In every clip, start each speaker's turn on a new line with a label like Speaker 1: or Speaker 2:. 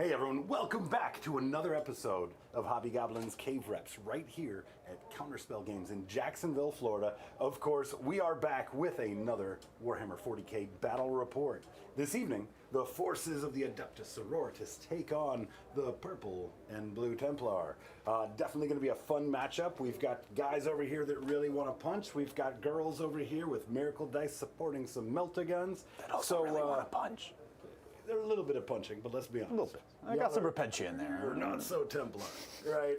Speaker 1: Hey everyone, welcome back to another episode of Hobby Goblin's Cave Reps right here at Counterspell Games in Jacksonville, Florida. Of course, we are back with another Warhammer 40k battle report. This evening, the forces of the Adepta Sororitas take on the Purple and Blue Templar. Definitely going to be a fun matchup. We've got guys over here that really want to punch. We've got girls over here with Miracle Dice supporting some Melta-Guns.
Speaker 2: That also really want to punch.
Speaker 1: They're a little bit of punching, but let's be honest.
Speaker 2: A little bit. I got some Repentia in there.
Speaker 1: We're not so Templar, right?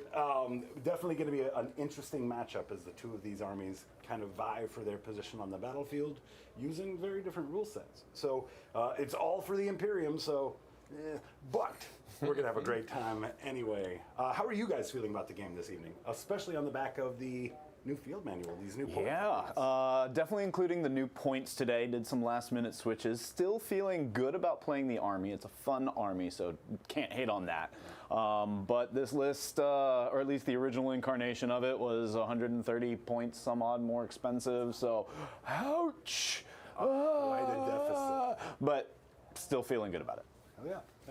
Speaker 1: Definitely going to be an interesting matchup as the two of these armies kind of vie for their position on the battlefield using very different rule sets. So it's all for the Imperium, but we're going to have a great time anyway. How are you guys feeling about the game this evening, especially on the back of the new field manual, these new points?
Speaker 2: Yeah, definitely including the new points today. Did some last minute switches. Still feeling good about playing the army. It's a fun army, so can't hate on that. But this list, or at least the original incarnation of it, was 130 points some odd more expensive, so ouch!
Speaker 1: Quite a deficit.
Speaker 2: But still feeling good about it.
Speaker 1: Oh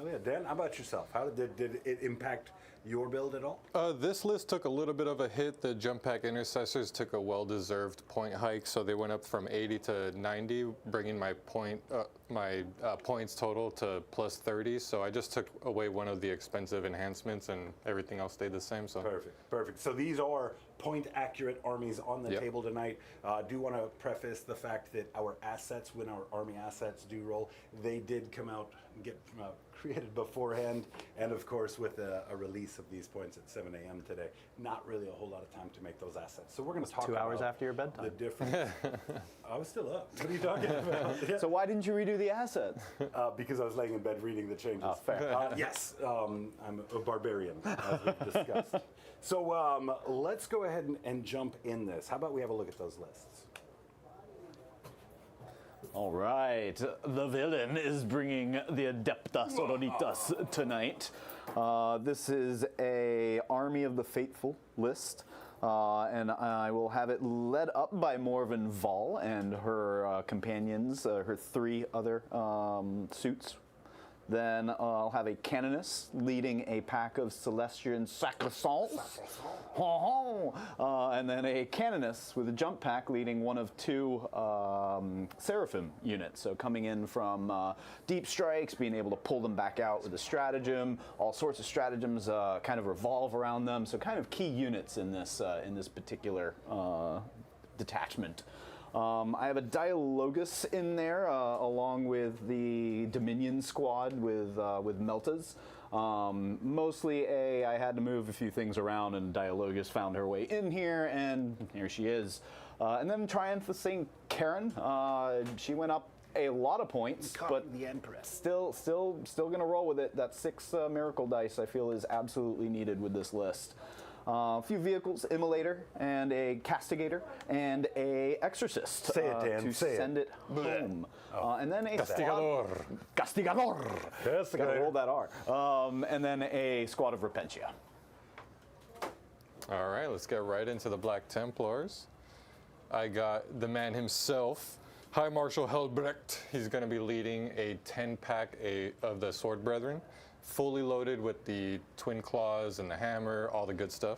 Speaker 1: yeah. Dan, how about yourself? How did it impact your build at all?
Speaker 3: This list took a little bit of a hit. The jump pack intercessors took a well-deserved point hike, so they went up from 80 to 90, bringing my points total to plus 30. So I just took away one of the expensive enhancements, and everything else stayed the same. So
Speaker 1: perfect. So these are point-accurate armies on the table tonight. Do want to preface the fact that our assets, when our army assets do roll, they did come out and get created beforehand, and of course with a release of these points at 7 a.m. today, not really a whole lot of time to make those assets. So we're going to talk
Speaker 2: 2 hours
Speaker 1: about
Speaker 2: after your bedtime.
Speaker 1: The difference. I was still up. What are you talking about? Yeah.
Speaker 2: So why didn't you redo the assets?
Speaker 1: Because I was laying in bed reading the changes.
Speaker 2: Oh, fair.
Speaker 1: Yes, I'm a barbarian, as we've discussed. So let's go ahead and jump in this. How about we have a look at those lists?
Speaker 2: All right, the villain is bringing the Adepta Sororitas tonight. This is a Army of the Faithful list, and I will have it led up by Morven Val and her companions, her 3 other suits. Then I'll have a Canoness leading a pack of Celestian Sacrosancts. And then a Canoness with a jump pack leading one of 2 Seraphim units. So coming in from deep strikes, being able to pull them back out with a stratagem. All sorts of stratagems kind of revolve around them. So kind of key units in this particular detachment. I have a Dialogus in there, along with the Dominion squad with Meltas. Mostly I had to move a few things around, and Dialogus found her way in here, and here she is. And then Triumph of St. Karen, she went up a lot of points, but
Speaker 1: the Empress.
Speaker 2: Still gonna roll with it. That 6 Miracle Dice I feel is absolutely needed with this list. A few vehicles, Immolator and a Castigator and a Exorcist.
Speaker 1: Say it, Dan.
Speaker 2: To send it home. And then a
Speaker 3: Castigador.
Speaker 2: Castigador. Gotta roll that R. And then a squad of Repentia.
Speaker 3: all right, let's get right into the Black Templars. I got the man himself, High Marshal Helbrecht. He's going to be leading a 10-pack of the Sword Brethren, fully loaded with the Twin Claws and the Hammer, all the good stuff.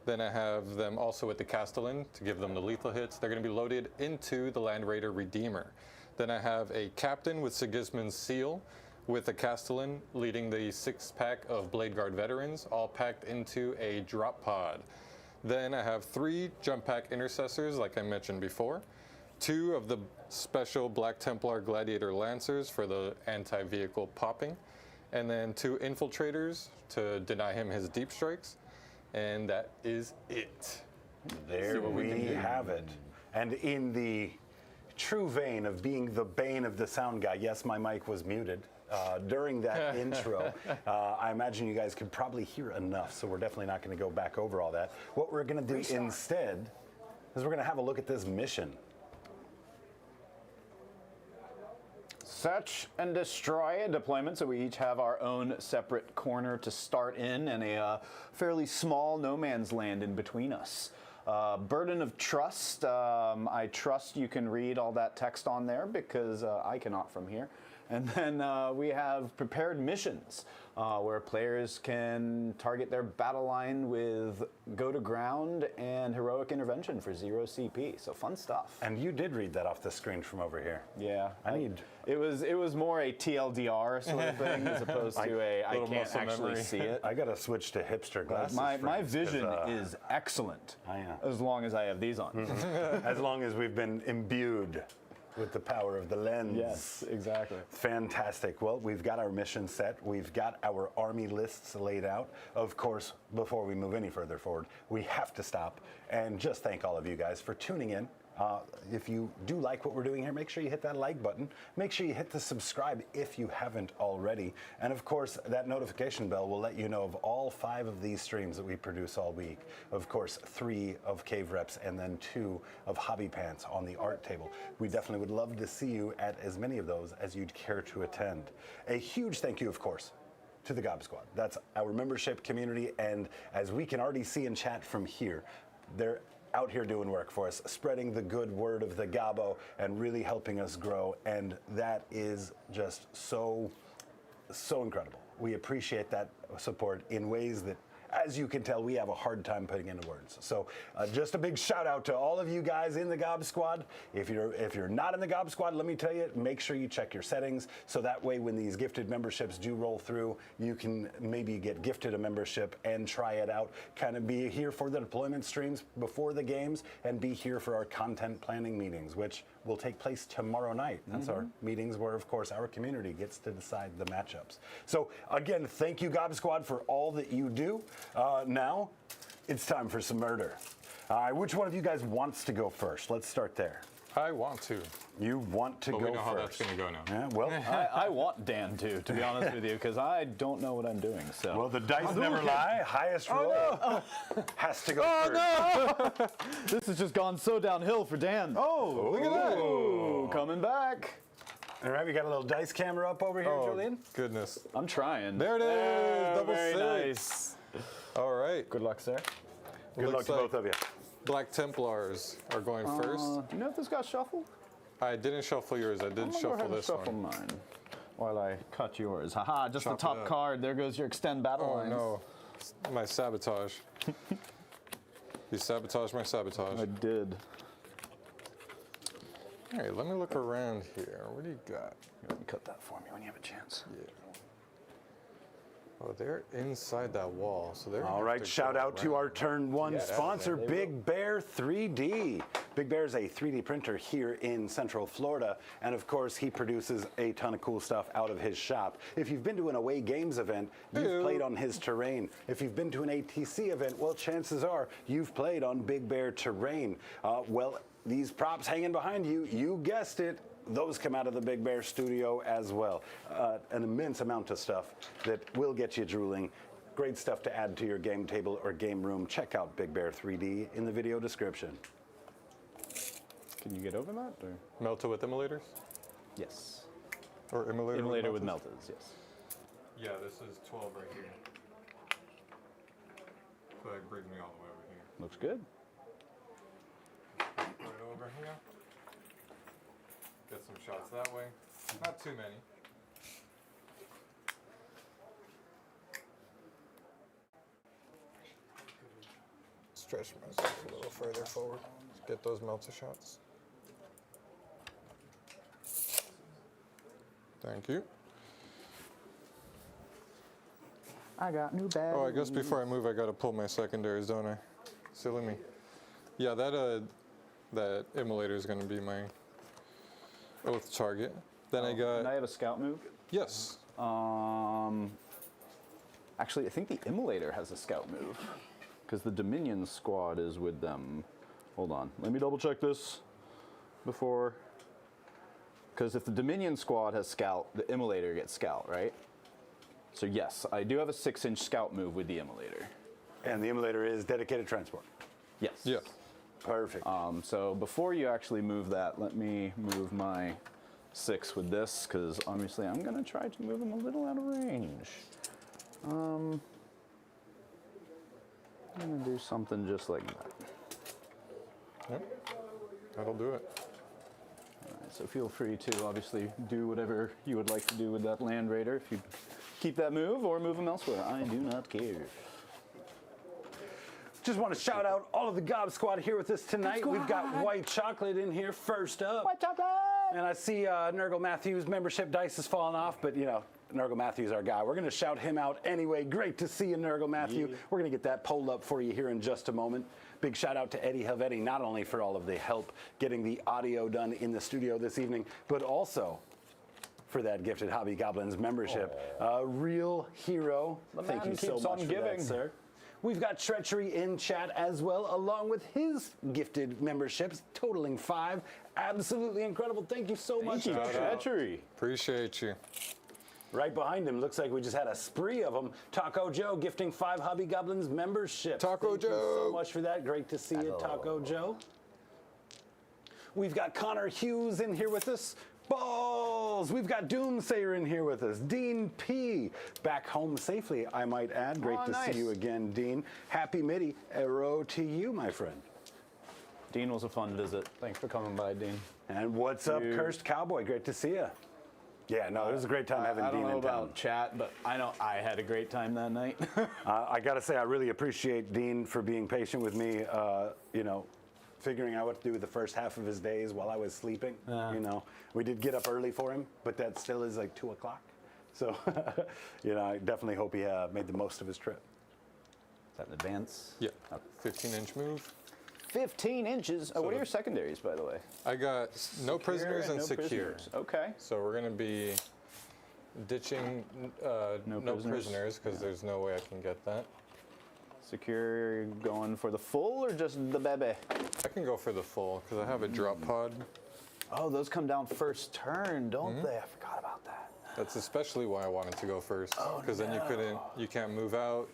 Speaker 3: Then I have them also with the Castellan to give them the lethal hits. They're going to be loaded into the Land Raider Redeemer. Then I have a Captain with Sigismund's Seal with a Castellan leading the 6-pack of Blade Guard Veterans, all packed into a drop pod. Then I have 3 jump pack intercessors, like I mentioned before, 2 of the special Black Templar Gladiator Lancers for the anti-vehicle popping, and then 2 infiltrators to deny him his deep strikes, and that is it.
Speaker 1: There we have it. And in the true vein of being the bane of the sound guy, yes, my mic was muted during that intro. I imagine you guys could probably hear enough, so we're definitely not going to go back over all that. What we're going to do instead is we're going to have a look at this mission.
Speaker 2: Search and destroy deployment, so we each have our own separate corner to start in, and a fairly small no man's land in between us. Burden of Trust, I trust you can read all that text on there because I cannot from here. And then we have prepared missions, where players can target their battle line with go to ground and heroic intervention for 0 CP. So fun stuff.
Speaker 1: And you did read that off the screen from over here.
Speaker 2: Yeah,
Speaker 1: I need.
Speaker 2: It was more a TLDR sort of thing as opposed to a I
Speaker 3: Little
Speaker 2: can't
Speaker 3: muscle
Speaker 2: actually
Speaker 3: memory.
Speaker 2: see it.
Speaker 1: I gotta switch to hipster glasses.
Speaker 2: My
Speaker 1: friends, 'cause,
Speaker 2: vision is excellent, as long as I have these on.
Speaker 1: as long as we've been imbued with the power of the lens.
Speaker 2: Yes, exactly.
Speaker 1: Fantastic. Well, we've got our mission set. We've got our army lists laid out. Of course, before we move any further forward, we have to stop and just thank all of you guys for tuning in. If you do like what we're doing here, make sure you hit that like button. Make sure you hit the subscribe if you haven't already. And of course, that notification bell will let you know of all 5 of these streams that we produce all week. Of course, 3 of Cave Reps and then 2 of Hobby Pants on the art table. We definitely would love to see you at as many of those as you'd care to attend. A huge thank you, of course, to the Gob Squad. That's our membership community, and as we can already see in chat from here, they're out here doing work for us, spreading the good word of the Gabo and really helping us grow, and that is just so incredible. We appreciate that support in ways that, as you can tell, we have a hard time putting into words. So just a big shout out to all of you guys in the Gob Squad. If you're not in the Gob Squad, let me tell you, make sure you check your settings, so that way when these gifted memberships do roll through, you can maybe get gifted a membership and try it out, kind of be here for the deployment streams before the games, and be here for our content planning meetings, which will take place tomorrow night. That's our meetings where, of course, our community gets to decide the matchups. So again, thank you, Gob Squad, for all that you do. Now, it's time for some murder. Which one of you guys wants to go first? Let's start there.
Speaker 3: I want to.
Speaker 1: You want to
Speaker 3: But
Speaker 1: go
Speaker 3: we know
Speaker 1: first.
Speaker 3: how that's going to go now.
Speaker 1: Yeah, well,
Speaker 2: I want Dan to be honest with you, because I don't know what I'm doing. So.
Speaker 1: well, the dice never lie. Highest roll has to go first.
Speaker 2: No! This has just gone so downhill for Dan.
Speaker 1: Oh, look at that.
Speaker 2: Ooh, coming back.
Speaker 1: All right, we got a little dice camera up over here, Julian.
Speaker 3: Goodness.
Speaker 2: I'm trying.
Speaker 3: There it is. Double
Speaker 2: very
Speaker 3: six. All right.
Speaker 2: Good luck, sir.
Speaker 1: Good luck
Speaker 3: Looks
Speaker 1: to
Speaker 3: like
Speaker 1: both of you.
Speaker 3: Black Templars are going first.
Speaker 2: Do you know if this got shuffled?
Speaker 3: I didn't shuffle yours. I did
Speaker 2: I'm gonna go
Speaker 3: shuffle
Speaker 2: ahead and
Speaker 3: this
Speaker 2: shuffle
Speaker 3: one.
Speaker 2: mine while I cut yours. Haha, just
Speaker 3: Chop
Speaker 2: the
Speaker 3: it
Speaker 2: top
Speaker 3: up.
Speaker 2: card. There goes your extend battle
Speaker 3: Oh
Speaker 2: lines.
Speaker 3: no. My sabotage. You sabotaged my sabotage.
Speaker 2: I did.
Speaker 3: All right, let me look around here. What do you got?
Speaker 2: Let me cut that for me when you have a chance.
Speaker 3: Yeah. Oh, they're inside that wall, so they're.
Speaker 1: All right, shout out to our turn 1
Speaker 3: Yeah,
Speaker 1: sponsor,
Speaker 2: they
Speaker 1: Big Bear 3D. Big Bear is a 3D printer here in Central Florida, and of course, he produces a ton of cool stuff out of his shop. If you've been to an away games event, you've played on his terrain. If you've been to an ATC event, well, chances are you've played on Big Bear terrain. Well, these props hanging behind you, you guessed it, those come out of the Big Bear studio as well. An immense amount of stuff that will get you drooling. Great stuff to add to your game table or game room. Check out Big Bear 3D in the video description.
Speaker 2: Can you get over that? Or?
Speaker 3: Melta with immolators?
Speaker 2: Yes.
Speaker 3: Or immolator
Speaker 2: Immolator with
Speaker 3: meltas?
Speaker 2: meltas, yes.
Speaker 3: Yeah, this is 12 right here. So that brings me all the way over here.
Speaker 2: Looks good.
Speaker 3: Put it over here. Get some shots that way. Not too many. Stretch myself a little further forward. Get those melter shots. Thank you.
Speaker 2: I got new bags.
Speaker 3: Oh, I guess before I move, I gotta pull my secondaries, don't I? Silly me. Yeah, that immolator is gonna be my oath target. Then I got.
Speaker 2: And I have a scout move.
Speaker 3: Yes.
Speaker 2: Actually, I think the Immolator has a scout move, because the Dominion squad is with them. Hold on, let me double check this before. Because if the Dominion squad has scout, the Immolator gets scout, right? So yes, I do have a 6-inch scout move with the Immolator.
Speaker 1: And the emulator is dedicated transport.
Speaker 2: Yes.
Speaker 3: Yeah.
Speaker 1: Perfect.
Speaker 2: So before you actually move that, let me move my 6 with this, because obviously I'm going to try to move him a little out of range. I'm going to do something just like that.
Speaker 3: Yep. That'll do it.
Speaker 2: So feel free to obviously do whatever you would like to do with that Land Raider. If you keep that move or move them elsewhere, I do not care.
Speaker 1: Just want to shout out all of the Gob Squad here with us tonight. We've got White Chocolate in here first up.
Speaker 2: White chocolate!
Speaker 1: And I see Nurgle Matthews' membership dice has fallen off, but you know, Nurgle Matthews, our guy. We're going to shout him out anyway. Great to see you, Nurgle Matthew. We're going to get that polled up for you here in just a moment. Big shout out to Eddie Helvetti, not only for all of the help getting the audio done in the studio this evening, but also for that gifted Hobby Goblins membership. Real hero. Thank you so much for that, sir. We've got Treachery in chat as well, along with his gifted memberships, totaling 5. Absolutely incredible. Thank you so much.
Speaker 2: Thank you, Treachery.
Speaker 3: Appreciate you.
Speaker 1: Right behind him, looks like we just had a spree of them. Taco Joe gifting 5 Hobby Goblins memberships.
Speaker 3: Taco
Speaker 1: Thank you
Speaker 3: Joe.
Speaker 1: so much for that. Great to see you, Taco Joe. We've got Connor Hughes in here with us. Balls! We've got Doomsayer in here with us. Dean P. Back home safely, I might add. Great to see you again, Dean. Happy Midi. Arrow to you, my friend.
Speaker 2: Dean was a fun visit. Thanks for coming by, Dean.
Speaker 1: And what's up, Cursed Cowboy? Great to see you. Yeah, no, it was a great time having Dean in town.
Speaker 2: I don't know about chat, but I know I had a great time that night.
Speaker 1: I got to say, I really appreciate Dean for being patient with me, you know, figuring out what to do with the first half of his days while I was sleeping. You know, we did get up early for him, but that still is like 2 o'clock. So, you know, I definitely hope he made the most of his trip.
Speaker 2: Is that an advance?
Speaker 3: Yeah, 15-inch move.
Speaker 2: 15 inches. Oh, what are your secondaries, by the way?
Speaker 3: I got no prisoners and
Speaker 2: no
Speaker 3: secure.
Speaker 2: prisoners. Okay.
Speaker 3: So we're going to be ditching no prisoners because there's no way I can get that.
Speaker 2: Secure going for the full or just the bebe?
Speaker 3: I can go for the full because I have a drop pod.
Speaker 2: Oh, those come down first turn, don't they? I forgot about that.
Speaker 3: That's especially why I wanted to go first because then you can't move out,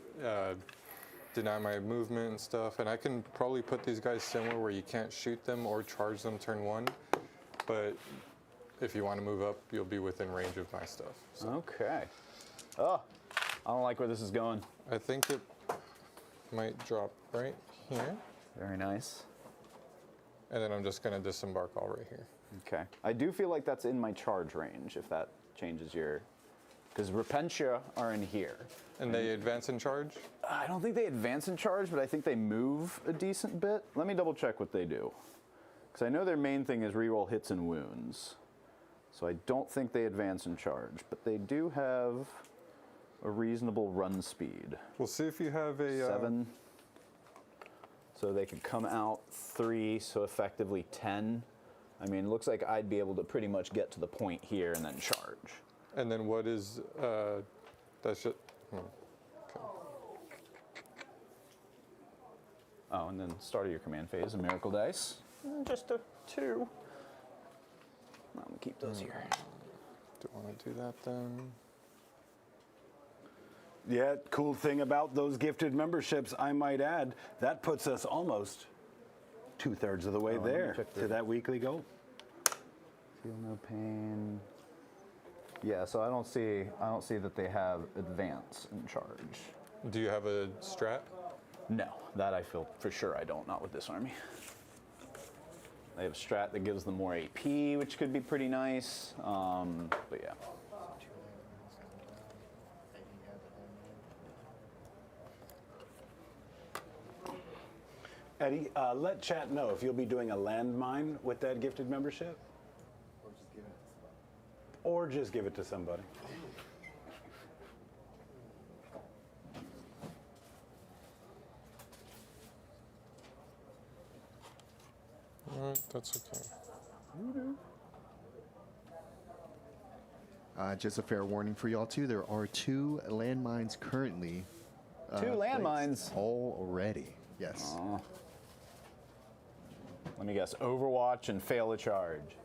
Speaker 3: deny my movement and stuff. And I can probably put these guys somewhere where you can't shoot them or charge them turn 1. But if you want to move up, you'll be within range of my stuff. So.
Speaker 2: Okay. Oh, I don't like where this is going.
Speaker 3: I think it might drop right here.
Speaker 2: Very nice.
Speaker 3: And then I'm just going to disembark all right here.
Speaker 2: Okay. I do feel like that's in my charge range if that changes your... Because Repentia are in here.
Speaker 3: And they advance in charge?
Speaker 2: I don't think they advance in charge, but I think they move a decent bit. Let me double check what they do. Because I know their main thing is reroll hits and wounds. So I don't think they advance in charge, but they do have a reasonable run speed.
Speaker 3: We'll see if you have a...
Speaker 2: 7. So they could come out 3, so effectively 10. I mean, it looks like I'd be able to pretty much get to the point here and then charge.
Speaker 3: And then what is... that should... Okay.
Speaker 2: Oh, and then start of your command phase, a miracle dice. Just a 2. I'm gonna keep those here.
Speaker 3: Do I want to do that then?
Speaker 1: Yeah, cool thing about those gifted memberships, I might add, that puts us almost 2/3 of the way there to that weekly goal.
Speaker 2: Feel no pain. Yeah, so I don't see that they have advance in charge.
Speaker 3: Do you have a strat?
Speaker 2: No, that I feel for sure I don't, not with this army. They have a strat that gives them more AP, which could be pretty nice, but yeah.
Speaker 1: Eddie, let chat know if you'll be doing a landmine with that gifted membership. Or just give it to somebody.
Speaker 3: All right, that's okay.
Speaker 4: Just a fair warning for y'all too. There are 2 landmines currently.
Speaker 2: 2 landmines
Speaker 4: already. Yes.
Speaker 2: Let me guess, Overwatch and fail a charge.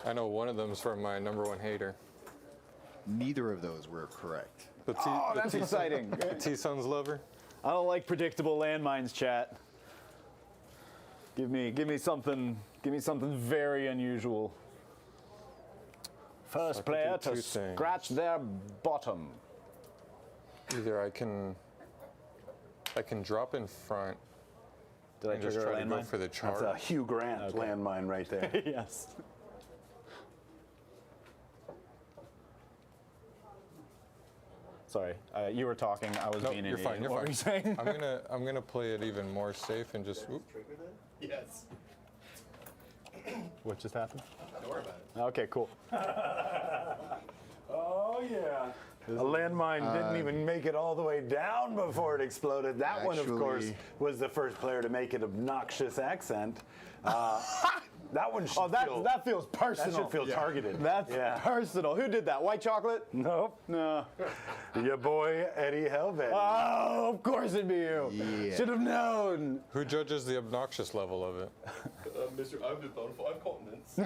Speaker 3: I know one of them's from my #1 hater.
Speaker 4: Neither of those were correct.
Speaker 2: That's exciting.
Speaker 3: The T-Sun's lover.
Speaker 2: I don't like predictable landmines, chat. Give me something very unusual. First player to scratch their bottom.
Speaker 3: Either I can drop in front
Speaker 2: Did I
Speaker 3: And just
Speaker 2: trigger a
Speaker 3: try to go
Speaker 2: landmine?
Speaker 3: for the
Speaker 1: That's
Speaker 3: charge.
Speaker 1: a Hugh Grant landmine right there.
Speaker 2: Yes. Sorry, you were talking. I was
Speaker 3: No,
Speaker 2: being an
Speaker 3: you're fine.
Speaker 2: idiot.
Speaker 3: You're
Speaker 2: What
Speaker 3: fine.
Speaker 2: were you saying?
Speaker 3: I'm gonna play it even more safe and just. Oop.
Speaker 5: Yes.
Speaker 2: What just happened?
Speaker 5: Don't worry about it.
Speaker 2: Okay, cool.
Speaker 1: Oh yeah. A landmine didn't even make it all the way down before it exploded. That one, of course,
Speaker 4: Actually-
Speaker 1: was the first player to make an obnoxious accent. That one should
Speaker 2: Oh, that
Speaker 1: feel,
Speaker 2: that feels personal.
Speaker 1: that should feel targeted.
Speaker 2: That's
Speaker 1: yeah.
Speaker 2: personal. Who did that? White chocolate?
Speaker 1: Nope.
Speaker 2: No.
Speaker 1: Your boy Eddie Helvet.
Speaker 2: Oh, of course it'd be you.
Speaker 4: Yeah.
Speaker 2: Should have known.
Speaker 3: Who judges the obnoxious level of it?
Speaker 5: Mr. I'm the bona fide continents.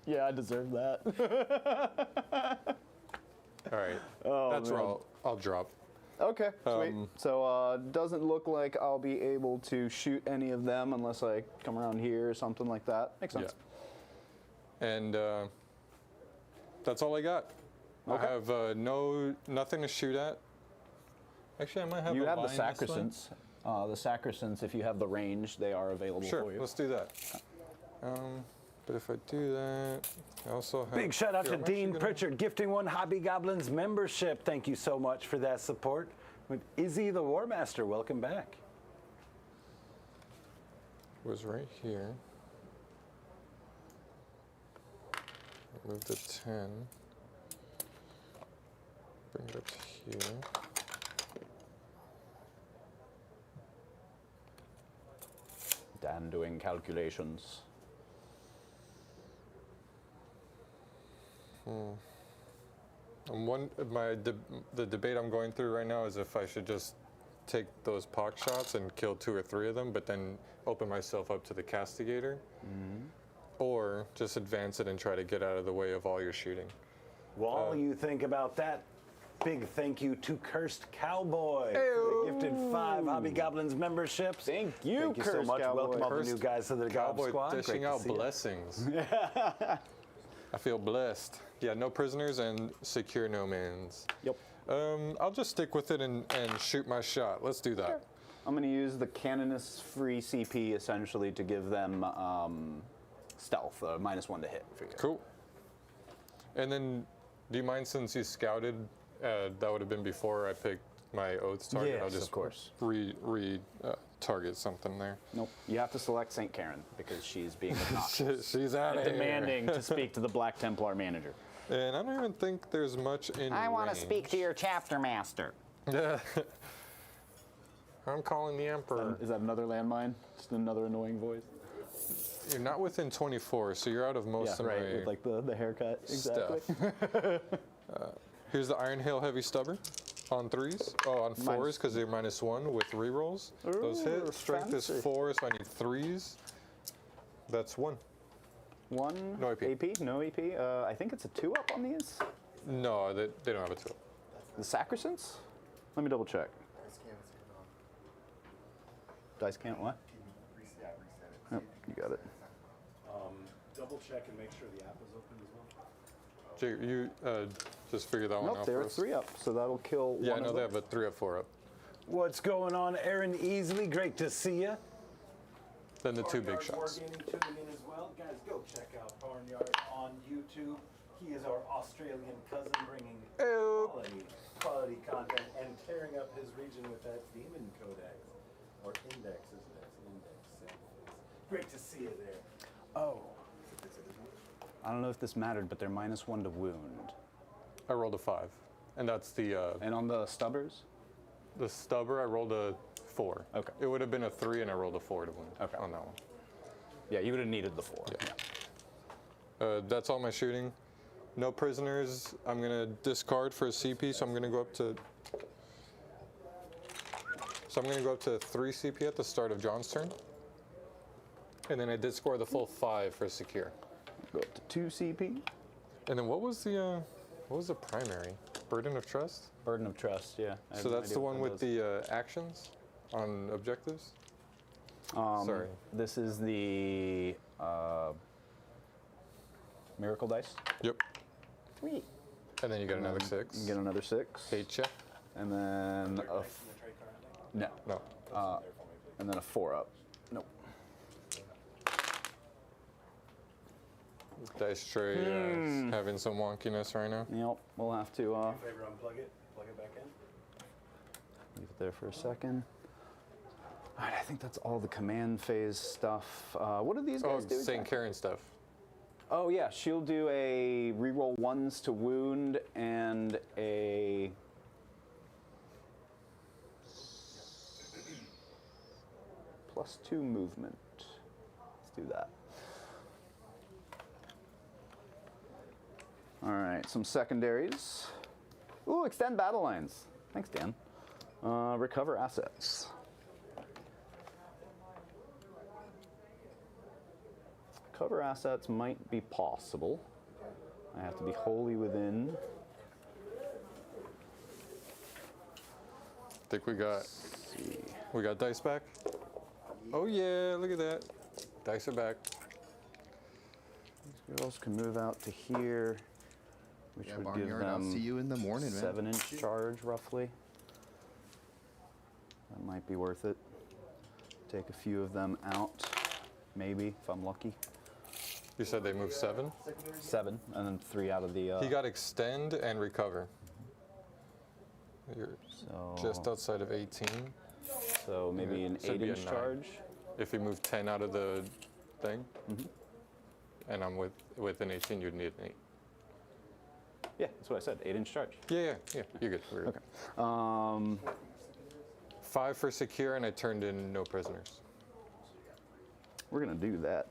Speaker 2: Yeah, I deserve that.
Speaker 3: All right.
Speaker 2: Oh,
Speaker 3: That's
Speaker 2: man.
Speaker 3: where I'll drop.
Speaker 2: Okay, sweet. So doesn't look like I'll be able to shoot any of them unless I come around here or something like that. Makes sense.
Speaker 3: Yeah. And that's all I got.
Speaker 2: Okay.
Speaker 3: I have nothing to shoot at. Actually, I might have.
Speaker 2: You
Speaker 3: a
Speaker 2: have the
Speaker 3: line this way.
Speaker 2: sacrosanct. The sacrosanct, if you have the range, they are available
Speaker 3: Sure,
Speaker 2: for you.
Speaker 3: let's do that. But if I do that, I also have.
Speaker 1: Big shout out
Speaker 3: Here,
Speaker 1: to
Speaker 3: I'm actually
Speaker 1: Dean
Speaker 3: gonna-
Speaker 1: Pritchard gifting one Hobby Goblins membership. Thank you so much for that support. With Izzy the War Master, welcome back.
Speaker 3: Was right here. Move the 10. Bring it up to here.
Speaker 2: Dan doing calculations.
Speaker 3: The debate I'm going through right now is if I should just take those pock shots and kill 2 or 3 of them, but then open myself up to the castigator, or just advance it and try to get out of the way of all your shooting.
Speaker 1: While you think about that, big thank you to Cursed Cowboy for the gifted 5 Hobby Goblins memberships.
Speaker 2: Thank you,
Speaker 1: Thank you so
Speaker 2: Cursed
Speaker 1: much.
Speaker 2: Cowboy.
Speaker 1: Welcome all the
Speaker 3: Cursed
Speaker 1: new guys to the Gob
Speaker 3: Cowboy
Speaker 1: Squad. Great
Speaker 3: dishing
Speaker 1: to
Speaker 3: out
Speaker 1: see you.
Speaker 3: blessings. I feel blessed. Yeah, no prisoners and secure no mans.
Speaker 2: Yep.
Speaker 3: I'll just stick with it and shoot my shot. Let's do that.
Speaker 2: I'm going to use the Canonist free CP essentially to give them stealth, -1 to hit for you.
Speaker 3: Cool. And then, do you mind, since you scouted, that would have been before I picked my oaths target? I'll
Speaker 2: Yes,
Speaker 3: just
Speaker 2: of course.
Speaker 3: target something there.
Speaker 2: Nope. You have to select St. Karen because she's being obnoxious.
Speaker 3: She's out of here.
Speaker 2: Demanding to speak to the Black Templar manager.
Speaker 3: And I don't even think there's much in
Speaker 6: I want to
Speaker 3: range.
Speaker 6: speak to your chapter master.
Speaker 3: Yeah. I'm calling the Emperor.
Speaker 2: Is that another landmine? Just another annoying voice?
Speaker 3: You're not within 24, so you're out of most of
Speaker 2: right.
Speaker 3: my
Speaker 2: With like the haircut. Exactly.
Speaker 3: stuff. Here's the Iron Hail Heavy Stubber on 3s. Oh, on 4s because they're -1 with rerolls. Those
Speaker 2: Ooh,
Speaker 3: hit. Strength
Speaker 2: fancy.
Speaker 3: is 4, so I need 3s. That's 1.
Speaker 2: 1
Speaker 3: No AP.
Speaker 2: No AP. I think it's a 2-up on these.
Speaker 3: No, they don't have a 2.
Speaker 2: The Sacrosancts? Let me double check. Dice can't what? Oh, you got it.
Speaker 1: Double check and make sure the app is open as well.
Speaker 3: Jay, you just figure that one
Speaker 2: Nope,
Speaker 3: out
Speaker 2: they're
Speaker 3: for us.
Speaker 2: 3-up, so that'll kill
Speaker 3: Yeah, I
Speaker 2: one
Speaker 3: know
Speaker 2: of
Speaker 3: they
Speaker 2: them.
Speaker 3: have a 3-up, 4-up.
Speaker 1: What's going on, Aaron Easley? Great to see you.
Speaker 3: Then the 2 big
Speaker 1: Barnyard
Speaker 3: shots.
Speaker 1: Wargaming tuning in as well. Guys, go check out Barnyard on YouTube. He is our Australian cousin bringing quality content and tearing up his region with that Demon Codex. Or Index, isn't it? It's an Index. Great to see you there.
Speaker 2: Oh. I don't know if this mattered, but they're -1 to wound.
Speaker 3: I rolled a 5. And that's the
Speaker 2: And on the stubbers?
Speaker 3: stubber, I rolled a 4.
Speaker 2: Okay.
Speaker 3: It would have been a 3 and I rolled a 4 to win
Speaker 2: Okay.
Speaker 3: on that one.
Speaker 2: Yeah, you would have needed the 4.
Speaker 3: Yeah. That's all my shooting. No prisoners. I'm gonna discard for a CP, so I'm gonna go up to. So I'm gonna go up to 3 CP at the start of John's turn, and then I did score the full 5 for secure.
Speaker 2: Go up to 2 CP.
Speaker 3: And then what was the primary? Burden of Trust.
Speaker 2: Burden of Trust, yeah. I have
Speaker 3: So
Speaker 2: no
Speaker 3: that's
Speaker 2: idea
Speaker 3: the
Speaker 2: what
Speaker 3: one
Speaker 2: that
Speaker 3: with
Speaker 2: is.
Speaker 3: the actions on objectives. Sorry.
Speaker 2: This is the Miracle Dice.
Speaker 3: Yep.
Speaker 2: Sweet.
Speaker 3: And then you get another 6.
Speaker 2: You get another 6.
Speaker 3: Hate ya.
Speaker 2: And then a
Speaker 1: In the tray currently?
Speaker 2: no.
Speaker 3: No.
Speaker 1: There for me, please.
Speaker 2: and then a 4-up. Nope.
Speaker 3: Dice tray is having some wonkiness right now.
Speaker 2: Yep, we'll have to
Speaker 1: Favor unplug it, plug it back in.
Speaker 2: leave it there for a second. All right, I think that's all the command phase stuff. What do these
Speaker 3: Oh,
Speaker 2: guys do?
Speaker 3: St.
Speaker 2: exactly?
Speaker 3: Karen stuff.
Speaker 2: Oh yeah, she'll do a reroll 1s to wound and a +2 movement. Let's do that. All right, some secondaries. Ooh, extend battle lines. Thanks, Dan. Recover assets. Cover assets might be possible. I have to be wholly within.
Speaker 3: Think we got
Speaker 2: Let's see.
Speaker 3: dice back. Oh yeah, look at that. Dice are back.
Speaker 2: These girls can move out to here, which
Speaker 4: Yeah,
Speaker 2: would give
Speaker 4: Barnyard, I'll
Speaker 2: them
Speaker 4: see you in the morning, man.
Speaker 2: 7-inch charge, roughly. That might be worth it. Take a few of them out, maybe, if I'm lucky.
Speaker 3: You said they moved 7?
Speaker 2: 7, and then 3 out of the...
Speaker 3: He got extend and recover. You're
Speaker 2: so,
Speaker 3: just outside of 18.
Speaker 2: so maybe an
Speaker 3: Should be a
Speaker 2: 8-inch
Speaker 3: 9.
Speaker 2: charge.
Speaker 3: If you move 10 out of the thing, and I'm with an 18, you'd need an 8.
Speaker 2: Yeah, that's what I said, 8-inch charge.
Speaker 3: Yeah, you're good. We're good.
Speaker 2: Okay.
Speaker 3: 5 for secure, and I turned in no prisoners.
Speaker 2: We're gonna do that.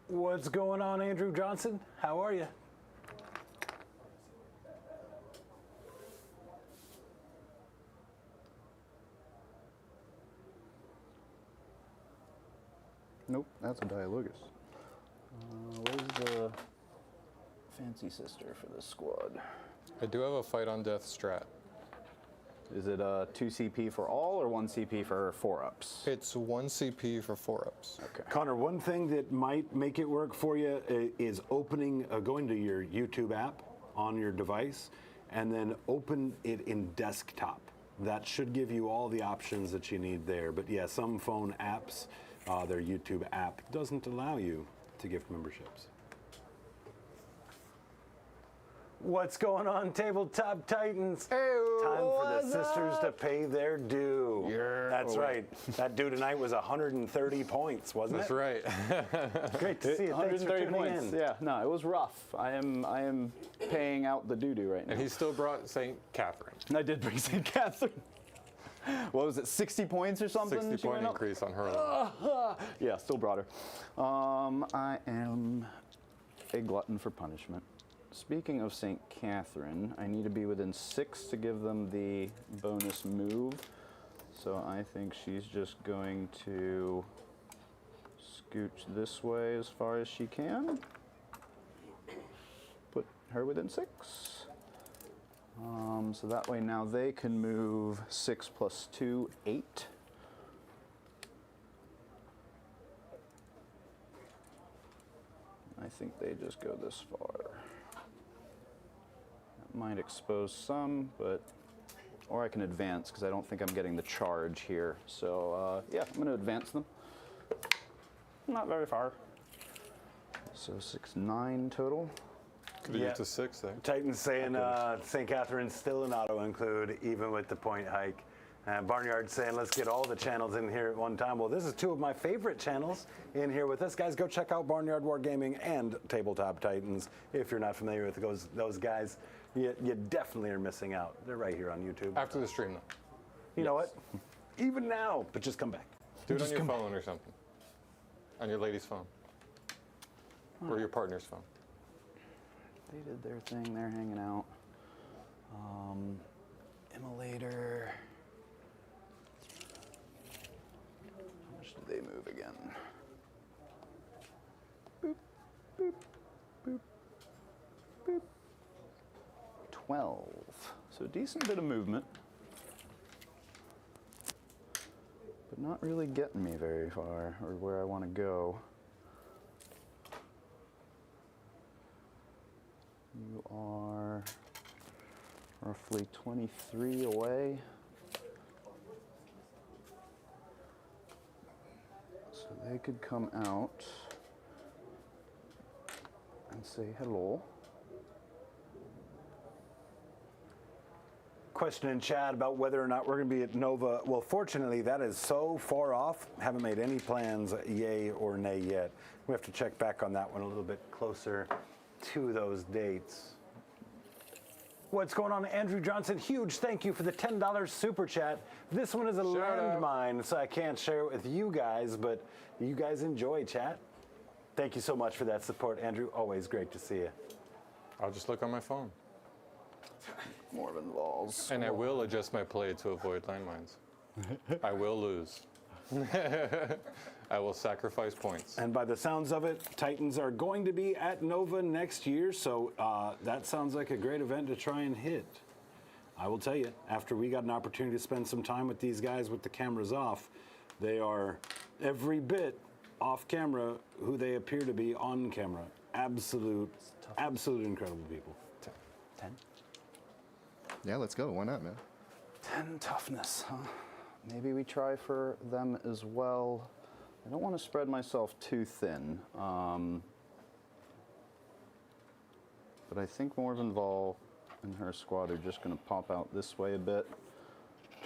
Speaker 1: What's going on, Andrew Johnson? How are you?
Speaker 2: Nope, that's a Dialogus. Where's the fancy sister for this squad?
Speaker 3: I do have a fight on death strat.
Speaker 2: Is it a 2 CP for all or 1 CP for 4-ups?
Speaker 3: It's 1 CP for 4-ups.
Speaker 2: Okay.
Speaker 1: Connor, one thing that might make it work for you is going to your YouTube app on your device and then open it in desktop. That should give you all the options that you need there. But yeah, some phone apps, their YouTube app doesn't allow you to gift memberships. What's going on, Tabletop Titans? Time for the sisters to pay their due.
Speaker 2: Yeah.
Speaker 1: That's right. That due tonight was 130 points, wasn't
Speaker 3: That's
Speaker 1: it?
Speaker 3: right.
Speaker 1: Great to see you. Thanks for
Speaker 2: 130
Speaker 1: tuning
Speaker 2: points.
Speaker 1: in.
Speaker 2: Yeah, no, it was rough. I am paying out the doo-doo right now.
Speaker 3: And he still brought St. Catherine.
Speaker 2: I did bring St. Catherine. What was it, 60 points or something?
Speaker 3: 60
Speaker 2: she
Speaker 3: point
Speaker 2: went up?
Speaker 3: increase on her.
Speaker 2: Yeah, still brought her. I am a glutton for punishment. Speaking of St. Catherine, I need to be within 6 to give them the bonus move. So I think she's just going to scooch this way as far as she can. Put her within 6. So that way now they can move 6 plus 2, 8. I think they just go this far. That might expose some, but, or I can advance because I don't think I'm getting the charge here. So yeah, I'm gonna advance them. Not very far. So 6, 9 total.
Speaker 3: Could have
Speaker 1: Yeah.
Speaker 3: used a 6 there.
Speaker 1: Titan's saying St. Catherine's still an auto include, even with the point hike. Barnyard saying, let's get all the channels in here at one time. Well, this is 2 of my favorite channels in here with us. Guys, go check out Barnyard Wargaming and Tabletop Titans. If you're not familiar with those guys, you definitely are missing out. They're right here on YouTube.
Speaker 3: After the stream, though.
Speaker 1: You know what? Even now, but just come back.
Speaker 3: Do it on your phone or something. On your lady's phone. Or your partner's phone.
Speaker 2: They did their thing, they're hanging out. Immolator. How much did they move again? Boop, boop, boop, boop. 12. So a decent bit of movement. but not really getting me very far or where I want to go. You are roughly 23 away. So they could come out and say hello.
Speaker 1: Question in chat about whether or not we're going to be at Nova. Well, fortunately, that is so far off. Haven't made any plans, yay or nay yet. We have to check back on that one a little bit closer to those dates. What's going on, Andrew Johnson? Huge thank you for the $10 super chat. This one is a landmine, so I can't share it with you guys, but you guys enjoy, chat. Thank you so much for that support, Andrew. Always great to see you.
Speaker 3: I'll just look on my phone.
Speaker 2: Morven Walls.
Speaker 3: And I will adjust my play to avoid landmines. I will lose. I will sacrifice points.
Speaker 1: And by the sounds of it, Titans are going to be at Nova next year, so that sounds like a great event to try and hit. I will tell you, after we got an opportunity to spend some time with these guys with the cameras off, they are every bit off camera who they appear to be on camera. Absolute incredible people.
Speaker 2: 10?
Speaker 4: Yeah, let's go. Why not, man?
Speaker 2: 10 toughness, huh? Maybe we try for them as well. I don't want to spread myself too thin. But I think Morven Vol and her squad are just going to pop out this way a bit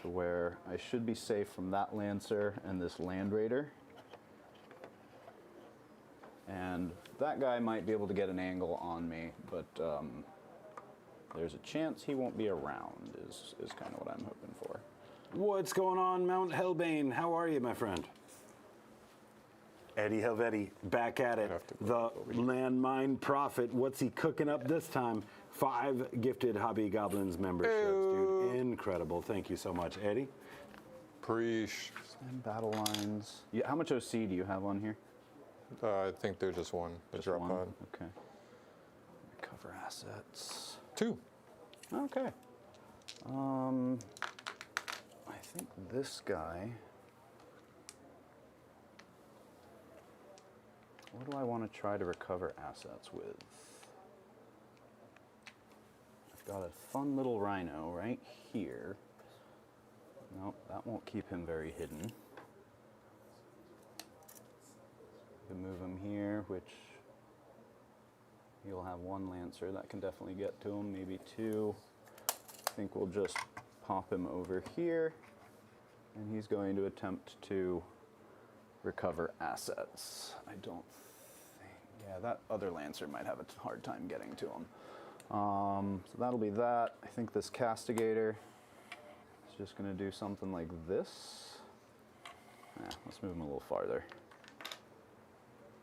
Speaker 2: to where I should be safe from that Lancer and this Land Raider. And that guy might be able to get an angle on me, but there's a chance he won't be around is kind of what I'm hoping for.
Speaker 1: What's going on, Mount Hellbane? How are you, my friend? Eddie Helvetti, back at it. The landmine prophet. What's he cooking up this time? 5 gifted Hobby Goblins memberships, dude. Incredible. Thank you so much, Eddie.
Speaker 3: Preach.
Speaker 2: And battle lines. Yeah, how much OC do you have on here?
Speaker 3: I think they're just one. The drop
Speaker 2: One?
Speaker 3: pod.
Speaker 2: Okay. Recover assets.
Speaker 3: 2.
Speaker 2: Okay. I think this guy. What do I want to try to recover assets with? I've got a fun little rhino right here. Nope, that won't keep him very hidden. You can move him here, which he'll have 1 Lancer. That can definitely get to him, maybe 2. I think we'll just pop him over here, and he's going to attempt to recover assets. I don't think, yeah, that other Lancer might have a hard time getting to him. So that'll be that. I think this Castigator is just going to do something like this. Let's move him a little farther.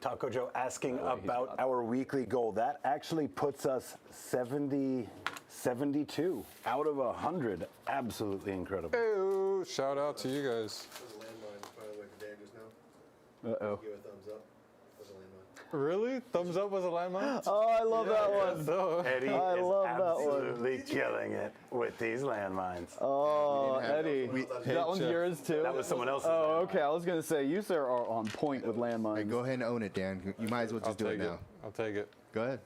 Speaker 1: Taco Joe asking about our weekly goal. That actually puts us 72 out of 100. Absolutely incredible.
Speaker 3: Hey, shout out to you guys.
Speaker 5: There's a landmine, by the way, for Dan just now.
Speaker 2: Uh-oh.
Speaker 5: Give a thumbs up. There's a landmine.
Speaker 3: Really? Thumbs up was a landmine?
Speaker 2: Oh, I love that one.
Speaker 3: So,
Speaker 1: Eddie
Speaker 2: I
Speaker 1: is
Speaker 2: love that one.
Speaker 1: absolutely killing it with these landmines.
Speaker 2: Oh,
Speaker 4: We didn't have-
Speaker 2: Eddie. That one's
Speaker 3: check.
Speaker 2: yours too?
Speaker 1: That was someone else's.
Speaker 2: Oh, okay. I was going to say, you, sir, are on point with
Speaker 4: Hey,
Speaker 2: landmines.
Speaker 4: go ahead and own it, Dan. You might as well
Speaker 3: I'll
Speaker 4: just do it
Speaker 3: take it.
Speaker 4: now.
Speaker 3: I'll take it.
Speaker 4: Go ahead.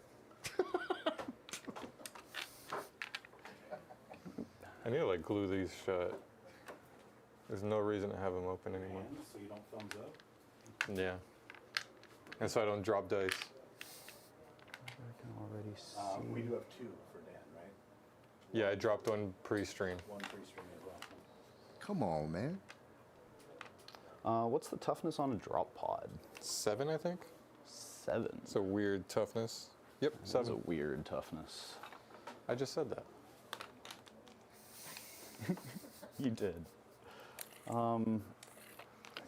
Speaker 3: I need to like glue these shut. There's no reason to have them open anymore.
Speaker 1: So you don't thumbs up?
Speaker 3: Yeah. And so I don't drop dice.
Speaker 2: I can already see.
Speaker 1: We do have 2 for Dan, right?
Speaker 3: Yeah, I dropped one pre-stream.
Speaker 1: 1 pre-stream as well.
Speaker 4: Come on, man.
Speaker 2: What's the toughness on a drop pod?
Speaker 3: 7, I think.
Speaker 2: 7.
Speaker 3: It's a weird toughness. Yep,
Speaker 2: That's
Speaker 3: 7.
Speaker 2: a weird toughness.
Speaker 3: I just said that.
Speaker 2: You did. I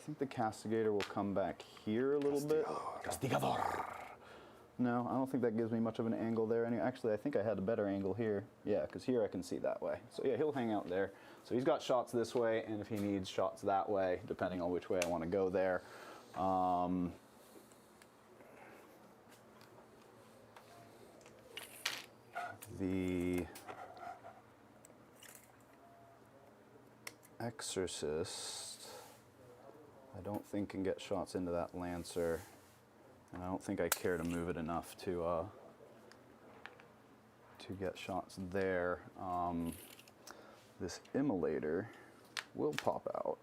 Speaker 2: think the Castigator will come back here a little bit. Castigador. No, I don't think that gives me much of an angle there. Actually, I think I had a better angle here. Yeah, because here I can see that way. So yeah, he'll hang out there. So he's got shots this way, and if he needs shots that way, depending on which way I want to go there. The Exorcist I don't think can get shots into that Lancer. And I don't think I care to move it enough to get shots there. This Immolator will pop out.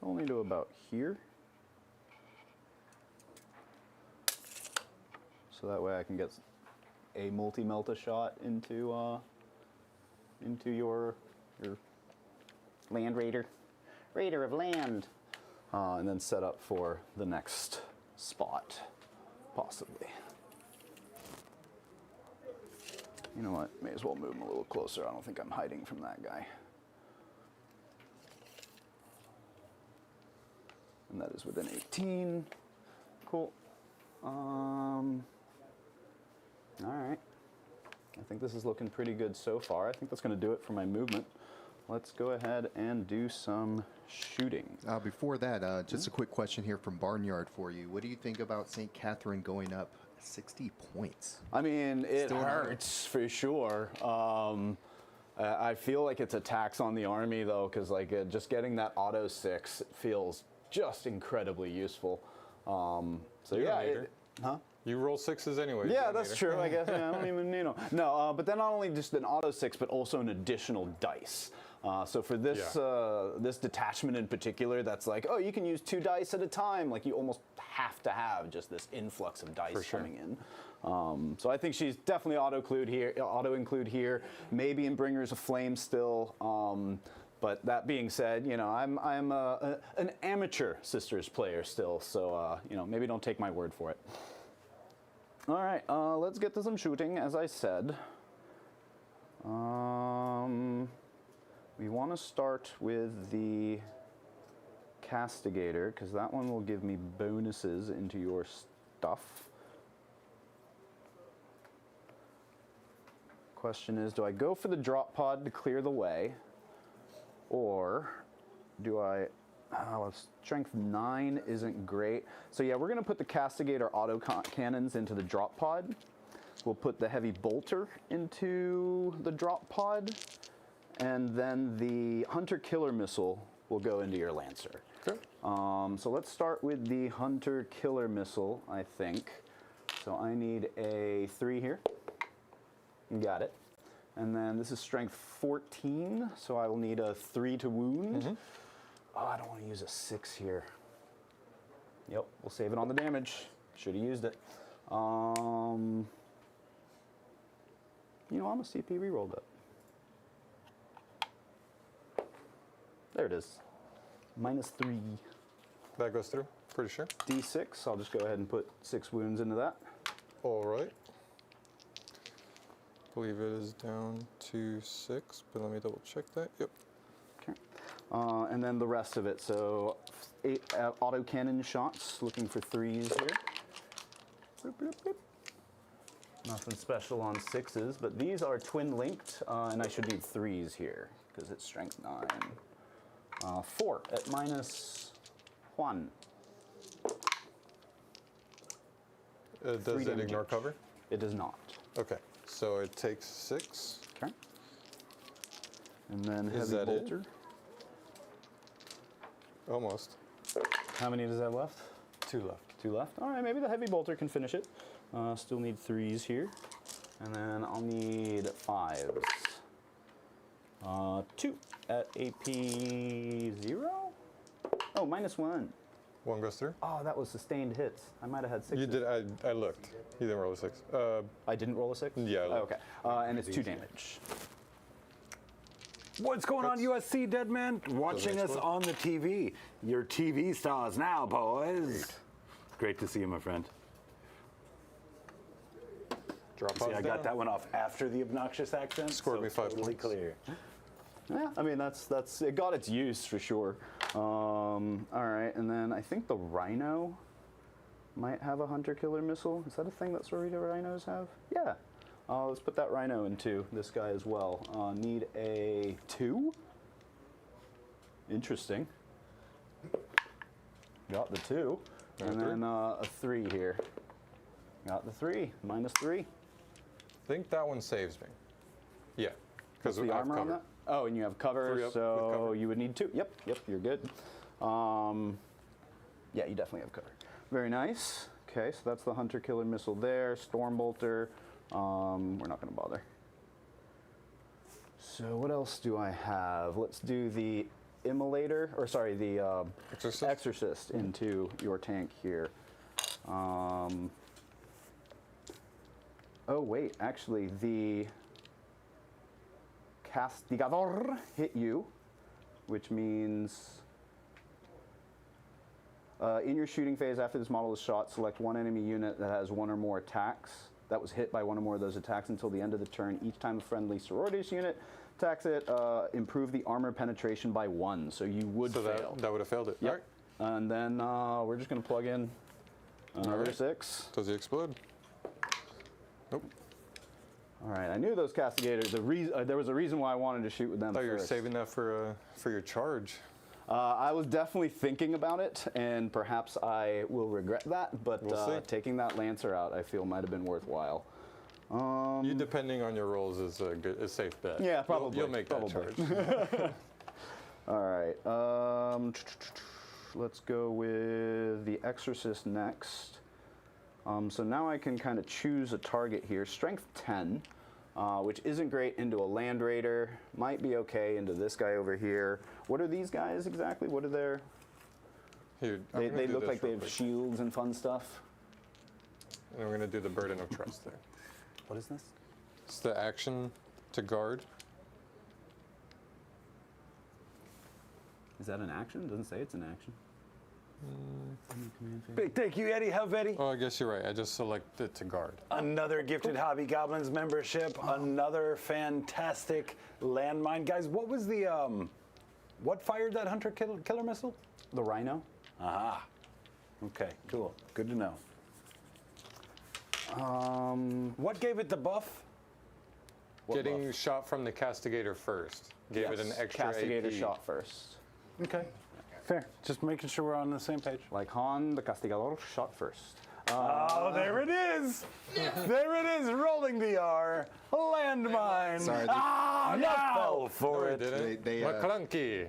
Speaker 2: Only to about here. So that way I can get a multi-melta shot into your Land Raider. Raider of Land. And then set up for the next spot, possibly. You know what? May as well move him a little closer. I don't think I'm hiding from that guy. And that is within 18. Cool. All right. I think this is looking pretty good so far. I think that's going to do it for my movement. Let's go ahead and do some shooting.
Speaker 4: Before that, just a quick question here from Barnyard for you. What do you think about St. Catherine going up 60 points?
Speaker 2: I mean, it
Speaker 4: Still
Speaker 2: hurts for sure. I feel like it's a tax on the army though, because like just getting that auto 6 feels just incredibly useful. So
Speaker 3: You're
Speaker 2: yeah,
Speaker 3: a hater.
Speaker 2: huh?
Speaker 3: You roll 6s anyway.
Speaker 2: Yeah, that's true. I guess yeah, I don't even need them. No, but then not only just an auto 6, but also an additional dice. So for this this detachment in particular, that's like, oh, you can use 2 dice at a time. Like you almost have to have just this influx of dice coming in. So I think she's definitely auto-include here. Maybe in Bringers of Flame still. But that being said, you know, I'm an amateur Sisters player still. So you know, maybe don't take my word for it. All right, let's get to some shooting, as I said. We want to start with the Castigator, because that one will give me bonuses into your stuff. Question is, do I go for the drop pod to clear the way, or do I... strength 9 isn't great. So yeah, we're going to put the Castigator auto cannons into the drop pod. We'll put the heavy bolter into the drop pod. And then the Hunter Killer Missile will go into your Lancer.
Speaker 3: Okay.
Speaker 2: So let's start with the Hunter Killer Missile, I think. So I need a 3 here. Got it. And then this is strength 14, so I will need a 3 to wound. Oh, I don't want to use a 6 here. Yep, we'll save it on the damage. Should have used it. You know, I'm a CP rerolled it. There it is. -3.
Speaker 3: That goes through, pretty sure.
Speaker 2: D6, I'll just go ahead and put 6 wounds into that.
Speaker 3: All right. I believe it is down to 6, but let me double check that. Yep.
Speaker 2: Okay. And then the rest of it, so 8 autocannon shots, looking for 3s here. Boop, boop, boop. Nothing special on 6s, but these are twin linked, and I should need 3s here, because it's strength 9. 4 at -1.
Speaker 3: Does it ignore cover?
Speaker 2: It does not.
Speaker 3: Okay, so it takes 6.
Speaker 2: Okay. And then
Speaker 3: Is
Speaker 2: heavy
Speaker 3: that it?
Speaker 2: bolter.
Speaker 3: Almost.
Speaker 2: How many does that have left?
Speaker 3: 2 left.
Speaker 2: 2 left. All right, maybe the heavy bolter can finish it. Still need 3s here. And then I'll need 5s. 2 at AP 0? Oh, -1.
Speaker 3: 1 goes through.
Speaker 2: Oh, that was sustained hits. I might have had 6.
Speaker 3: You did. I looked. You didn't roll a 6.
Speaker 2: I didn't roll a 6?
Speaker 3: Yeah, I
Speaker 2: Oh,
Speaker 3: looked.
Speaker 2: okay. And it's 2 damage.
Speaker 1: What's going on, USC Dead Man? Watching us
Speaker 3: explode?
Speaker 1: on the TV. Your TV stars now, boys. Great to see you, my friend.
Speaker 3: Drop
Speaker 1: See,
Speaker 3: pods
Speaker 1: I
Speaker 3: down.
Speaker 1: got that one off after the obnoxious accent.
Speaker 3: Scored
Speaker 1: so
Speaker 3: me 5
Speaker 1: totally
Speaker 3: points.
Speaker 1: clear.
Speaker 2: Yeah, I mean that's it got its use for sure. All right, and then I think the Rhino might have a Hunter Killer Missile. Is that a thing that Sororita Rhinos have? Yeah. Let's put that Rhino into this guy as well. Need a 2. Interesting. Got the 2, and then a 3 here. Got the 3, -3.
Speaker 3: I think that one saves me. Yeah. Because
Speaker 2: The armor on that? Oh, and you have cover,
Speaker 3: 3 up with
Speaker 2: so
Speaker 3: cover.
Speaker 2: you would need 2. Yep, you're good. Yeah, you definitely have cover. Very nice. Okay, so that's the Hunter Killer Missile there. Stormbolter. We're not going to bother. So what else do I have? Let's do the Immolator, or sorry, the Exorcist into your tank here. Oh wait, actually the Castigador hit you, which means in your shooting phase after this model is shot, select one enemy unit that has 1 or more attacks that was hit by 1 or more of those attacks until the end of the turn. Each time a friendly Sororitas unit attacks it, improve the armor penetration by 1. So you would fail.
Speaker 3: That would have failed it.
Speaker 2: Yep. All right. And then we're just going to plug in another 6.
Speaker 3: Does he explode? Nope.
Speaker 2: All right, I knew those Castigators. There was a reason why I wanted to shoot with them
Speaker 3: I thought you were
Speaker 2: first.
Speaker 3: saving that for your charge.
Speaker 2: I was definitely thinking about it, and perhaps I will regret that, but
Speaker 3: We'll see.
Speaker 2: taking that Lancer out, I feel might have been worthwhile.
Speaker 3: You, depending on your rolls, is a safe bet.
Speaker 2: Yeah, probably.
Speaker 3: You'll make that charge.
Speaker 2: All right, let's go with the Exorcist next. So now I can kind of choose a target here. Strength 10, which isn't great into a Land Raider. Might be okay into this guy over here. What are these guys exactly? What are their...
Speaker 3: Here,
Speaker 2: They look like they have shields and fun stuff.
Speaker 3: And we're going to do the Burden of Trust there.
Speaker 2: What is this?
Speaker 3: It's the action to guard.
Speaker 2: Is that an action? It doesn't say it's an action.
Speaker 1: Big thank you, Eddie. How, Eddie?
Speaker 3: Oh, I guess you're right. I just selected to guard.
Speaker 1: Another gifted Hobby Goblins membership. Another fantastic landmine. Guys, what was the, what fired that Hunter Killer Missile?
Speaker 2: The Rhino?
Speaker 1: Aha. Okay, cool. Good to know. What gave it the buff?
Speaker 3: Getting shot from the Castigator first gave it an extra
Speaker 2: Castigator
Speaker 3: AP.
Speaker 2: shot first.
Speaker 1: Okay. Fair. Just making sure we're on the same page.
Speaker 2: Like Han, the Castigador shot first.
Speaker 1: Oh, there it is. There it is, rolling the R. Landmine.
Speaker 4: Sorry,
Speaker 1: you fell for
Speaker 3: No,
Speaker 1: it.
Speaker 3: he didn't.
Speaker 4: They,
Speaker 3: McClunky.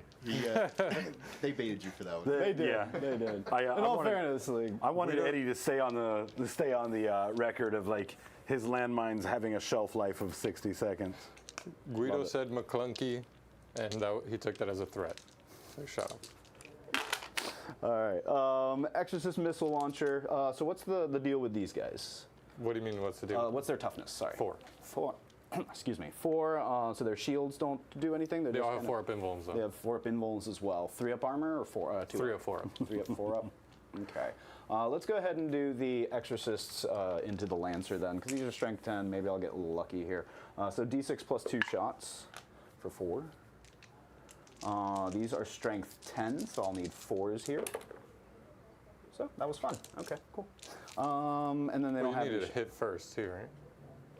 Speaker 4: they baited you for that one.
Speaker 2: They did.
Speaker 1: Yeah.
Speaker 2: They did.
Speaker 1: I
Speaker 2: In all
Speaker 1: wanted-
Speaker 2: fairness, like,
Speaker 1: I wanted Eddie to stay on the record of like his landmines having a shelf life of 60 seconds.
Speaker 3: Guido said McClunky, and he took that as a threat. So he shot him.
Speaker 2: all right. Exorcist missile launcher. So what's the deal with these guys?
Speaker 3: What do you mean, what's the deal?
Speaker 2: What's their toughness? Sorry.
Speaker 3: 4.
Speaker 2: 4. Excuse me. 4. So their shields don't do anything. They're
Speaker 3: They
Speaker 2: just
Speaker 3: all have
Speaker 2: kinda-
Speaker 3: 4 up invulns, though.
Speaker 2: They have 4 up invulns as well. 3 up armor or 4? 2
Speaker 3: 3
Speaker 2: up?
Speaker 3: or 4 up.
Speaker 2: 3 up, 4 up. Okay. Let's go ahead and do the Exorcists into the Lancer then, because these are strength 10. Maybe I'll get lucky here. So D6 plus 2 shots for 4. These are strength 10, so I'll need 4s here. So that was fun. Okay, cool. And then they
Speaker 3: Well,
Speaker 2: don't
Speaker 3: you
Speaker 2: have
Speaker 3: needed
Speaker 2: these-
Speaker 3: to hit first, too, right?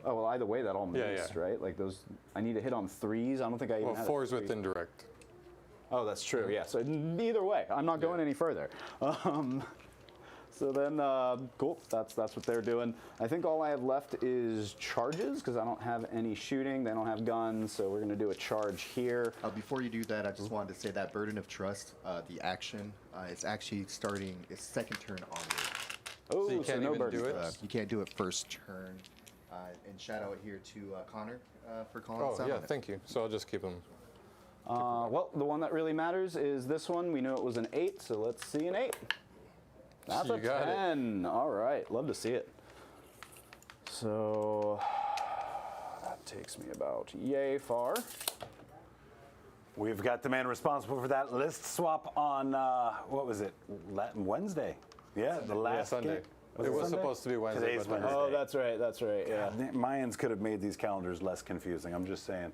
Speaker 2: Oh, well, either way, that all
Speaker 3: Yeah,
Speaker 2: missed,
Speaker 3: yeah.
Speaker 2: right? Like those, I need to hit on 3s. I don't think I even
Speaker 3: Well,
Speaker 2: had a
Speaker 3: 4's
Speaker 2: 3.
Speaker 3: with indirect.
Speaker 2: Oh, that's true. Yeah. So either way, I'm not going any further. So then, cool. That's what they're doing. I think all I have left is charges because I don't have any shooting. They don't have guns, so we're gonna do a charge here.
Speaker 4: Before you do that, I just wanted to say that Burden of Trust, the action, it's actually starting its second turn onward.
Speaker 2: Oh,
Speaker 3: you can't
Speaker 2: no
Speaker 3: even
Speaker 2: burden.
Speaker 3: do it?
Speaker 4: You can't do it first turn. And shout out here to Connor for calling
Speaker 3: Oh,
Speaker 4: us out
Speaker 3: yeah,
Speaker 4: on it.
Speaker 3: thank you. So I'll just keep them.
Speaker 2: Well, the one that really matters is this one. We knew it was an 8, so let's see an 8. That's
Speaker 3: You
Speaker 2: a
Speaker 3: got it.
Speaker 2: 10. All right, love to see it. So that takes me about yay far.
Speaker 1: We've got the man responsible for that list swap on, what was it, Wednesday? Yeah, the last
Speaker 3: Sunday.
Speaker 1: game.
Speaker 3: It was
Speaker 1: Sunday?
Speaker 3: supposed to be Wednesday.
Speaker 1: Today's
Speaker 3: but
Speaker 1: Wednesday.
Speaker 2: Oh, that's right. That's right. Yeah.
Speaker 1: Mayans could have made these calendars less confusing. I'm just saying.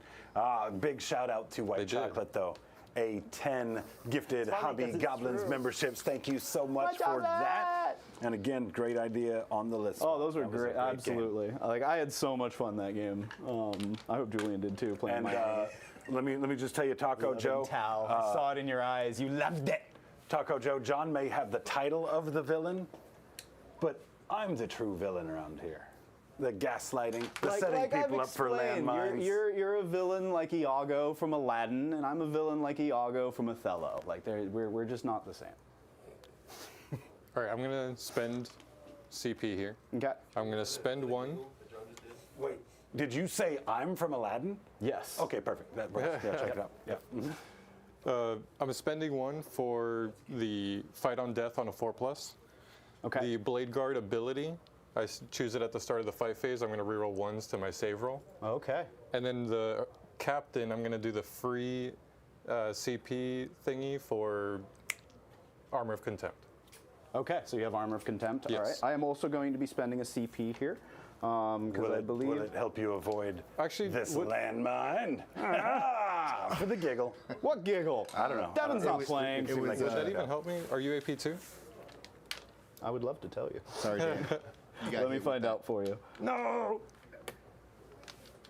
Speaker 1: Big shout out to White
Speaker 3: They did.
Speaker 1: Chocolate, though. A 10 gifted
Speaker 2: funny
Speaker 1: Hobby
Speaker 2: 'cause it's
Speaker 1: Goblins
Speaker 2: true.
Speaker 1: memberships. Thank you so much
Speaker 2: White
Speaker 1: for that.
Speaker 2: Chocolate!
Speaker 1: And again, great idea on the list.
Speaker 2: Oh, those were
Speaker 1: That was a
Speaker 2: great.
Speaker 1: game.
Speaker 2: Absolutely. Like I had so much fun that game. I hope Julian did too. Playing
Speaker 1: And
Speaker 2: my
Speaker 1: let me just tell you, Taco Joe.
Speaker 2: I saw it in your eyes. You loved it.
Speaker 1: Taco Joe, John may have the title of the villain, but I'm the true villain around here. The gaslighting, the
Speaker 2: Like
Speaker 1: setting
Speaker 2: I've
Speaker 1: people up for
Speaker 2: explained,
Speaker 1: landmines.
Speaker 2: you're a villain like Iago from Aladdin, and I'm a villain like Iago from Othello. Like we're just not the same.
Speaker 3: All right, I'm gonna spend CP here.
Speaker 2: Okay.
Speaker 3: I'm gonna spend one.
Speaker 1: Wait, did you say I'm from Aladdin?
Speaker 2: Yes.
Speaker 1: Okay, perfect. That works. Yeah, check it out. Yeah. Mhm.
Speaker 3: I'm spending one for the fight on death on a 4+.
Speaker 2: Okay.
Speaker 3: The Blade Guard ability, I choose it at the start of the fight phase. I'm going to reroll ones to my save roll.
Speaker 2: Okay.
Speaker 3: And then the captain, I'm going to do the free CP thingy for Armor of Contempt.
Speaker 2: Okay. So you have Armor of Contempt.
Speaker 3: Yes.
Speaker 2: All right. I am also going to be spending a CP here because I believe.
Speaker 1: Will it help you avoid
Speaker 3: Actually,
Speaker 1: this
Speaker 3: would-
Speaker 1: landmine? Ah, for the giggle.
Speaker 2: What giggle?
Speaker 1: I don't know.
Speaker 2: Devin's not playing.
Speaker 1: it was,
Speaker 3: Would that even help me? Are you AP2?
Speaker 2: I would love to tell you.
Speaker 4: Sorry, Dave. You got
Speaker 2: Let me
Speaker 4: hit with
Speaker 2: find
Speaker 4: that.
Speaker 2: out for you.
Speaker 1: No.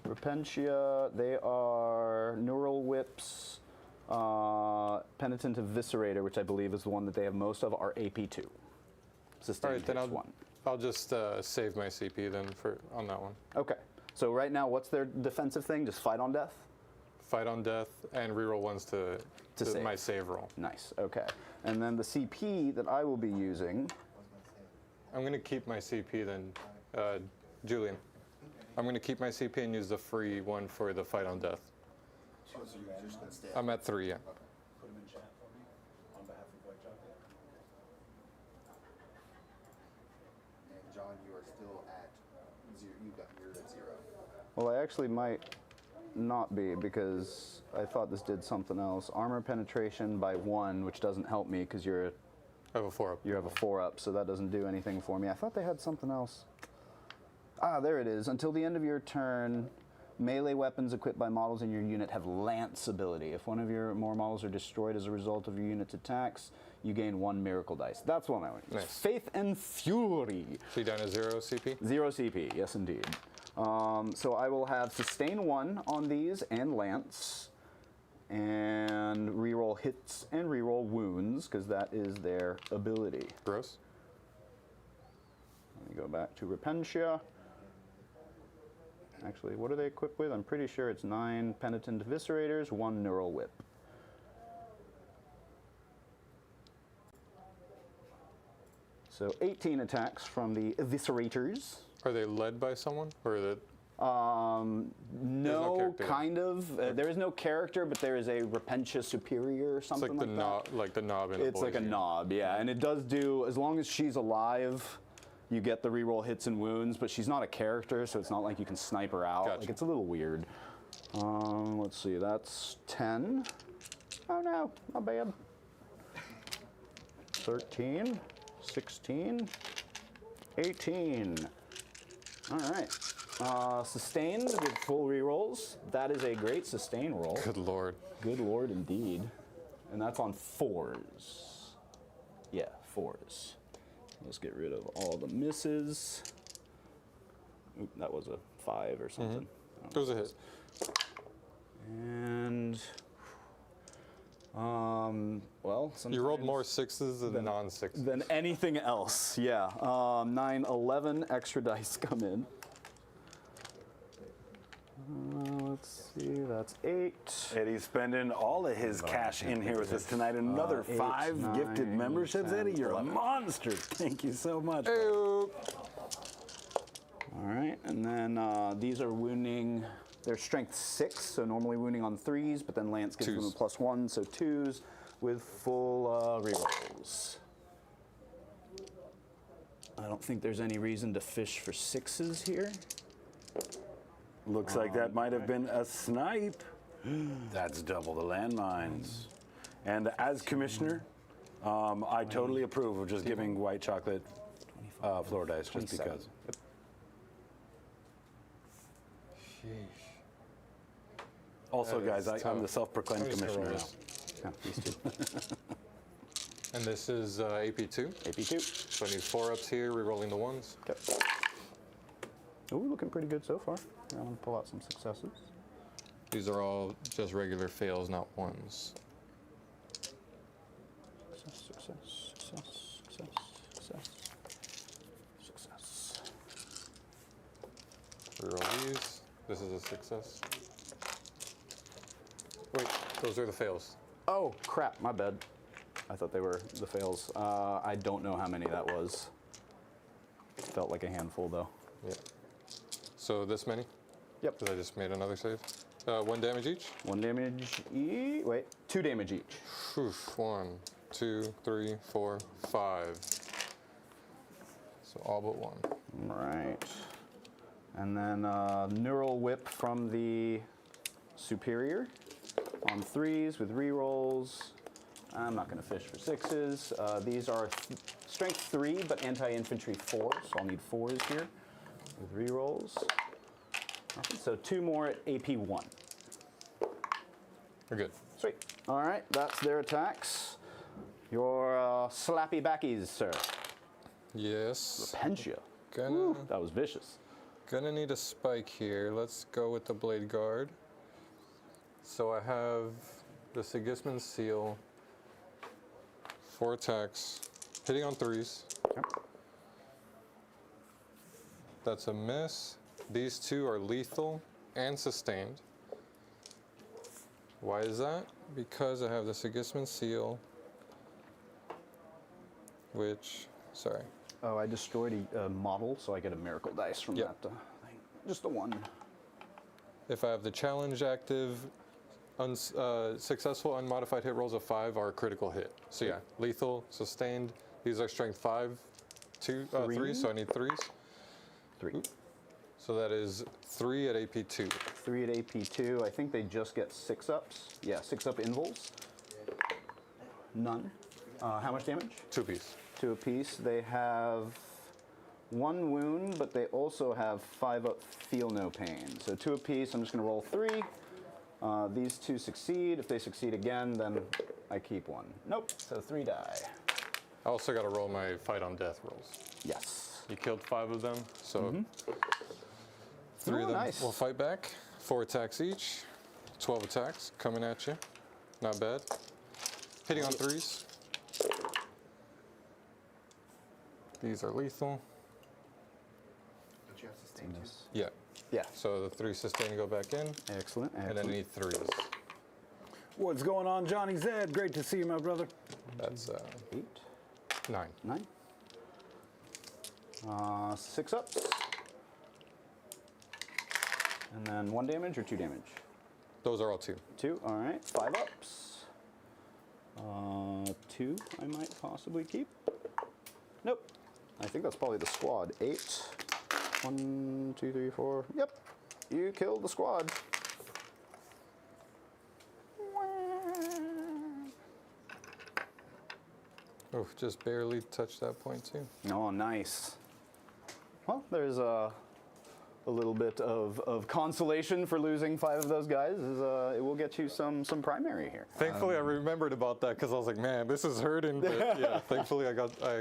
Speaker 2: Repentia, they are Neural Whips, Penitent Eviscerator, which I believe is the one that they have most of, are AP2.
Speaker 3: All
Speaker 2: Sustained
Speaker 3: right, then
Speaker 2: takes one.
Speaker 3: I'll just save my CP then on that one.
Speaker 2: Okay. So right now, what's their defensive thing? Just fight on death?
Speaker 3: Fight on death and reroll ones to
Speaker 2: save.
Speaker 3: my save roll.
Speaker 2: Nice. Okay. And then the CP that I will be using.
Speaker 3: I'm going to keep my CP then, Julian. I'm going to keep my CP and use the free one for the fight on death. I'm at 3, yeah.
Speaker 1: Put him in chat for me on behalf of White Chocolate.
Speaker 4: And John, you are still at 0. You're at 0.
Speaker 2: Well, I actually might not be because I thought this did something else. Armor penetration by 1, which doesn't help me because
Speaker 3: I have a 4 up.
Speaker 2: you have a 4-up, so that doesn't do anything for me. I thought they had something else. Ah, there it is. Until the end of your turn, melee weapons equipped by models in your unit have Lance ability. If one of your more models are destroyed as a result of your unit's attacks, you gain 1 miracle dice. That's one I want.
Speaker 3: Nice.
Speaker 2: Faith and Fury.
Speaker 3: So you down to 0 CP?
Speaker 2: 0 CP, yes indeed. So I will have Sustain 1 on these and Lance, and reroll hits and reroll wounds, because that is their ability.
Speaker 3: Gross.
Speaker 2: Let me go back to Repentia. Actually, what are they equipped with? I'm pretty sure it's 9 Penitent Eviscerators, 1 Neural Whip. So 18 attacks from the Eviscerators.
Speaker 3: Are they led by someone? Or is it
Speaker 2: No,
Speaker 3: character.
Speaker 2: kind of. There is no character, but there is a Repentia Superior or
Speaker 3: it's
Speaker 2: something
Speaker 3: like the
Speaker 2: like
Speaker 3: knob,
Speaker 2: that.
Speaker 3: like the knob in the
Speaker 2: It's like a
Speaker 3: boys'
Speaker 2: knob, yeah. And it does do, as long as she's alive, you get the reroll hits and wounds, but she's not a character, so it's not like you can snipe her out.
Speaker 3: Gotcha.
Speaker 2: Like, it's a little weird. Let's see, that's 10. Oh no, not bad. 13, 16, 18. All right. Sustained with full rerolls. That is a great sustain roll.
Speaker 3: Good lord.
Speaker 2: Good lord, indeed. And that's on 4s. Yeah, 4s. Let's get rid of all the misses. Oop, that was a 5 or something.
Speaker 3: It was a hit.
Speaker 2: And, well,
Speaker 3: You rolled
Speaker 2: sometimes-
Speaker 3: more 6s than non-6s.
Speaker 2: than anything else. Yeah. 9, 11 extra dice come in. Let's see, that's 8.
Speaker 1: Eddie's spending all of his cash in here with us tonight. Another
Speaker 2: 8,
Speaker 1: 5 gifted
Speaker 2: 9,
Speaker 1: memberships.
Speaker 2: 10,
Speaker 1: Eddie, you're
Speaker 2: 11.
Speaker 1: a monster. Thank you so much.
Speaker 2: All right, and then these are wounding. They're strength 6, so normally wounding on 3s, but then Lance gives them a
Speaker 3: 2s.
Speaker 2: +1, so 2s with full rerolls. I don't think there's any reason to fish for 6s here.
Speaker 1: Looks like that might have been a snipe. That's double the landmines. And as commissioner, I totally approve of just giving White Chocolate floor dice just
Speaker 2: 27.
Speaker 1: because. Also,
Speaker 3: That
Speaker 1: guys,
Speaker 3: is
Speaker 1: I'm the
Speaker 3: tough.
Speaker 1: self-proclaimed
Speaker 3: I'm just gonna
Speaker 1: commissioner
Speaker 3: roll
Speaker 1: now.
Speaker 3: this.
Speaker 2: Yeah, these two.
Speaker 3: And this is AP2.
Speaker 2: AP2.
Speaker 3: So I need 4 ups here, re-rolling the 1s.
Speaker 2: Okay. Oh, we're looking pretty good so far. I'm gonna pull out some successes.
Speaker 3: These are all just regular fails, not 1s.
Speaker 2: Success, success, success, success, success.
Speaker 3: Reroll these. This is a success. Wait, those are the fails.
Speaker 2: Oh, crap, my bad. I thought they were the fails. I don't know how many that was. Felt like a handful, though.
Speaker 3: Yeah. So this many?
Speaker 2: Yep.
Speaker 3: Because I just made another save. 1 damage each?
Speaker 2: 1 damage each. Wait, 2 damage each.
Speaker 3: Whew, 1, 2, 3, 4, 5. So all but 1.
Speaker 2: Right. And then Neural Whip from the Superior on 3s with rerolls. I'm not going to fish for 6s. These are strength 3, but anti-infantry 4, so I'll need 4s here with rerolls. Okay, so 2 more at AP 1.
Speaker 3: We're good.
Speaker 2: Sweet. All right, that's their attacks. Your slappy backies, sir.
Speaker 3: Yes.
Speaker 2: Pensia.
Speaker 3: Gonna,
Speaker 2: That was vicious.
Speaker 3: gonna need a spike here. Let's go with the Blade Guard. So I have the Sigismund Seal. 4 attacks. Hitting on 3s.
Speaker 2: Okay.
Speaker 3: That's a miss. These 2 are lethal and sustained. Why is that? Because I have the Sigismund Seal, which, sorry.
Speaker 2: Oh, I destroyed a model, so I get a miracle dice from
Speaker 3: Yep.
Speaker 2: that thing. Just the 1.
Speaker 3: If I have the challenge active, successful unmodified hit rolls of 5 are a critical hit. So yeah, lethal, sustained. These are strength 5, 2, 3, so I need 3s.
Speaker 2: 3.
Speaker 3: So that is 3 at AP 2.
Speaker 2: 3 at AP 2. I think they just get 6-ups. Yeah, 6-up invols. None. How much damage?
Speaker 3: 2 apiece.
Speaker 2: 2 apiece. They have 1 wound, but they also have 5-up feel no pain. So 2 apiece. I'm just going to roll 3. These 2 succeed. If they succeed again, then I keep 1. Nope. So 3 die.
Speaker 3: I also got to roll my fight on death rolls.
Speaker 2: Yes.
Speaker 3: You killed 5 of them, so 3 of them
Speaker 2: nice.
Speaker 3: will fight back. 4 attacks each. 12 attacks coming at you. Not bad. Hitting on 3s. These are lethal.
Speaker 4: Don't you have sustain too?
Speaker 3: Yeah.
Speaker 2: Yeah.
Speaker 3: So the 3 sustain go back in,
Speaker 2: Excellent.
Speaker 3: and then I
Speaker 2: Excellent.
Speaker 3: need 3s.
Speaker 1: What's going on, Johnny Zed? Great to see you, my brother.
Speaker 3: That's
Speaker 2: 8,
Speaker 3: 9.
Speaker 2: 9. 6 ups. And then 1 damage or 2 damage?
Speaker 3: Those are all 2.
Speaker 2: 2, all right. 5 ups. 2 I might possibly keep. Nope. I think that's probably the squad. 8. 1, 2, 3, 4. Yep. You killed the squad.
Speaker 3: Oh, just barely touched that point too.
Speaker 2: Oh, nice. Well, there's a little bit of consolation for losing 5 of those guys. It will get you some primary here.
Speaker 3: Thankfully, I remembered about that because I was like, man, this is hurting. But yeah, thankfully, I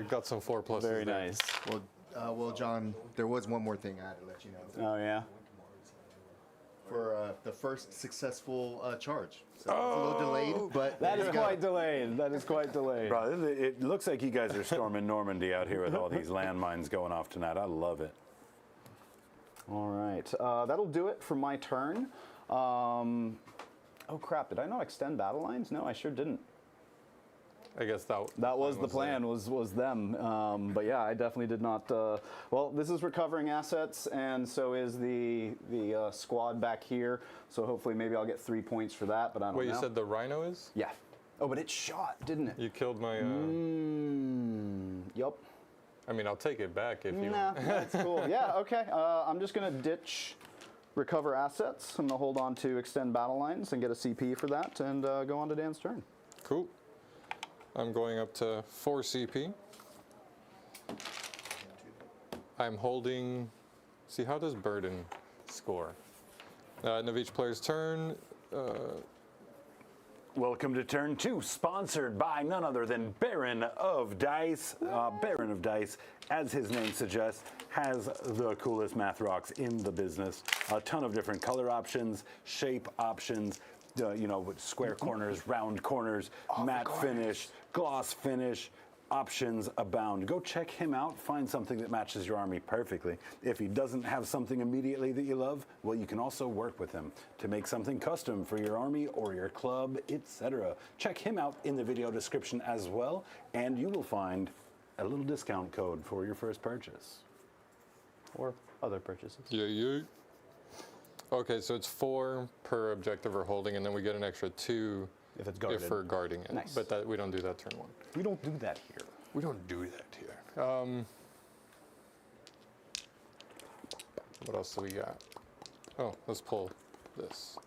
Speaker 3: got some 4 pluses.
Speaker 2: Very
Speaker 3: there.
Speaker 2: nice.
Speaker 4: Well, John, there was one more thing I had to let you know.
Speaker 2: Oh yeah.
Speaker 4: For the first successful charge. So it's a little delayed, but
Speaker 2: That
Speaker 4: there
Speaker 2: is
Speaker 4: you go.
Speaker 2: quite delayed. That is quite delayed.
Speaker 1: Bro, it looks like you guys are storming Normandy out here with all these landmines going off tonight. I love it.
Speaker 2: All right. That'll do it for my turn. Oh crap! Did I not extend battle lines? No, I sure didn't.
Speaker 3: I guess that
Speaker 2: Was the plan. Was them. But yeah, I definitely did not. Well, this is recovering assets, and so is the squad back here. So hopefully, maybe I'll get 3 points for that. But I don't know.
Speaker 3: Wait, you said the rhino is?
Speaker 2: Yeah. Oh, but it shot, didn't it?
Speaker 3: You killed my.
Speaker 2: Yup.
Speaker 3: I mean, I'll take it back if you
Speaker 2: Nah,
Speaker 3: want.
Speaker 2: that's cool. Yeah. Okay. I'm just gonna ditch recover assets. I'm gonna hold on to extend battle lines and get a CP for that, and go on to Dan's turn.
Speaker 3: Cool. I'm going up to 4 CP. I'm holding. See, how does Burden score? End of each player's turn.
Speaker 1: Welcome to turn 2, sponsored by none other than Baron of Dice. Baron of Dice, as his name suggests, has the coolest math rocks in the business. A ton of different color options, shape options, with square corners, round corners, matte finish, gloss finish, Options abound. Go check him out. Find something that matches your army perfectly. If he doesn't have something immediately that you love, well, you can also work with him to make something custom for your army or your club, etc. Check him out in the video description as well, and you will find a little discount code for your first purchase.
Speaker 2: Or other purchases.
Speaker 3: Yeah. Okay, so it's 4 per objective we're holding, and then we get an extra 2
Speaker 2: If it's guarded.
Speaker 3: if we're guarding it.
Speaker 2: Nice.
Speaker 3: But that we don't do that turn 1.
Speaker 2: We don't do that here.
Speaker 3: We don't do that here. What else do we got? Oh, let's pull this.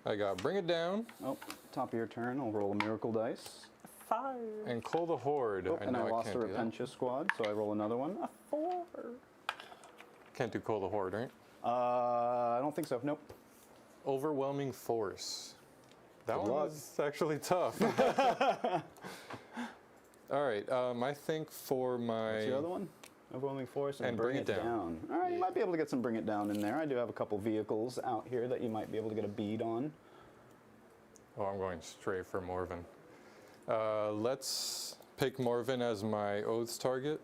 Speaker 3: I got Bring It Down
Speaker 2: Oh, top of your turn, I'll roll a miracle dice. 5.
Speaker 3: and Call the Horde.
Speaker 2: Oh, and I
Speaker 3: know
Speaker 2: lost a
Speaker 3: can't do that.
Speaker 2: Repentia squad, so I roll another one. A 4.
Speaker 3: Can't do Call the Horde, right?
Speaker 2: I don't think so. Nope.
Speaker 3: Overwhelming Force. That
Speaker 2: Good
Speaker 3: one
Speaker 2: luck.
Speaker 3: was actually tough. All right, I think for my...
Speaker 2: What's the other one? Overwhelming Force and
Speaker 3: Bring It Down.
Speaker 2: All right, you might be able to get some Bring It Down in there. I do have a couple vehicles out here that you might be able to get a bead on.
Speaker 3: Oh, I'm going straight for Morven. Let's pick Morven as my Oaths target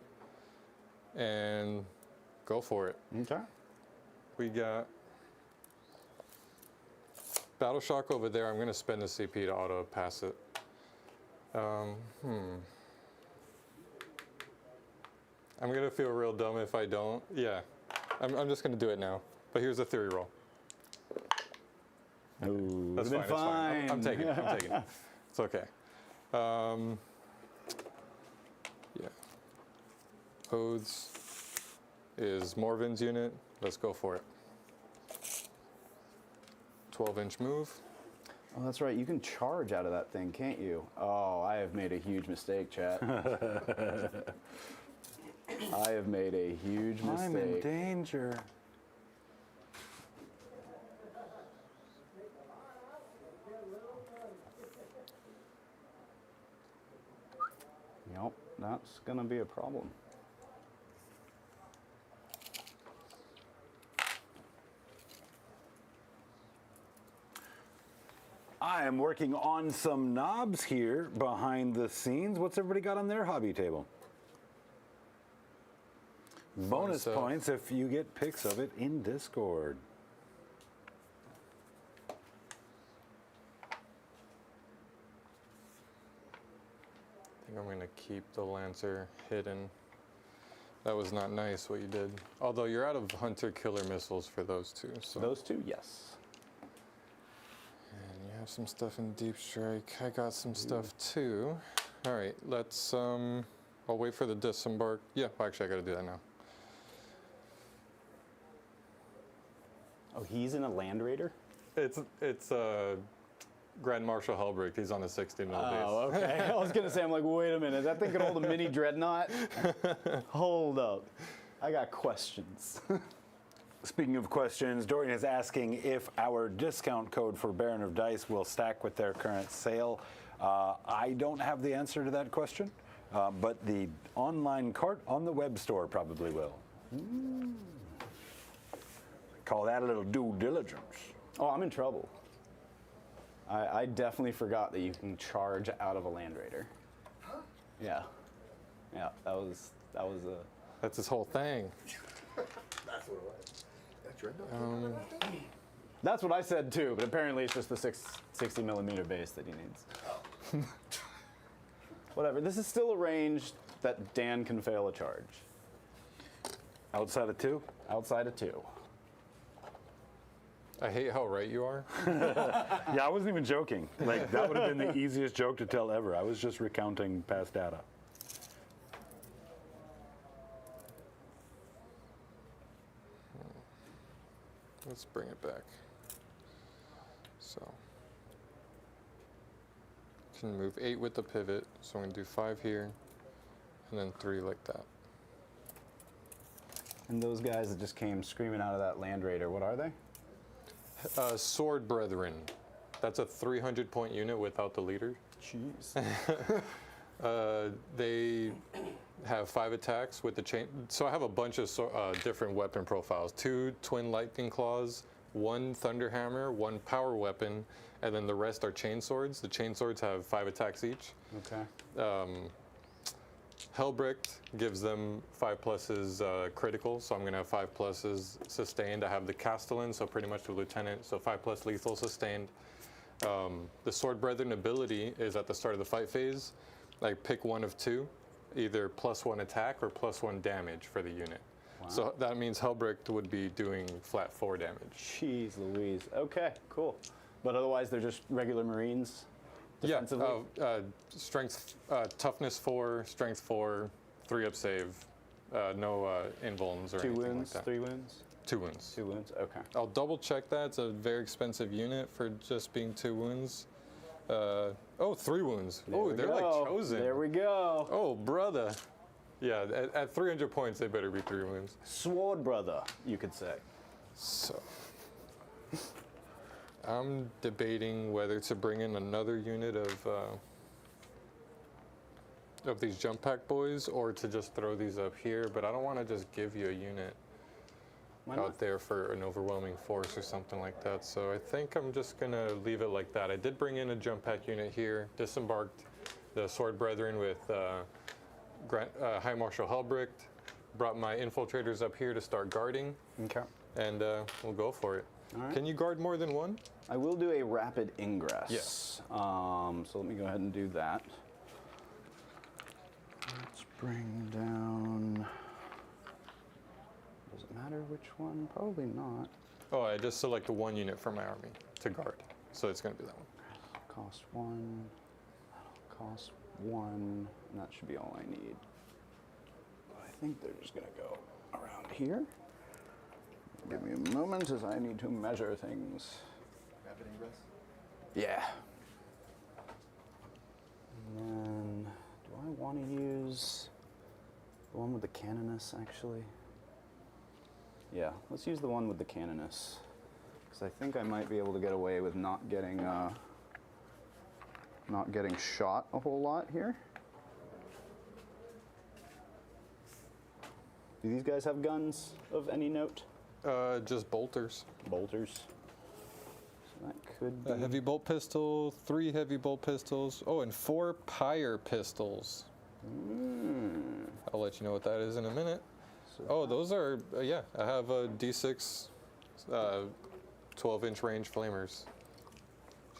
Speaker 3: and go for it.
Speaker 2: Okay.
Speaker 3: We got Battle Shock over there. I'm going to spend the CP to auto pass it. I'm going to feel real dumb if I don't. Yeah, I'm just going to do it now. But here's a theory roll.
Speaker 2: Ooh,
Speaker 3: That's fine. It's fine. I'm taking it. I'm taking it. It's okay. Yeah. Oaths is Morven's unit. Let's go for it. 12-inch move.
Speaker 2: Oh, that's right. You can charge out of that thing, can't you? Oh, I have made a huge mistake, chat. I have made a huge mistake.
Speaker 1: I'm in danger.
Speaker 2: Yep, that's gonna be a problem.
Speaker 1: I am working on some knobs here behind the scenes. What's everybody got on their hobby table? Bonus
Speaker 3: stuff.
Speaker 1: points if you get pics of it in Discord.
Speaker 3: I think I'm going to keep the Lancer hidden. That was not nice what you did. Although you're out of Hunter Killer missiles for those two. So.
Speaker 2: Those two, yes.
Speaker 3: And you have some stuff in Deep Strike. I got some stuff too. All right, let's, I'll wait for the disembark. Yeah, well, actually I gotta do that now.
Speaker 2: Oh, he's in a Land Raider?
Speaker 3: It's Grand Marshal Helbrick. He's on the 60 mil base.
Speaker 2: Oh, okay. I was gonna say, I'm like, wait a minute, that thing could hold a mini dreadnought? Hold up. I got questions.
Speaker 1: Speaking of questions, Dorian is asking if our discount code for Baron of Dice will stack with their current sale. I don't have the answer to that question, but the online cart on the web store probably will. Call that a little due diligence.
Speaker 2: Oh, I'm in trouble. I definitely forgot that you can charge out of a Land Raider. Yeah. Yeah, that was a...
Speaker 3: That's his whole thing.
Speaker 4: That's what it was. That's right.
Speaker 2: That's what I said too, but apparently it's just the 60 millimeter base that he needs. Whatever, this is still a range that Dan can fail a charge.
Speaker 1: Outside of 2?
Speaker 2: Outside of 2.
Speaker 3: I hate how right you are.
Speaker 1: Yeah, I wasn't even joking. Like, that would have been the easiest joke to tell ever. I was just recounting past data.
Speaker 3: Let's bring it back. So, can move 8 with the pivot. So I'm gonna do 5 here, and then 3 like that.
Speaker 2: And those guys that just came screaming out of that Land Raider, what are they?
Speaker 3: Sword Brethren. That's a 300-point unit without the leader.
Speaker 2: Jeez.
Speaker 3: They have 5 attacks with the chain. So I have a bunch of different weapon profiles. 2 twin lightning claws, 1 Thunderhammer, 1 power weapon, and then the rest are chainswords. The chainswords have 5 attacks each.
Speaker 2: Okay.
Speaker 3: Hellbricht gives them 5 pluses critical, so I'm going to have 5 pluses sustained. I have the Castellan, so pretty much the Lieutenant, so 5 plus lethal sustained. The Sword Brethren ability is at the start of the fight phase. I pick one of 2, either +1 attack or +1 damage for the unit.
Speaker 2: Wow.
Speaker 3: So that means Hellbricht would be doing flat 4 damage.
Speaker 2: Jeez Louise. Okay, cool. But otherwise, they're just regular Marines?
Speaker 3: Yeah,
Speaker 2: Defensively?
Speaker 3: strength, toughness 4, strength 4, 3 up save, no invulns or
Speaker 2: 2
Speaker 3: anything
Speaker 2: wounds,
Speaker 3: like that.
Speaker 2: 3 wounds?
Speaker 3: 2 wounds.
Speaker 2: 2 wounds, okay.
Speaker 3: I'll double check that. It's a very expensive unit for just being 2 wounds. 3 wounds. Oh, they're like chosen.
Speaker 2: There we go.
Speaker 3: Oh, brother. Yeah, at 300 points, they better be 3 wounds.
Speaker 2: Sword brother, you could say.
Speaker 3: So, I'm debating whether to bring in another unit of these jump pack boys or to just throw these up here, but I don't want to just give you a unit out there for an overwhelming force or something like that. So I think I'm just going to leave it like that. I did bring in a jump pack unit here, disembarked the Sword Brethren with High Marshal Hellbricht, brought my infiltrators up here to start guarding,
Speaker 2: Okay.
Speaker 3: and we'll go for it.
Speaker 2: All right.
Speaker 3: Can you guard more than 1?
Speaker 2: I will do a rapid ingress.
Speaker 3: Yes.
Speaker 2: So let me go ahead and do that. Let's bring down. Does it matter which one? Probably not.
Speaker 3: Oh, I just selected 1 unit from my army to guard, so it's going to be that one.
Speaker 2: Cost 1. That'll cost 1. And that should be all I need. I think they're just going to go around here. Give me a moment as I need to measure things.
Speaker 4: Rapid ingress?
Speaker 2: Yeah. And then, do I want to use the one with the Canonus, actually? Yeah, let's use the one with the Canonus. Because I think I might be able to get away with not getting shot a whole lot here. Do these guys have guns of any note?
Speaker 3: Just bolters.
Speaker 2: Bolters. So that could be...
Speaker 3: A heavy bolt pistol, 3 heavy bolt pistols, and 4 Pariah pistols. I'll let you know what that is in a minute.
Speaker 2: So
Speaker 3: Those are, I have a D6 12-inch range flamers.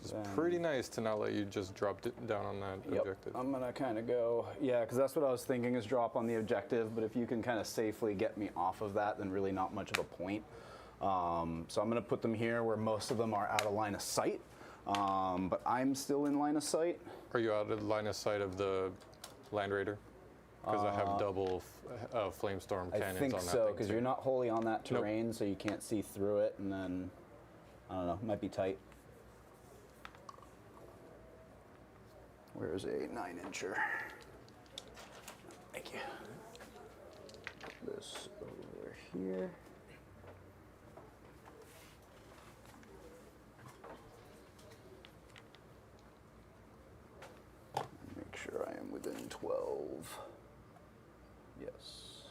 Speaker 3: Which is pretty nice to not let you just drop down on that objective.
Speaker 2: I'm gonna kind of go, because that's what I was thinking is drop on the objective, but if you can kind of safely get me off of that, then really not much of a point. So I'm gonna put them here where most of them are out of line of sight, but I'm still in line of sight.
Speaker 3: Are you out of line of sight of the Land Raider? Because I have double flamestorm cannons on that
Speaker 2: I think
Speaker 3: thing
Speaker 2: so, because
Speaker 3: too.
Speaker 2: you're not wholly on that
Speaker 3: Nope.
Speaker 2: terrain, so you can't see through it, and then, I don't know, might be tight. Where's a 9-incher? Thank you. Put this over here. Make sure I am within 12. Yes.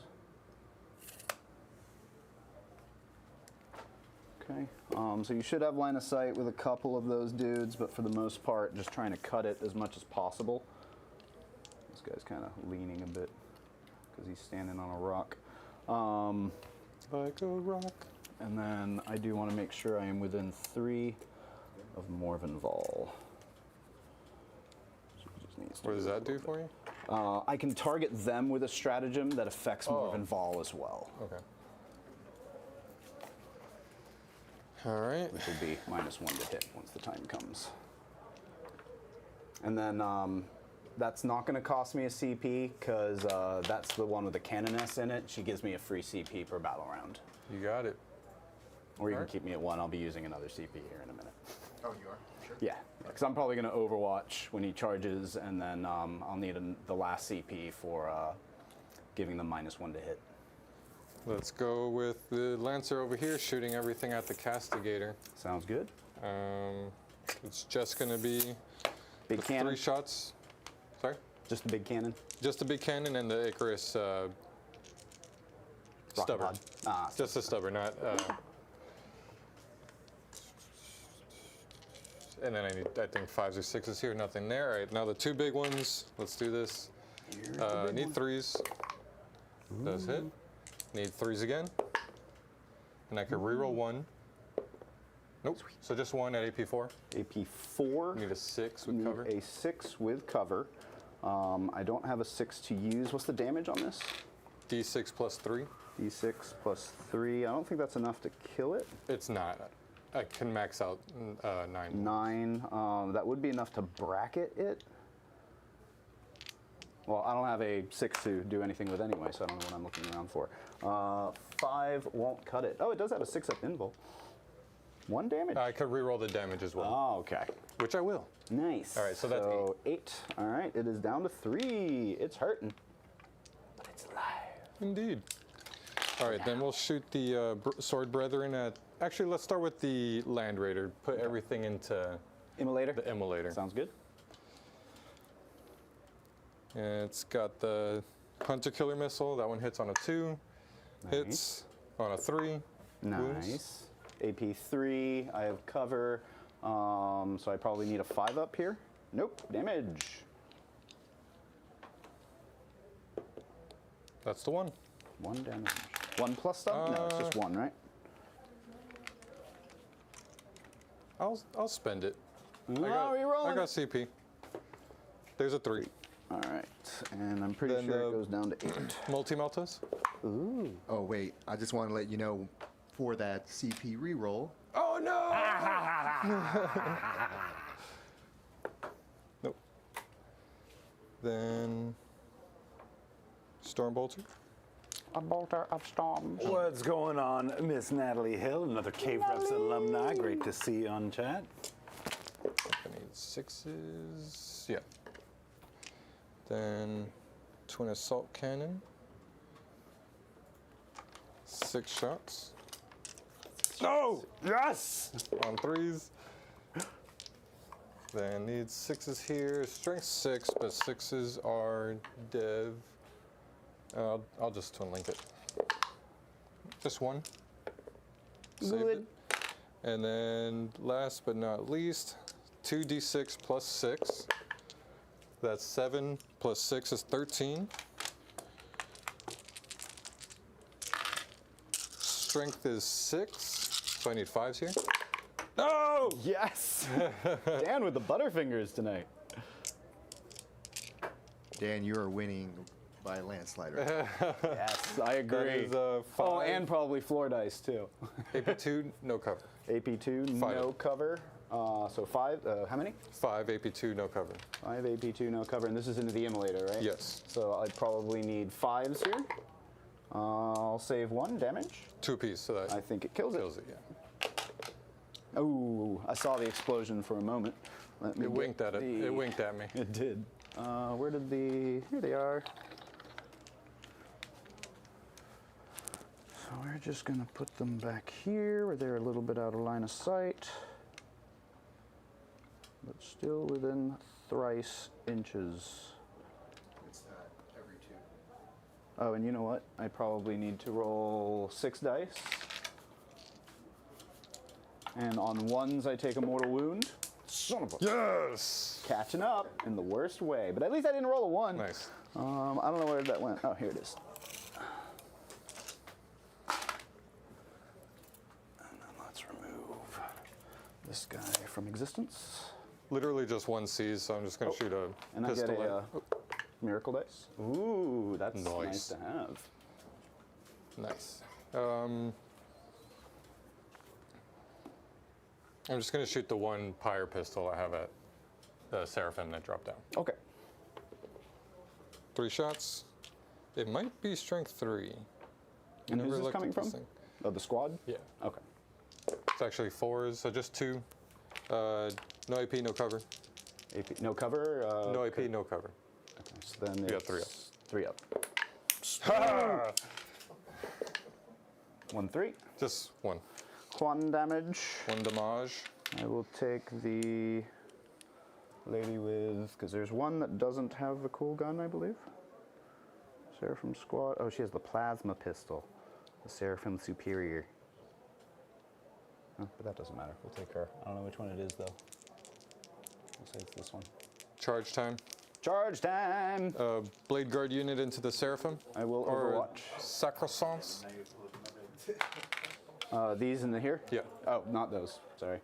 Speaker 2: Okay, so you should have line of sight with a couple of those dudes, but for the most part, just trying to cut it as much as possible. This guy's kind of leaning a bit because he's standing on a rock.
Speaker 3: Like a rock.
Speaker 2: And then I do want to make sure I am within 3 of Morvenval. So he just needs to
Speaker 3: What does
Speaker 2: move
Speaker 3: that
Speaker 2: a
Speaker 3: do
Speaker 2: little
Speaker 3: for you?
Speaker 2: bit. I can target them with a stratagem that affects Morvenval as well,
Speaker 3: Okay. All right.
Speaker 2: which will be -1 to hit once the time comes. And then that's not going to cost me a CP because that's the one with the Canoness in it. She gives me a free CP per battle round.
Speaker 3: You got it.
Speaker 2: Or you can
Speaker 3: Alright.
Speaker 2: keep me at 1. I'll be using another CP here in a minute.
Speaker 4: Oh, you are? Sure.
Speaker 2: Yeah, because I'm probably going to Overwatch when he charges, and then I'll need the last CP for giving them -1 to hit.
Speaker 3: Let's go with the Lancer over here, shooting everything at the Castigator.
Speaker 2: Sounds good.
Speaker 3: It's just going to be
Speaker 2: Big
Speaker 3: the
Speaker 2: cannon.
Speaker 3: 3 shots. Sorry?
Speaker 2: Just a big cannon.
Speaker 3: Just the big cannon and the Icarus
Speaker 2: Rocket
Speaker 3: stubber.
Speaker 2: pod. Ah,
Speaker 3: Just the stubber, not. And then I think 5s or 6s here, nothing there. All right, now the 2 big ones. Let's do this. Need 3s. Does hit. Need 3s again. And I could reroll 1. Nope. So just 1 at AP4.
Speaker 2: AP4.
Speaker 3: Need a 6 with
Speaker 2: Need
Speaker 3: cover.
Speaker 2: a 6 with cover. I don't have a 6 to use. What's the damage on this?
Speaker 3: D6 plus 3.
Speaker 2: D6 plus 3. I don't think that's enough to kill it.
Speaker 3: It's not. I can max out 9.
Speaker 2: 9. That would be enough to bracket it. Well, I don't have a 6 to do anything with anyway, so I don't know what I'm looking around for. 5 won't cut it. Oh, it does have a 6-up invul. 1 damage.
Speaker 3: I could reroll the damage as well,
Speaker 2: Oh, okay.
Speaker 3: which I will.
Speaker 2: Nice.
Speaker 3: All right, so that's
Speaker 2: 8. All right, it is down to 3. It's hurting, but it's alive.
Speaker 3: Indeed. All right, then we'll shoot the Sword Brethren at... Actually, let's start with the Land Raider. Put everything into
Speaker 2: Immolator.
Speaker 3: the Immolator.
Speaker 2: Sounds good.
Speaker 3: And it's got the Hunter Killer Missile. That one hits on a 2. Hits on a 3. Wounds.
Speaker 2: Nice. AP3. I have cover, so I probably need a 5 up here. Nope. Damage.
Speaker 3: That's the 1.
Speaker 2: 1 damage. 1 plus stuff? No, it's just 1, right?
Speaker 3: I'll spend it.
Speaker 2: No, you're rolling
Speaker 3: I got
Speaker 2: it.
Speaker 3: CP. There's a 3.
Speaker 2: All right, and I'm pretty
Speaker 3: Then
Speaker 2: sure it
Speaker 3: the-
Speaker 2: goes down to 8.
Speaker 3: Multi-Meltas?
Speaker 2: Ooh.
Speaker 4: Oh wait, I just want to let you know for that CP reroll.
Speaker 3: Oh no! Nope. Then Stormbolter.
Speaker 2: A bolter of storms.
Speaker 1: What's going on, Miss Natalie Hill? Another Cave Reps alumni. Great to see you on chat.
Speaker 3: I need 6s. Yeah. Then Twin Assault Cannon. 6 shots.
Speaker 1: No! Yes!
Speaker 3: On 3s. Then need 6s here. Strength 6, but 6s are dev. I'll just twin link it. Just 1. Saved
Speaker 2: Good.
Speaker 3: it. And then last but not least, 2d6 plus 6. That's 7 plus 6 is 13. Strength is 6, so I need 5s here. No!
Speaker 2: Yes! Dan with the butterfingers tonight.
Speaker 4: Dan, you are winning by a landslide right now.
Speaker 2: Yes, I
Speaker 3: That
Speaker 2: agree.
Speaker 3: is 5.
Speaker 2: Oh, and probably floor dice too.
Speaker 3: AP2, no cover.
Speaker 2: AP2,
Speaker 3: 5.
Speaker 2: no cover. So 5, how many?
Speaker 3: 5 AP2, no cover.
Speaker 2: 5 AP2, no cover, and this is into the immolator, right?
Speaker 3: Yes.
Speaker 2: So I'd probably need 5s here. I'll save 1 damage.
Speaker 3: 2 apiece, so that
Speaker 2: I think it kills it.
Speaker 3: kills it, yeah.
Speaker 2: Oh, I saw the explosion for a moment. Let me
Speaker 3: It
Speaker 2: get
Speaker 3: winked at it.
Speaker 2: the-
Speaker 3: It winked at me.
Speaker 2: It did. Where did the... Here they are. So we're just going to put them back here where they're a little bit out of line of sight. But still within thrice inches.
Speaker 4: It's not every 2.
Speaker 2: Oh, and you know what? I probably need to roll 6 dice. And on 1s, I take a mortal wound. Son of a...
Speaker 3: Yes!
Speaker 2: Catching up in the worst way. But at least I didn't roll a 1.
Speaker 3: Nice.
Speaker 2: I don't know where that went. Oh, here it is. And then let's remove this guy from existence.
Speaker 3: Literally just 1 C's, so I'm just going to shoot a
Speaker 2: And I
Speaker 3: pistol
Speaker 2: get
Speaker 3: at
Speaker 2: a miracle dice. Ooh, that's nice
Speaker 3: Nice.
Speaker 2: to have.
Speaker 3: Nice. I'm just going to shoot the 1 Pyre pistol I have at the Seraphim that dropped down.
Speaker 2: Okay.
Speaker 3: 3 shots. It might be strength 3.
Speaker 2: And
Speaker 3: Never
Speaker 2: who's this
Speaker 3: looked
Speaker 2: coming
Speaker 3: at this
Speaker 2: from?
Speaker 3: thing.
Speaker 2: Oh, the squad?
Speaker 3: Yeah.
Speaker 2: Okay.
Speaker 3: It's actually 4s, so just 2. No AP, no cover.
Speaker 2: AP, no cover?
Speaker 3: No AP, no cover.
Speaker 2: Okay, so then
Speaker 3: got
Speaker 2: it's
Speaker 3: 3 up.
Speaker 2: 3 up. 1, 3.
Speaker 3: Just 1.
Speaker 2: Quan damage.
Speaker 3: 1 damage.
Speaker 2: I will take the lady with, because there's one that doesn't have the cool gun, I believe. Seraphim squad. Oh, she has the plasma pistol. The Seraphim Superior. Oh, but that doesn't matter. We'll take her. I don't know which one it is, though. It's this one.
Speaker 3: Charge time.
Speaker 2: Charge time!
Speaker 3: Blade Guard unit into the Seraphim.
Speaker 2: I will
Speaker 3: Or
Speaker 2: Overwatch.
Speaker 3: Sacrosancts.
Speaker 2: These in the here?
Speaker 3: Yeah.
Speaker 2: Oh, not those. Sorry.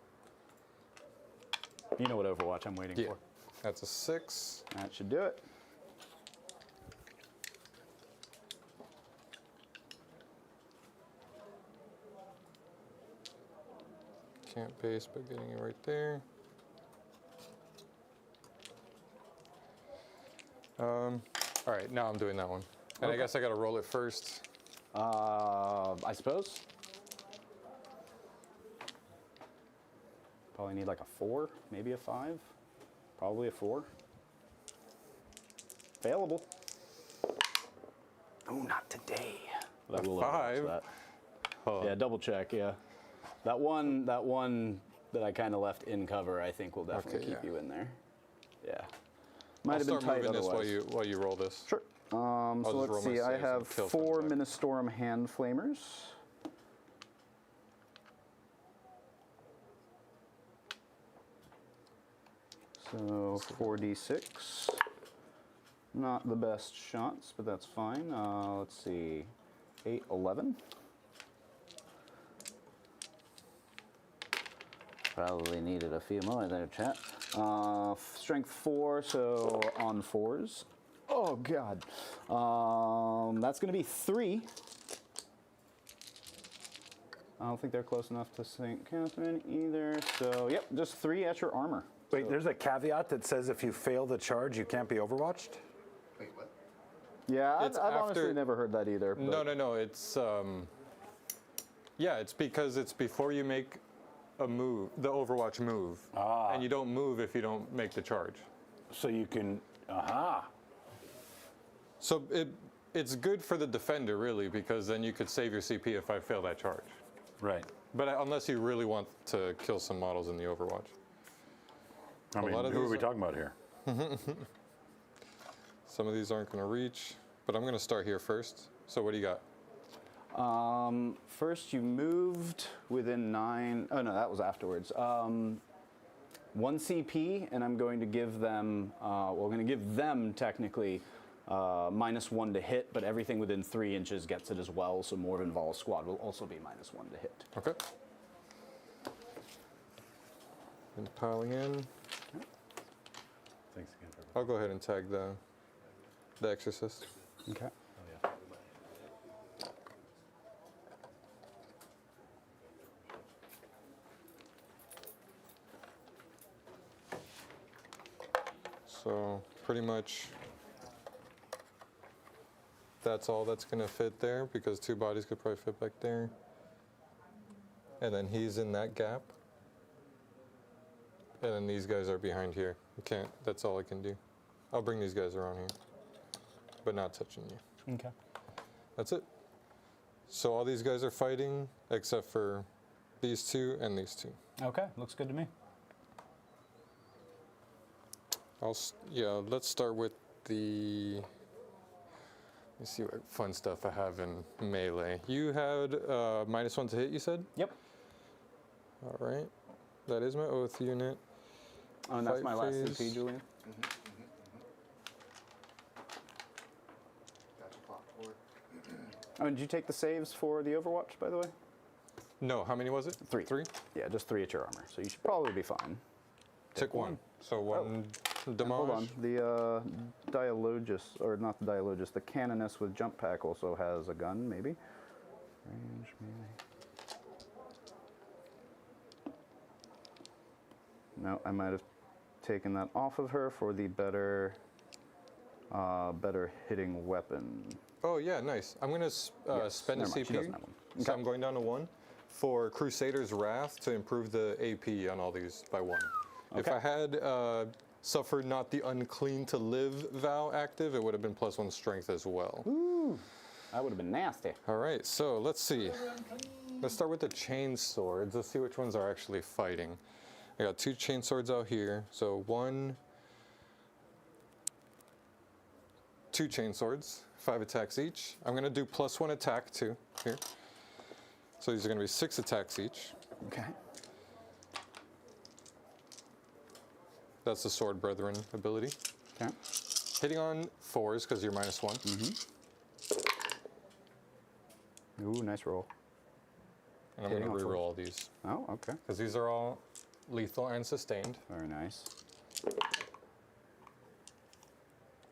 Speaker 2: You know what Overwatch I'm waiting
Speaker 3: Yeah.
Speaker 2: for.
Speaker 3: That's a 6.
Speaker 2: That should do it.
Speaker 3: Can't base by getting it right there. All right, now I'm doing that one. And I guess I gotta roll it first.
Speaker 2: I suppose. Probably need like a 4, maybe a 5. Probably a 4. Available. Oh, not today. But I will overwatch
Speaker 3: 5?
Speaker 2: that.
Speaker 3: Hold on.
Speaker 2: Yeah, double check. Yeah, that one that I kind of left in cover, I think will definitely
Speaker 3: Okay,
Speaker 2: keep
Speaker 3: yeah.
Speaker 2: you in there. Yeah, might
Speaker 3: I'll
Speaker 2: have been
Speaker 3: start
Speaker 2: tight
Speaker 3: moving this
Speaker 2: otherwise.
Speaker 3: while you roll this.
Speaker 2: Sure. So
Speaker 3: just roll
Speaker 2: let's
Speaker 3: my
Speaker 2: see. I
Speaker 3: saves and
Speaker 2: have
Speaker 3: kill from
Speaker 2: 4
Speaker 3: the back.
Speaker 2: Ministorum Hand Flamers. So 4d6. Not the best shots, but that's fine. Let's see. 8, 11. Probably needed a few more there, chat. Strength 4, so on 4s. Oh, God. That's going to be 3. I don't think they're close enough to St. Catherine either. So, yep, just 3 at your armor.
Speaker 1: Wait, there's a caveat that says if you fail the charge, you can't be overwatched?
Speaker 4: Wait, what?
Speaker 2: Yeah, I've
Speaker 3: It's
Speaker 2: honestly
Speaker 3: after-
Speaker 2: never heard that either. But
Speaker 3: No. It's yeah, it's because it's before you make a move, the Overwatch move, and you don't move if you don't make the charge.
Speaker 1: So you can,
Speaker 3: So it's good for the defender really, because then you could save your CP if I fail that charge.
Speaker 1: right.
Speaker 3: But unless you really want to kill some models in the Overwatch.
Speaker 1: I mean,
Speaker 3: lot of
Speaker 1: who are
Speaker 3: these
Speaker 1: we
Speaker 3: are-
Speaker 1: talking about here?
Speaker 3: Some of these aren't going to reach, but I'm going to start here first. So what do you got?
Speaker 2: first you moved within 9. Oh, no, that was afterwards. 1 CP, and I'm going to give them, we're going to give them technically -1 to hit, but everything within 3 inches gets it as well, so Morven Vol's squad will also be -1 to hit.
Speaker 3: Okay. And piling in.
Speaker 1: Thanks again for
Speaker 3: I'll go ahead and tag the Exorcist.
Speaker 2: Okay.
Speaker 3: So pretty much that's all that's going to fit there, because 2 bodies could probably fit back there. And then he's in that gap. And then these guys are behind here. You can't, that's all I can do. I'll bring these guys around here, but not touching you.
Speaker 2: Okay.
Speaker 3: That's it. So all these guys are fighting except for these 2 and these 2.
Speaker 2: Okay, looks good to me.
Speaker 3: Yeah, let's start with the. Let me see what fun stuff I have in melee. You had -1 to hit, you said?
Speaker 2: Yep.
Speaker 3: All right. That is my oath unit.
Speaker 2: Oh, and that's
Speaker 3: Fight
Speaker 2: my last
Speaker 3: phase.
Speaker 2: CP, Julian.
Speaker 4: Gotcha, clock forward.
Speaker 2: Oh, and did you take the saves for the Overwatch, by the way?
Speaker 3: No, how many was it?
Speaker 2: 3.
Speaker 3: 3?
Speaker 2: Yeah, just 3 at your armor, so you should probably be fine.
Speaker 3: Took 1. So 1 damage.
Speaker 2: Hold on. The Dialogus, or not the Dialogus, the Canoness with jump pack also has a gun, maybe? Range, melee. No, I might have taken that off of her for the better hitting weapon.
Speaker 3: Oh, yeah, nice. I'm going to spend a
Speaker 2: never mind, she
Speaker 3: CP.
Speaker 2: doesn't have one.
Speaker 3: So
Speaker 2: Okay.
Speaker 3: I'm going down to 1 for Crusaders' Wrath to improve the AP on all these by 1. If
Speaker 2: Okay.
Speaker 3: I had suffered not the unclean to live vow active, it would have been +1 strength as well.
Speaker 2: Ooh, that would have been nasty.
Speaker 3: All right, so let's see. Let's start with the chain swords. Let's see which ones are actually fighting. I got 2 chain swords out here. So 2 chain swords, 5 attacks each. I'm going to do +1 attack too here. So these are going to be 6 attacks each.
Speaker 2: Okay.
Speaker 3: That's the Sword Brethren ability.
Speaker 2: Okay.
Speaker 3: Hitting on 4s because you're -1.
Speaker 2: Ooh, nice roll.
Speaker 3: And I'm
Speaker 2: Hitting
Speaker 3: going to
Speaker 2: on
Speaker 3: reroll all these
Speaker 2: Oh, okay.
Speaker 3: because these are all lethal and sustained.
Speaker 2: Very nice.
Speaker 3: A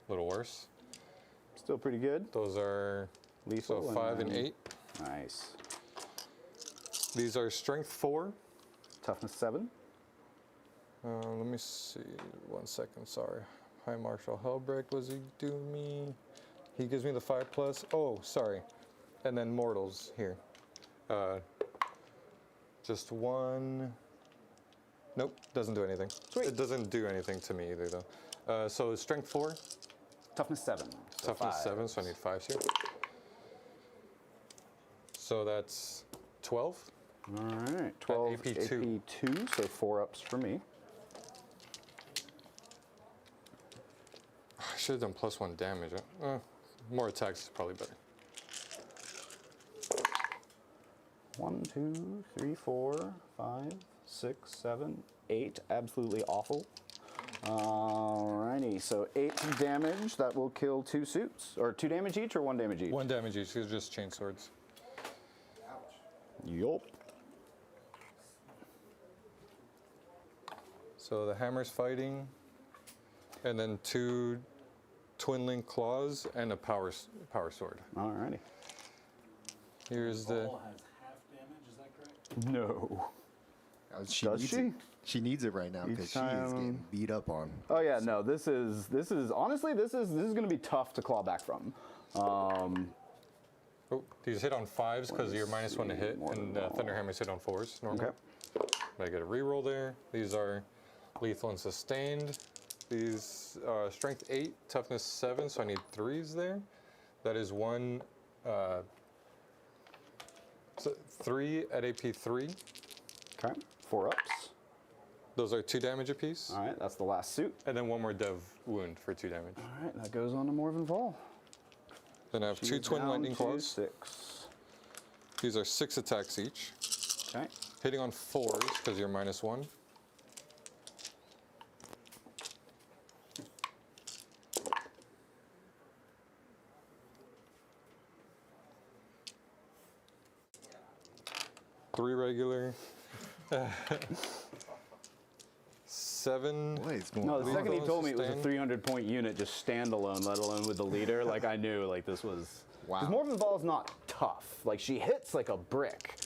Speaker 3: little worse.
Speaker 2: Still pretty good.
Speaker 3: Those are
Speaker 2: Lethal.
Speaker 3: so 5 and 8.
Speaker 2: Nice.
Speaker 3: These are strength 4.
Speaker 2: Toughness 7.
Speaker 3: Let me see. 1 second. Sorry. High Marshal Hellbreak. Was he doing me? He gives me the 5+. Oh, sorry. And then mortals here. Just 1. Nope. Doesn't do anything.
Speaker 2: Sweet.
Speaker 3: It doesn't do anything to me either, though. So strength 4.
Speaker 2: Toughness 7. So
Speaker 3: Toughness
Speaker 2: 5.
Speaker 3: 7. So I need 5s here. So that's 12.
Speaker 2: All right. 12
Speaker 3: AP2.
Speaker 2: AP2, so 4 ups for me.
Speaker 3: I should have done +1 damage. More attacks is probably better.
Speaker 2: 1, 2, 3, 4, 5, 6, 7, 8. Absolutely awful. Alrighty, so 8 damage. That will kill 2 suits. Or 2 damage each, or 1 damage each?
Speaker 3: 1 damage each. These are just chain swords.
Speaker 2: Yup.
Speaker 3: So the hammer's fighting, and then 2 twin link claws and a power sword.
Speaker 2: Alrighty.
Speaker 3: Here's the.
Speaker 1: Ball has half damage, is that correct?
Speaker 2: No.
Speaker 4: She
Speaker 2: Does
Speaker 4: needs
Speaker 2: she?
Speaker 4: It. She needs it right now because she is getting
Speaker 2: time-
Speaker 4: beat up on.
Speaker 2: Oh yeah, no. This is honestly this is going to be tough to claw back from.
Speaker 3: Oh, these hit on 5s because you're
Speaker 2: Let's
Speaker 3: -1 to
Speaker 2: see,
Speaker 3: hit,
Speaker 2: more
Speaker 3: and
Speaker 2: than all.
Speaker 3: Thunderhammers hit on 4s normally.
Speaker 2: Okay.
Speaker 3: I get a reroll there. These are lethal and sustained. These strength 8, toughness 7, so I need 3s there. That is 1, 3 at AP3.
Speaker 2: Okay. 4 ups.
Speaker 3: Those are 2 damage apiece.
Speaker 2: All right, that's the last suit.
Speaker 3: And then 1 more dev wound for 2 damage.
Speaker 2: All right, that goes on to Morven Vol.
Speaker 3: Then I have 2 twin lightning claws.
Speaker 2: 6.
Speaker 3: These are 6 attacks each.
Speaker 2: Okay.
Speaker 3: Hitting on 4s because you're -1. Three regular. 7.
Speaker 4: What is going
Speaker 2: No,
Speaker 4: on?
Speaker 2: the second he
Speaker 3: Lethal
Speaker 2: told me it was a
Speaker 3: sustain.
Speaker 2: 300-point unit, just standalone, let alone with the leader, like I knew, like this was.
Speaker 4: Wow.
Speaker 2: Because Morven Vol is not tough. Like she hits like a brick,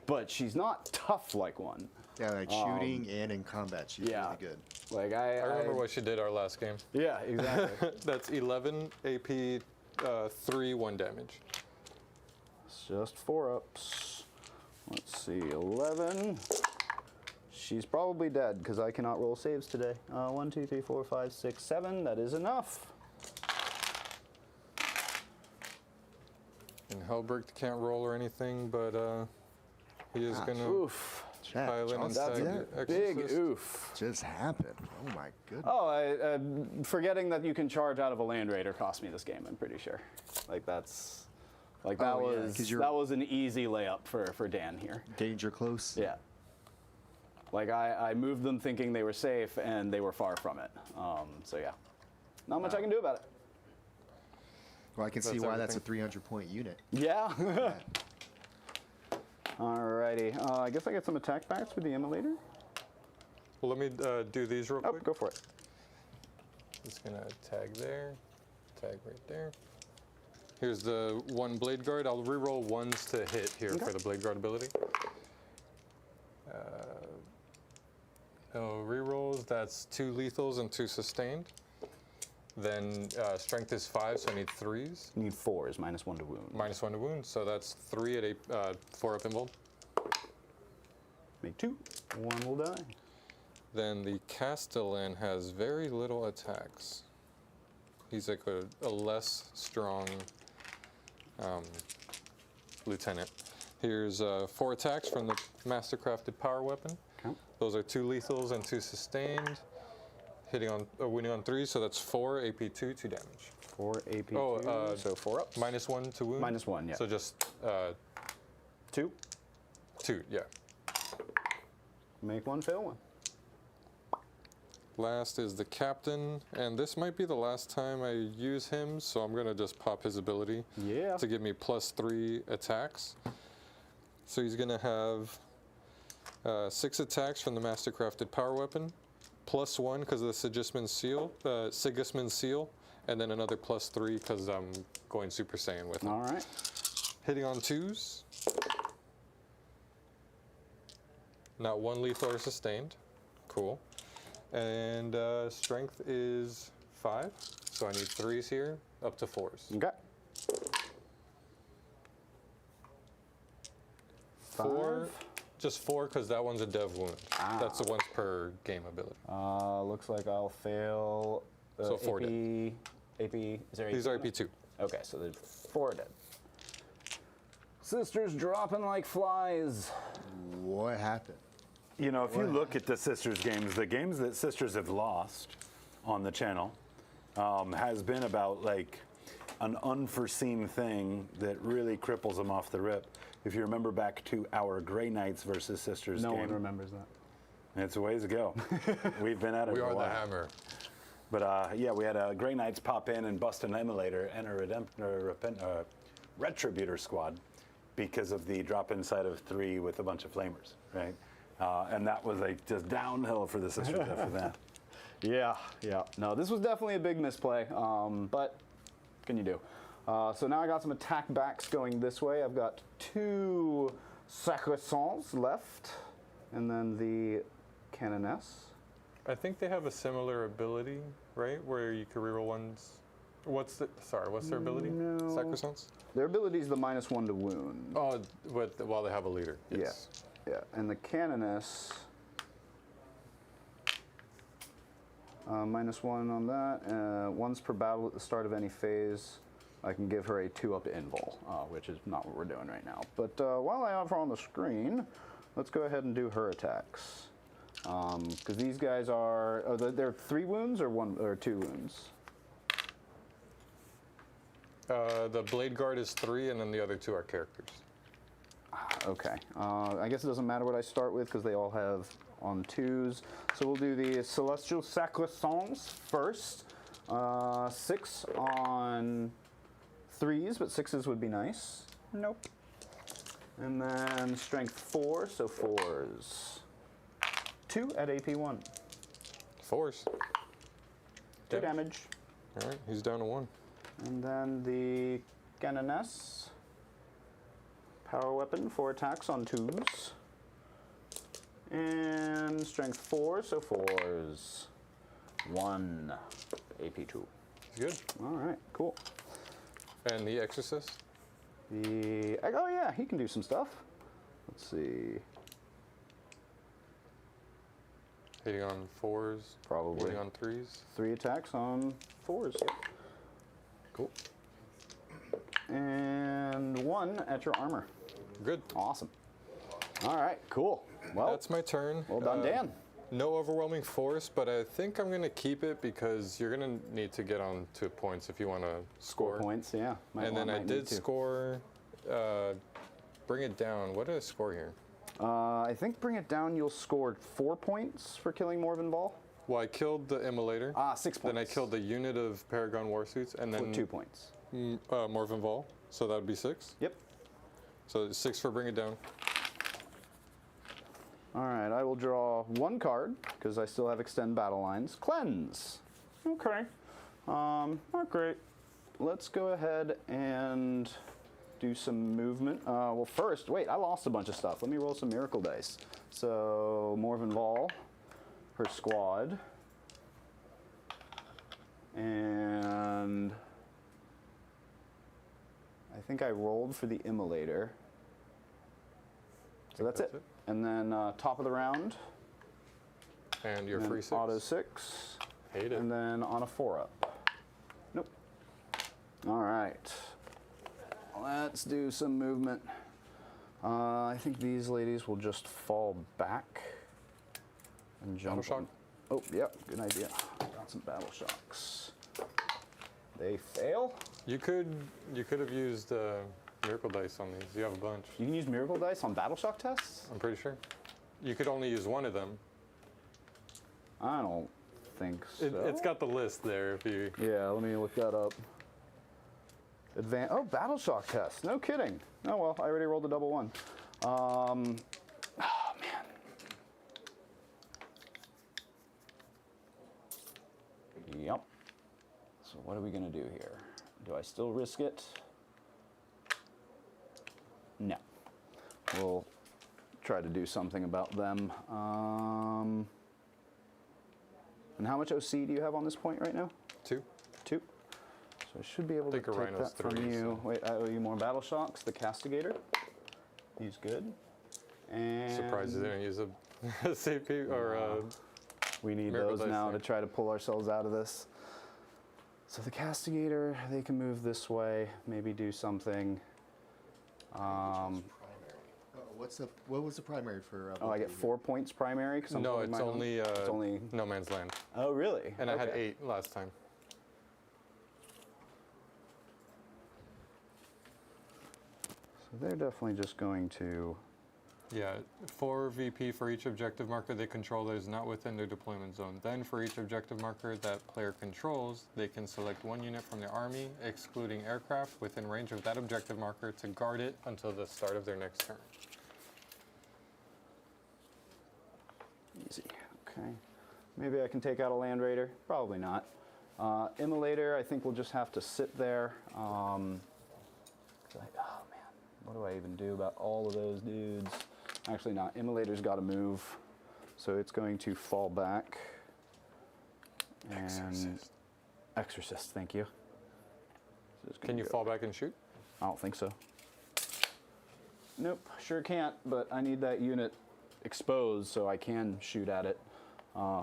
Speaker 2: but she's not tough like one.
Speaker 4: Yeah, like shooting and in combat, she's
Speaker 2: yeah.
Speaker 4: really good.
Speaker 2: Like
Speaker 3: I remember what she did our last game.
Speaker 2: Yeah, exactly.
Speaker 3: That's 11 AP, 3, 1 damage.
Speaker 2: It's just 4 ups. Let's see, 11. She's probably dead because I cannot roll saves today. 1, 2, 3, 4, 5, 6, 7. That is enough.
Speaker 3: And Hellbreak can't roll or anything, but he is going to
Speaker 2: Oof.
Speaker 4: Chat,
Speaker 3: pile in and
Speaker 4: Johnson,
Speaker 3: tag
Speaker 4: that
Speaker 3: the
Speaker 2: Big
Speaker 3: Exorcist.
Speaker 2: oof.
Speaker 4: just happened. Oh my goodness.
Speaker 2: Oh, forgetting that you can charge out of a Land Raider cost me this game, I'm pretty sure. Like that's. Like that
Speaker 4: Oh, yeah,
Speaker 2: was
Speaker 4: 'cause you're-
Speaker 2: that was an easy layup for Dan here.
Speaker 4: Danger close.
Speaker 2: Yeah. Like I moved them thinking they were safe and they were far from it. So yeah, not much I can do about it.
Speaker 4: Well, I can see
Speaker 3: That's
Speaker 4: why that's a
Speaker 3: everything.
Speaker 4: 300-point unit.
Speaker 2: Yeah. Alrighty. I guess I get some attack backs with the Immolator.
Speaker 3: Well, let me do these real
Speaker 2: Oh,
Speaker 3: quick.
Speaker 2: go for it.
Speaker 3: Just going to tag there, tag right there. Here's the 1 Blade Guard. I'll reroll 1s to hit here
Speaker 2: Okay.
Speaker 3: for the Blade Guard ability. Rerolls, that's 2 lethals and 2 sustained. Then strength is 5, so I need 3s.
Speaker 2: You need 4s, -1 to wound.
Speaker 3: -1 to wound, so that's 3 at 4 up involved.
Speaker 2: Make 2. 1 will die.
Speaker 3: Then the Castellan has very little attacks. He's like a less strong lieutenant. Here's 4 attacks from the Mastercrafted Power Weapon.
Speaker 2: Okay.
Speaker 3: Those are 2 lethals and 2 sustained. Hitting on, winning on 3, so that's 4 AP2, 2 damage.
Speaker 2: 4 AP2,
Speaker 3: Oh,
Speaker 2: so 4 ups.
Speaker 3: -1 to wound.
Speaker 2: -1, yeah.
Speaker 3: So just
Speaker 2: 2.
Speaker 3: 2, yeah.
Speaker 2: Make 1, fail 1.
Speaker 3: Last is the captain, and this might be the last time I use him, so I'm gonna just pop his ability
Speaker 2: Yeah.
Speaker 3: to give me +3 attacks. So he's gonna have 6 attacks from the Mastercrafted Power Weapon, +1 because of the Sigismund Seal, and then another +3 because I'm going Super Saiyan with him.
Speaker 2: All right.
Speaker 3: Hitting on 2s. Not one lethal or sustained. Cool. And strength is 5, so I need 3s here, up to 4s.
Speaker 2: Okay.
Speaker 3: 4, just 4 because that one's a dev wound.
Speaker 2: Ah.
Speaker 3: That's the once per game ability.
Speaker 2: Looks like I'll fail.
Speaker 3: So 4
Speaker 2: AP,
Speaker 3: dead.
Speaker 2: AP. Is there AP?
Speaker 3: These are AP2.
Speaker 2: Okay, so there's 4 dead. Sisters dropping like flies.
Speaker 4: What happened?
Speaker 1: You know, if you look at the Sisters games, the games that Sisters have lost on the channel has been about like an unforeseen thing that really cripples them off the rip. If you remember back to our Grey Knights versus Sisters
Speaker 2: No
Speaker 1: game,
Speaker 2: one remembers that.
Speaker 1: it's a ways ago. We've been at it
Speaker 3: We
Speaker 1: for a
Speaker 3: are the
Speaker 1: while.
Speaker 3: hammer.
Speaker 1: But yeah, we had a Grey Knights pop in and bust an Immolator and a Retributor squad because of the drop inside of 3 with a bunch of flamers, right? And that was like just downhill for the Sisters after that.
Speaker 2: Yeah, yeah. No, this was definitely a big misplay, but what can you do? So now I got some attack backs going this way. I've got 2 Sacressants left, and then the Canoness.
Speaker 3: I think they have a similar ability, right? Where you can reroll ones. What's their ability?
Speaker 2: No.
Speaker 3: Sacrosancts?
Speaker 2: Their ability is the -1 to wound.
Speaker 3: Oh, while they have a leader. Yes.
Speaker 2: Yeah, and the Canoness, -1 on that. Once per battle at the start of any phase, I can give her a 2 up to invul, which is not what we're doing right now. But while I have her on the screen, let's go ahead and do her attacks. Because these guys are, they're 3 wounds or 1 or 2 wounds?
Speaker 3: The Blade Guard is 3, and then the other 2 are characters.
Speaker 2: Okay. I guess it doesn't matter what I start with because they all have on 2s. So we'll do the Celestial Sacressants first. 6 on 3s, but 6s would be nice. Nope. And then Strength 4, so 4s. 2 at AP1.
Speaker 3: 4s.
Speaker 2: 2 damage.
Speaker 3: All right, he's down to 1.
Speaker 2: And then the Canoness. Power weapon, 4 attacks on 2s. And strength 4, so 4s. 1 AP2.
Speaker 3: Good.
Speaker 2: All right, cool.
Speaker 3: And the Exorcist?
Speaker 2: Oh yeah, he can do some stuff. Let's see.
Speaker 3: Hitting on 4s.
Speaker 2: Probably.
Speaker 3: Hitting on 3s.
Speaker 2: 3 attacks on 4s. Yep. Cool. And 1 at your armor.
Speaker 3: Good.
Speaker 2: Awesome. All right, cool. Well,
Speaker 3: That's my turn.
Speaker 2: well done, Dan.
Speaker 3: No overwhelming force, but I think I'm going to keep it because you're going to need to get on to points if you want to score.
Speaker 2: Points, yeah.
Speaker 3: And then I did score, bring it down. What did I score here?
Speaker 2: I think bring it down, you'll score 4 points for killing Morven Ball.
Speaker 3: Well, I killed the Immolator.
Speaker 2: 6 points.
Speaker 3: Then I killed the unit of Paragon Warsuits, and
Speaker 2: For
Speaker 3: then
Speaker 2: 2 points.
Speaker 3: Morven Vol. So that would be 6.
Speaker 2: Yep.
Speaker 3: So 6 for bring it down.
Speaker 2: All right, I will draw 1 card because I still have extend battle lines. Cleanse. Okay. Not great. Let's go ahead and do some movement. Well, first, wait, I lost a bunch of stuff. Let me roll some miracle dice. So Morven Vol, her squad, and I think I rolled for the Immolator. So that's it. And then top of the round.
Speaker 3: And your
Speaker 2: And
Speaker 3: free
Speaker 2: then
Speaker 3: 6.
Speaker 2: Auto 6.
Speaker 3: Hate it.
Speaker 2: And then on a 4-up. Nope. All right. Let's do some movement. I think these ladies will just fall back and jump.
Speaker 3: Battle shock?
Speaker 2: on- Oh, yep. Good idea. Got some battle shocks. They fail.
Speaker 3: You could have used miracle dice on these. You have a bunch.
Speaker 2: You can use miracle dice on battle shock tests?
Speaker 3: I'm pretty sure. You could only use one of them.
Speaker 2: I don't think so.
Speaker 3: It's got the list there if you.
Speaker 2: Yeah, let me look that up. Oh, battle shock test. No kidding. Oh well, I already rolled a double one. Oh man. Yep. So what are we gonna do here? Do I still risk it? No. We'll try to do something about them. And how much OC do you have on this point right now?
Speaker 3: 2.
Speaker 2: 2. So I should be able to
Speaker 3: think a
Speaker 2: take
Speaker 3: rhino's
Speaker 2: that from
Speaker 3: 3,
Speaker 2: you. Wait, I owe you more battle shocks. The castigator. He's good. And
Speaker 3: Surprised they didn't use a CP or
Speaker 2: we need
Speaker 3: Miracle
Speaker 2: those
Speaker 3: dice
Speaker 2: now
Speaker 3: there.
Speaker 2: to try to pull ourselves out of this. So the castigator, they can move this way, maybe do something.
Speaker 4: Primary. What was the primary for?
Speaker 2: Oh, I get 4 points primary because I'm
Speaker 3: no,
Speaker 2: holding
Speaker 3: it's
Speaker 2: my own?
Speaker 3: only,
Speaker 2: It's only.
Speaker 3: No Man's Land.
Speaker 2: Oh, really?
Speaker 3: And I had
Speaker 2: Okay.
Speaker 3: 8 last time.
Speaker 2: So they're definitely just going to.
Speaker 3: Yeah, 4 VP for each objective marker they control that is not within their deployment zone. Then for each objective marker that player controls, they can select 1 unit from the army, excluding aircraft, within range of that objective marker to guard it until the start of their next turn.
Speaker 2: Easy. Okay. Maybe I can take out a Land Raider. Probably not. Immolator, I think we'll just have to sit there. Oh man, what do I even do about all of those dudes? Actually, not. Immolator's got to move, so it's going to fall back. And
Speaker 3: Exorcist.
Speaker 2: Exorcist, thank you. So it's
Speaker 3: Can
Speaker 2: gonna
Speaker 3: you
Speaker 2: go-
Speaker 3: fall back and shoot?
Speaker 2: I don't think so. Nope, sure can't, but I need that unit exposed so I can shoot at it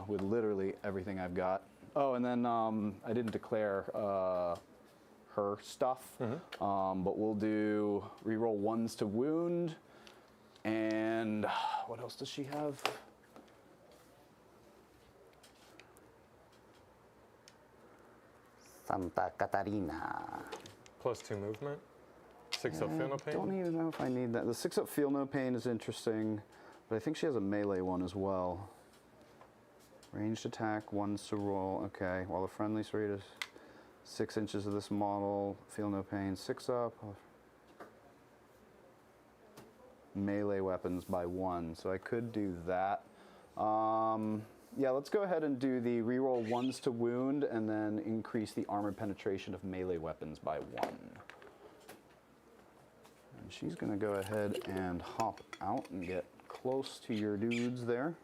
Speaker 2: with literally everything I've got. Oh, and then I didn't declare her stuff, but we'll do reroll 1s to wound, and what else does she have? Santa Catarina.
Speaker 3: +2 movement. 6 up feel no
Speaker 2: I don't
Speaker 3: pain.
Speaker 2: even know if I need that. The 6 up feel no pain is interesting, but I think she has a melee one as well. Ranged attack, 1s to roll. Okay, while the friendly rate is 6 inches of this model, feel no pain, 6 up. Melee weapons by 1, so I could do that. Yeah, let's go ahead and do the reroll 1s to wound and then increase the armor penetration of melee weapons by 1. And she's gonna go ahead and hop out and get close to your dudes there.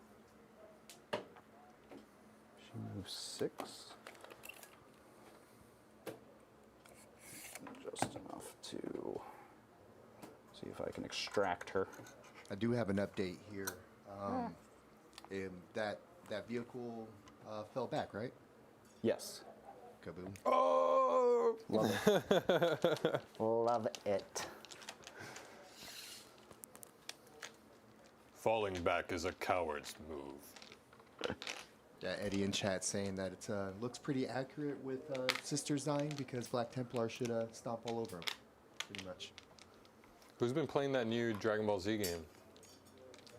Speaker 2: She moves 6. Just enough to see if I can extract her.
Speaker 4: I do have an update here. That vehicle fell back, right?
Speaker 2: Yes.
Speaker 4: Kaboom.
Speaker 3: Oh!
Speaker 2: Love it. Love it.
Speaker 3: Falling back is a coward's move.
Speaker 4: Yeah, Eddie in chat saying that it looks pretty accurate with Sisters dying because Black Templar should stomp all over him, pretty much.
Speaker 3: Who's been playing that new Dragon Ball Z game?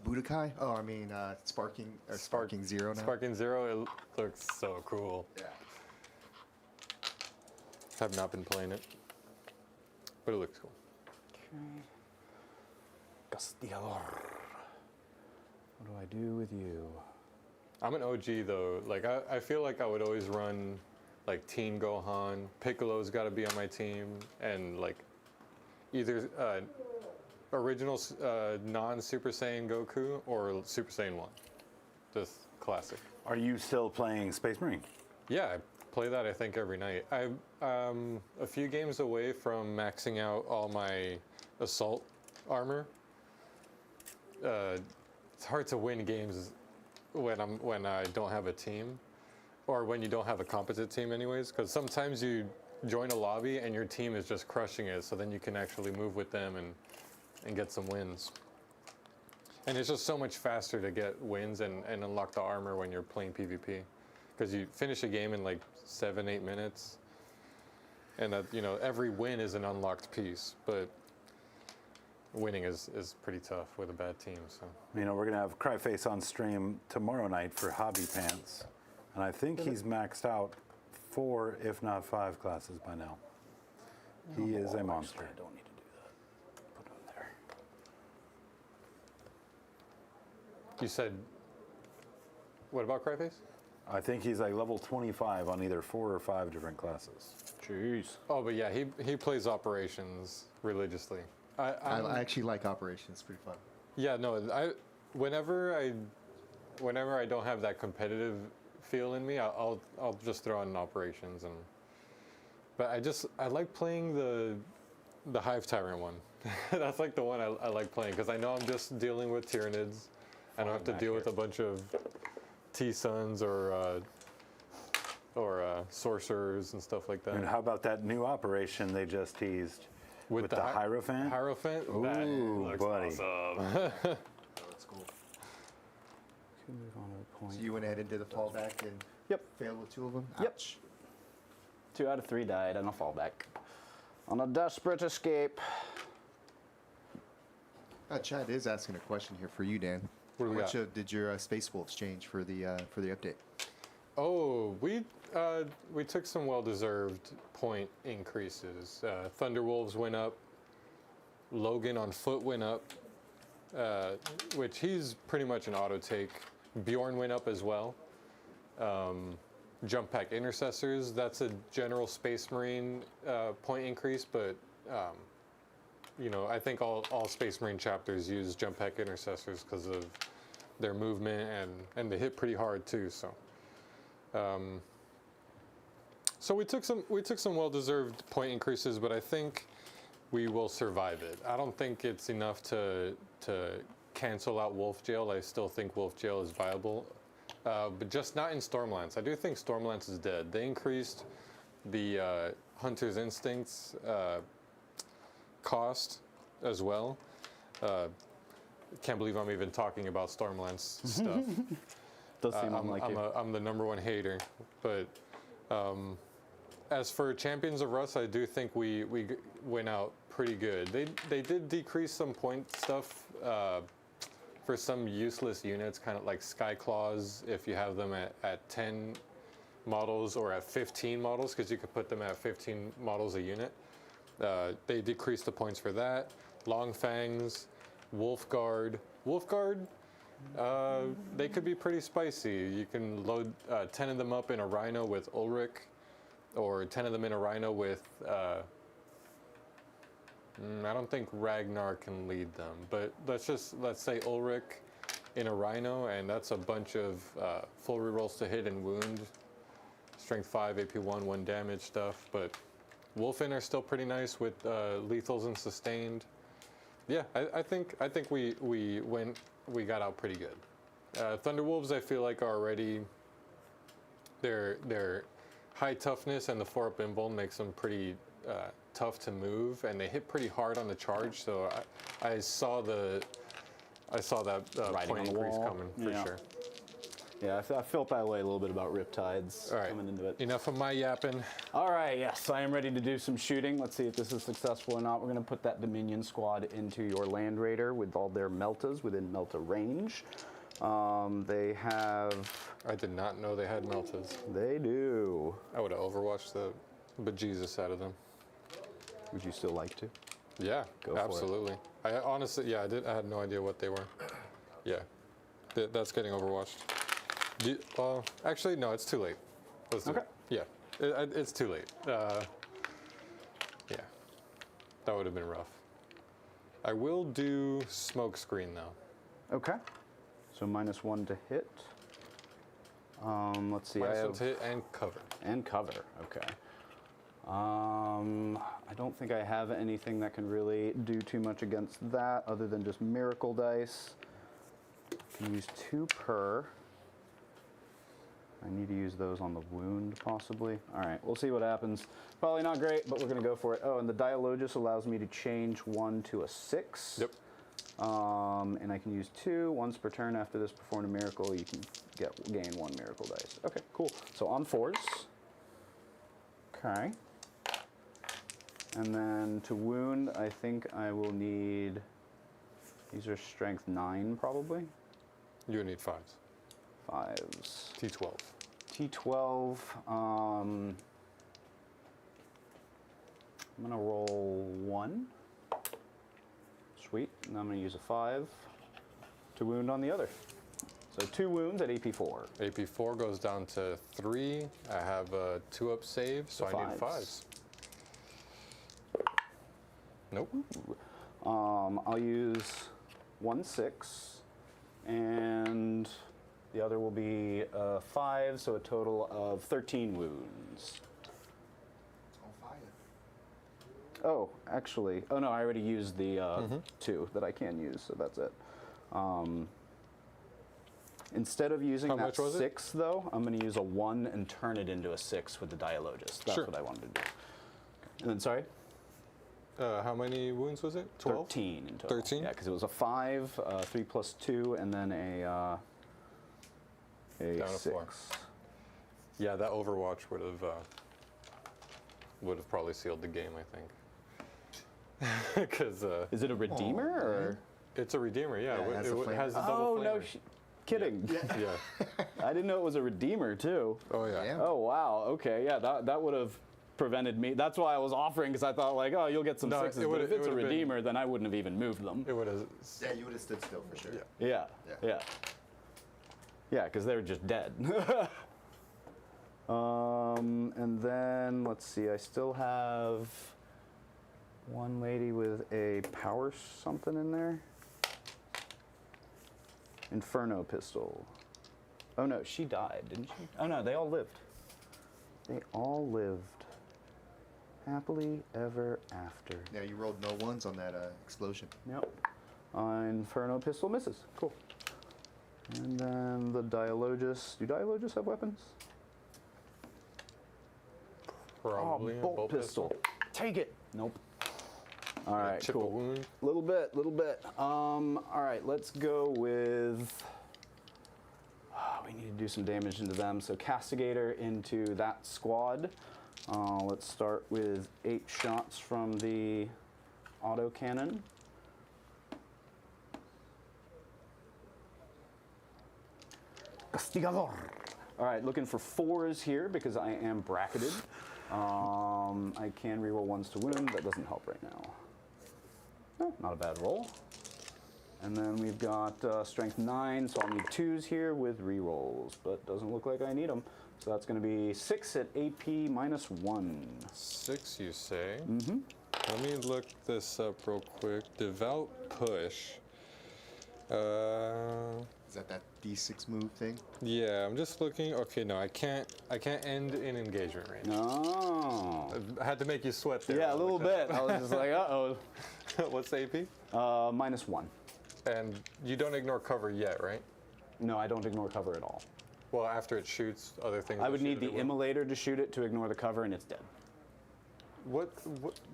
Speaker 4: Budokai? Oh, I mean, Sparking Zero now.
Speaker 3: Sparking Zero, it looks so cool.
Speaker 4: Yeah.
Speaker 3: Have not been playing it, but it looks cool.
Speaker 2: Okay. Castigador. What do I do with you?
Speaker 3: I'm an OG though. Like I feel like I would always run like Teen Gohan. Piccolo's got to be on my team, and like either original non-Super Saiyan Goku or Super Saiyan 1. Just classic.
Speaker 1: Are you still playing Space Marine?
Speaker 3: Yeah, I play that I think every night. I'm a few games away from maxing out all my assault armor. It's hard to win games when I don't have a team, or when you don't have a competent team anyways, because sometimes you join a lobby and your team is just crushing it, so then you can actually move with them and get some wins. And it's just so much faster to get wins and unlock the armor when you're playing PvP, because you finish a game in like 7-8 minutes, and that, you know, every win is an unlocked piece, but winning is pretty tough with a bad team. So
Speaker 1: You know, we're going to have Cryface on stream tomorrow night for Hobby Pants. I And I think he's maxed out 4, if not 5 classes by now. He is a monster.
Speaker 2: I don't need to do that. Put him there.
Speaker 3: You said, what about Cryface?
Speaker 1: I think he's like level 25 on either 4 or 5 different classes.
Speaker 2: Jeez.
Speaker 3: Oh, but yeah, he plays operations religiously.
Speaker 4: I actually like operations. It's pretty fun.
Speaker 3: Yeah, no, whenever I don't have that competitive feel in me, I'll just throw in operations but I like playing the Hive Tyrant one. That's like the one I like playing because I know I'm just dealing with Tyranids. I don't have to deal with a bunch of T-Suns or sorcerers and stuff like that.
Speaker 1: And how about that new operation they just teased with the Hierophant?
Speaker 3: Hierophant?
Speaker 1: Ooh,
Speaker 3: That looks
Speaker 1: buddy.
Speaker 3: awesome.
Speaker 4: That's cool.
Speaker 2: Can move on to a point.
Speaker 4: So you went ahead and did a fallback and
Speaker 2: Yep.
Speaker 4: failed with 2 of them?
Speaker 2: Yep.
Speaker 4: Ouch.
Speaker 2: 2 out of 3 died on a fallback. On a desperate escape.
Speaker 4: Chad is asking a question here for you, Dan.
Speaker 3: What do we
Speaker 4: How much
Speaker 3: got?
Speaker 4: did your Space Wolves change for the update?
Speaker 3: Oh, we took some well-deserved point increases. Thunderwolves went up. Logan on foot went up, which he's pretty much an auto take. Bjorn went up as well. Jump pack intercessors, that's a general Space Marine point increase, but I think all Space Marine chapters use jump pack intercessors because of their movement and they hit pretty hard too. So we took some well-deserved point increases, but I think we will survive it. I don't think it's enough to cancel out Wolf Jail. I still think Wolf Jail is viable, but just not in Stormlance. I do think Stormlance is dead. They increased the Hunter's Instincts cost as well. Can't believe I'm even talking about Stormlance stuff.
Speaker 2: Does seem unlike you.
Speaker 3: I'm the number 1 hater, but as for Champions of Rust, I do think we went out pretty good. They did decrease some point stuff for some useless units, kind of like Skyclaws, if you have them at 10 models or at 15 models, because you could put them at 15 models a unit. They decreased the points for that. Long Fangs, Wolfguard. Wolfguard, they could be pretty spicy. You can load 10 of them up in a Rhino with Ulrich, or 10 of them in a Rhino with, I don't think Ragnar can lead them, but let's say Ulrich in a Rhino, and that's a bunch of full rerolls to hit and wound, strength 5, AP 1, 1 damage stuff, but Wolfen are still pretty nice with lethals and sustained. Yeah, I think we got out pretty good. Thunderwolves, I feel like are already their high toughness and the 4-up invuln makes them pretty tough to move, and they hit pretty hard on the charge. So I saw that point increase coming for sure.
Speaker 2: Yeah, I felt that way a little bit about Riptides coming into it.
Speaker 3: Enough of my yapping.
Speaker 2: All right, yes, I am ready to do some shooting. Let's see if this is successful or not. We're going to put that Dominion squad into your Land Raider with all their Meltas within Melta range. They have...
Speaker 3: I did not know they had Meltas.
Speaker 2: They do.
Speaker 3: I would have overwatched the bejesus out of them.
Speaker 2: Would you still like to?
Speaker 3: Yeah,
Speaker 2: Go for it.
Speaker 3: absolutely. I honestly, I had no idea what they were. Yeah, that's getting overwatched. Actually, no, it's too late. Let's do it. Yeah, it's too late. Yeah, that would have been rough. I will do smoke screen though.
Speaker 2: Okay. So -1 to hit. Let's see.
Speaker 3: -1 to hit and cover.
Speaker 2: And cover. Okay. I don't think I have anything that can really do too much against that, other than just miracle dice. Can use 2 per. I need to use those on the wound, possibly. All right, we'll see what happens. Probably not great, but we're going to go for it. Oh, and the Dialogus allows me to change 1 to a 6.
Speaker 3: Yep.
Speaker 2: And I can use 2 once per turn. After this, perform a miracle, you can gain 1 miracle dice. Okay, cool. So on 4s. Okay. And then to wound, I think I will need, these are strength 9 probably.
Speaker 3: You would need 5s.
Speaker 2: 5s.
Speaker 3: T12.
Speaker 2: T12. I'm gonna roll 1. Sweet. And I'm gonna use a 5 to wound on the other. So 2 wounds at AP4.
Speaker 3: AP4 goes down to 3. I have a 2-up save, so I need 5s. Nope.
Speaker 2: I'll use 1 6, and the other will be 5, so a total of 13 wounds.
Speaker 4: On fire.
Speaker 2: Oh, actually, oh no, I already used the 2 that I can use, so that's it. Instead of using
Speaker 3: How
Speaker 2: that
Speaker 3: much was it?
Speaker 2: 6, though, I'm going to use a 1 and turn it into a 6 with the Dialogist. That's
Speaker 3: Sure.
Speaker 2: what I wanted to do. And then, sorry?
Speaker 3: How many wounds was it? 12?
Speaker 2: 13 in total.
Speaker 3: 13?
Speaker 2: Yeah, because it was a 5, 3 plus 2, and then a
Speaker 3: Down to
Speaker 2: 6.
Speaker 3: 4. Yeah, that Overwatch would have probably sealed the game, I think. Because
Speaker 2: Is it a Redeemer, or?
Speaker 3: it's a Redeemer, yeah.
Speaker 4: Yeah, it has a flame.
Speaker 3: has a double
Speaker 2: Oh, no,
Speaker 3: flamer.
Speaker 2: kidding.
Speaker 3: Yeah.
Speaker 2: I didn't know it was a Redeemer, too.
Speaker 3: Oh, yeah.
Speaker 4: Yeah.
Speaker 2: Oh, wow. Okay, yeah, that would have prevented me. That's why I was offering, because I thought, like, oh, you'll get some
Speaker 3: No,
Speaker 2: 6s,
Speaker 3: it
Speaker 2: but
Speaker 3: would've-
Speaker 2: if
Speaker 3: it
Speaker 2: it's a
Speaker 3: would've been-
Speaker 2: Redeemer, then I wouldn't have even moved them.
Speaker 3: It would have.
Speaker 4: Yeah, you would have stood still for sure.
Speaker 3: Yeah.
Speaker 2: Yeah, yeah, because they were just dead. And then, let's see, I still have one lady with a power something in there. Inferno pistol. Oh no, she died, didn't she? Oh no, they all lived. They all lived. Happily ever after.
Speaker 4: Yeah, you rolled no ones on that explosion.
Speaker 2: Yep. Inferno pistol misses. Cool. And then the Dialogist. Do Dialogists have weapons?
Speaker 3: Probably.
Speaker 2: Oh, bolt pistol. Take it. Nope. All right,
Speaker 3: Chip a
Speaker 2: cool.
Speaker 3: wound.
Speaker 2: Little bit. All right, let's go with. We need to do some damage into them. So Castigator into that squad. Let's start with 8 shots from the autocannon. Castigador. All right, looking for 4s here because I am bracketed. I can reroll 1s to wound. That doesn't help right now. No, not a bad roll. And then we've got strength 9, so I'll need 2s here with rerolls, but doesn't look like I need them. So that's going to be 6 at AP minus 1.
Speaker 3: 6, you say? Mm-hmm. Let me look this up real quick. Devout push.
Speaker 4: Is that D6 move thing?
Speaker 3: Yeah, I'm just looking. Okay, no, I can't end in engagement range.
Speaker 2: No.
Speaker 3: I had to make you sweat there.
Speaker 2: Yeah, a little bit. I was just like, uh-oh.
Speaker 3: What's the AP?
Speaker 2: Minus 1.
Speaker 3: And you don't ignore cover yet, right?
Speaker 2: No, I don't ignore cover at all.
Speaker 3: Well, after it shoots, other things.
Speaker 2: I
Speaker 3: will
Speaker 2: would
Speaker 3: shoot
Speaker 2: need
Speaker 3: it,
Speaker 2: the
Speaker 3: it will.
Speaker 2: immolator to shoot it to ignore the cover, and it's dead.
Speaker 3: What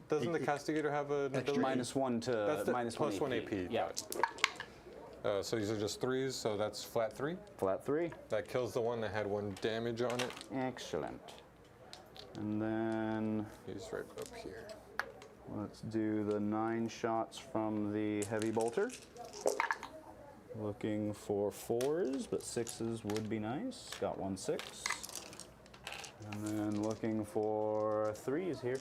Speaker 3: doesn't the castigator have an ability?
Speaker 2: Minus 1 to
Speaker 3: That's the
Speaker 2: minus
Speaker 3: plus 1 AP.
Speaker 2: Yeah.
Speaker 3: Got it. So these are just 3s, so that's flat 3.
Speaker 2: Flat 3.
Speaker 3: That kills the one that had 1 damage on it.
Speaker 2: Excellent. And then
Speaker 3: He's right up here.
Speaker 2: let's do the 9 shots from the heavy bolter. Looking for 4s, but 6s would be nice. Got 1 6. And then looking for 3s here.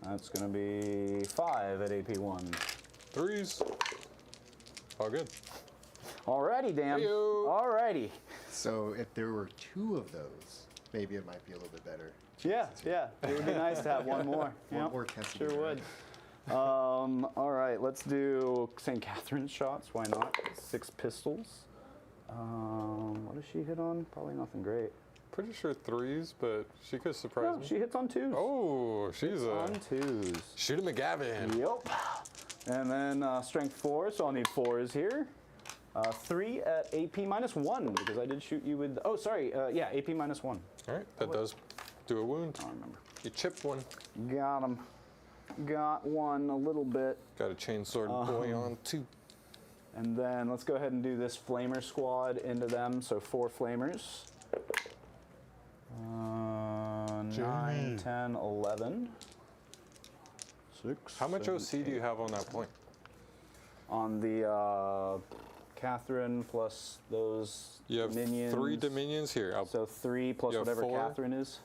Speaker 2: That's going to be 5 at AP1.
Speaker 3: 3s. All good.
Speaker 2: Alrighty, Dan.
Speaker 3: Heyo.
Speaker 2: Alrighty.
Speaker 4: So if there were 2 of those, maybe it might be a little bit better.
Speaker 2: Yeah. It would be nice to have one more.
Speaker 4: One
Speaker 2: Yep,
Speaker 4: more test.
Speaker 2: sure would. All right, let's do St. Catherine's shots. Why not? 6 pistols. What does she hit on? Probably nothing great.
Speaker 3: Pretty sure 3s, but she could surprise
Speaker 2: No,
Speaker 3: me.
Speaker 2: she hits on 2s.
Speaker 3: Oh, she's
Speaker 2: on
Speaker 3: a
Speaker 2: 2s.
Speaker 3: shoot a McGavin.
Speaker 2: Yep. And then strength 4, so I'll need 4s here. 3 at AP minus 1 because I did shoot you with. Oh, sorry. Yeah, AP minus 1.
Speaker 3: All right, that does do a wound.
Speaker 2: I don't remember.
Speaker 3: You chipped one.
Speaker 2: Got him. Got one a little bit.
Speaker 3: Got a chainsword boy on 2.
Speaker 2: And then let's go ahead and do this flamer squad into them. So 4 flamers. 9, 10, 11. 6.
Speaker 3: How much
Speaker 2: 7,
Speaker 3: OC do you have on that point?
Speaker 2: On the Catherine plus those
Speaker 3: You have
Speaker 2: minions.
Speaker 3: 3 Dominions here.
Speaker 2: So 3 plus
Speaker 3: You have
Speaker 2: whatever
Speaker 3: 4.
Speaker 2: Catherine is.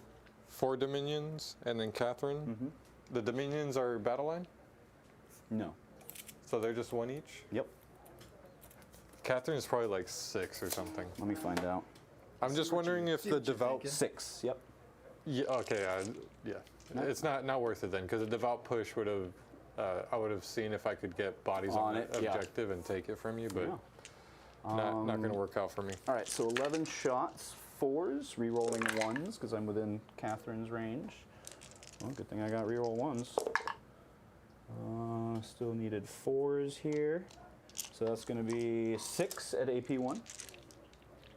Speaker 3: 4 Dominions, and then Catherine.
Speaker 2: Mm-hmm.
Speaker 3: The Dominions are battle line,
Speaker 2: No.
Speaker 3: so they're just 1 each.
Speaker 2: Yep.
Speaker 3: Catherine is probably like 6 or something.
Speaker 2: Let me find out.
Speaker 3: I'm just wondering if the devout.
Speaker 2: 6. Yep.
Speaker 3: Yeah. Okay. Yeah.
Speaker 2: No.
Speaker 3: It's not worth it then, because a devout push would have. I would have seen if I could get bodies
Speaker 2: On
Speaker 3: on
Speaker 2: it,
Speaker 3: the
Speaker 2: yeah.
Speaker 3: objective and take it from you, but
Speaker 2: Yeah.
Speaker 3: not going to work out for me.
Speaker 2: All right, so 11 shots, 4s, re-rolling 1s because I'm within Catherine's range. Well, good thing I got re-roll 1s. Still needed 4s here. So that's going to be 6 at AP1.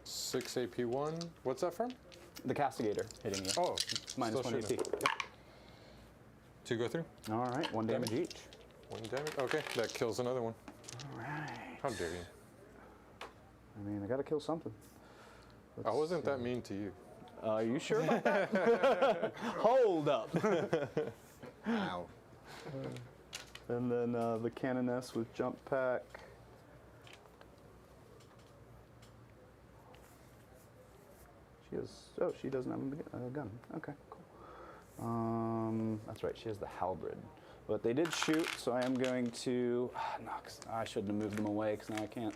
Speaker 3: 6 AP1. What's that from?
Speaker 2: The Castigator hitting you.
Speaker 3: Oh,
Speaker 2: Minus
Speaker 3: still
Speaker 2: 1 AP.
Speaker 3: shooting. 2 go through.
Speaker 2: All right, 1 damage each.
Speaker 3: 1 damage. Okay, that kills another one.
Speaker 2: All right.
Speaker 3: How dare you?
Speaker 2: I mean, I got to kill something.
Speaker 3: I wasn't that mean to you.
Speaker 2: Are you sure about that? Hold up.
Speaker 4: Wow.
Speaker 2: And then the Canoness with jump pack. She doesn't have a gun. Okay, cool. That's right, she has the halberd. But they did shoot, so I am going to, no, 'cause I shouldn't have moved them away because now I can't.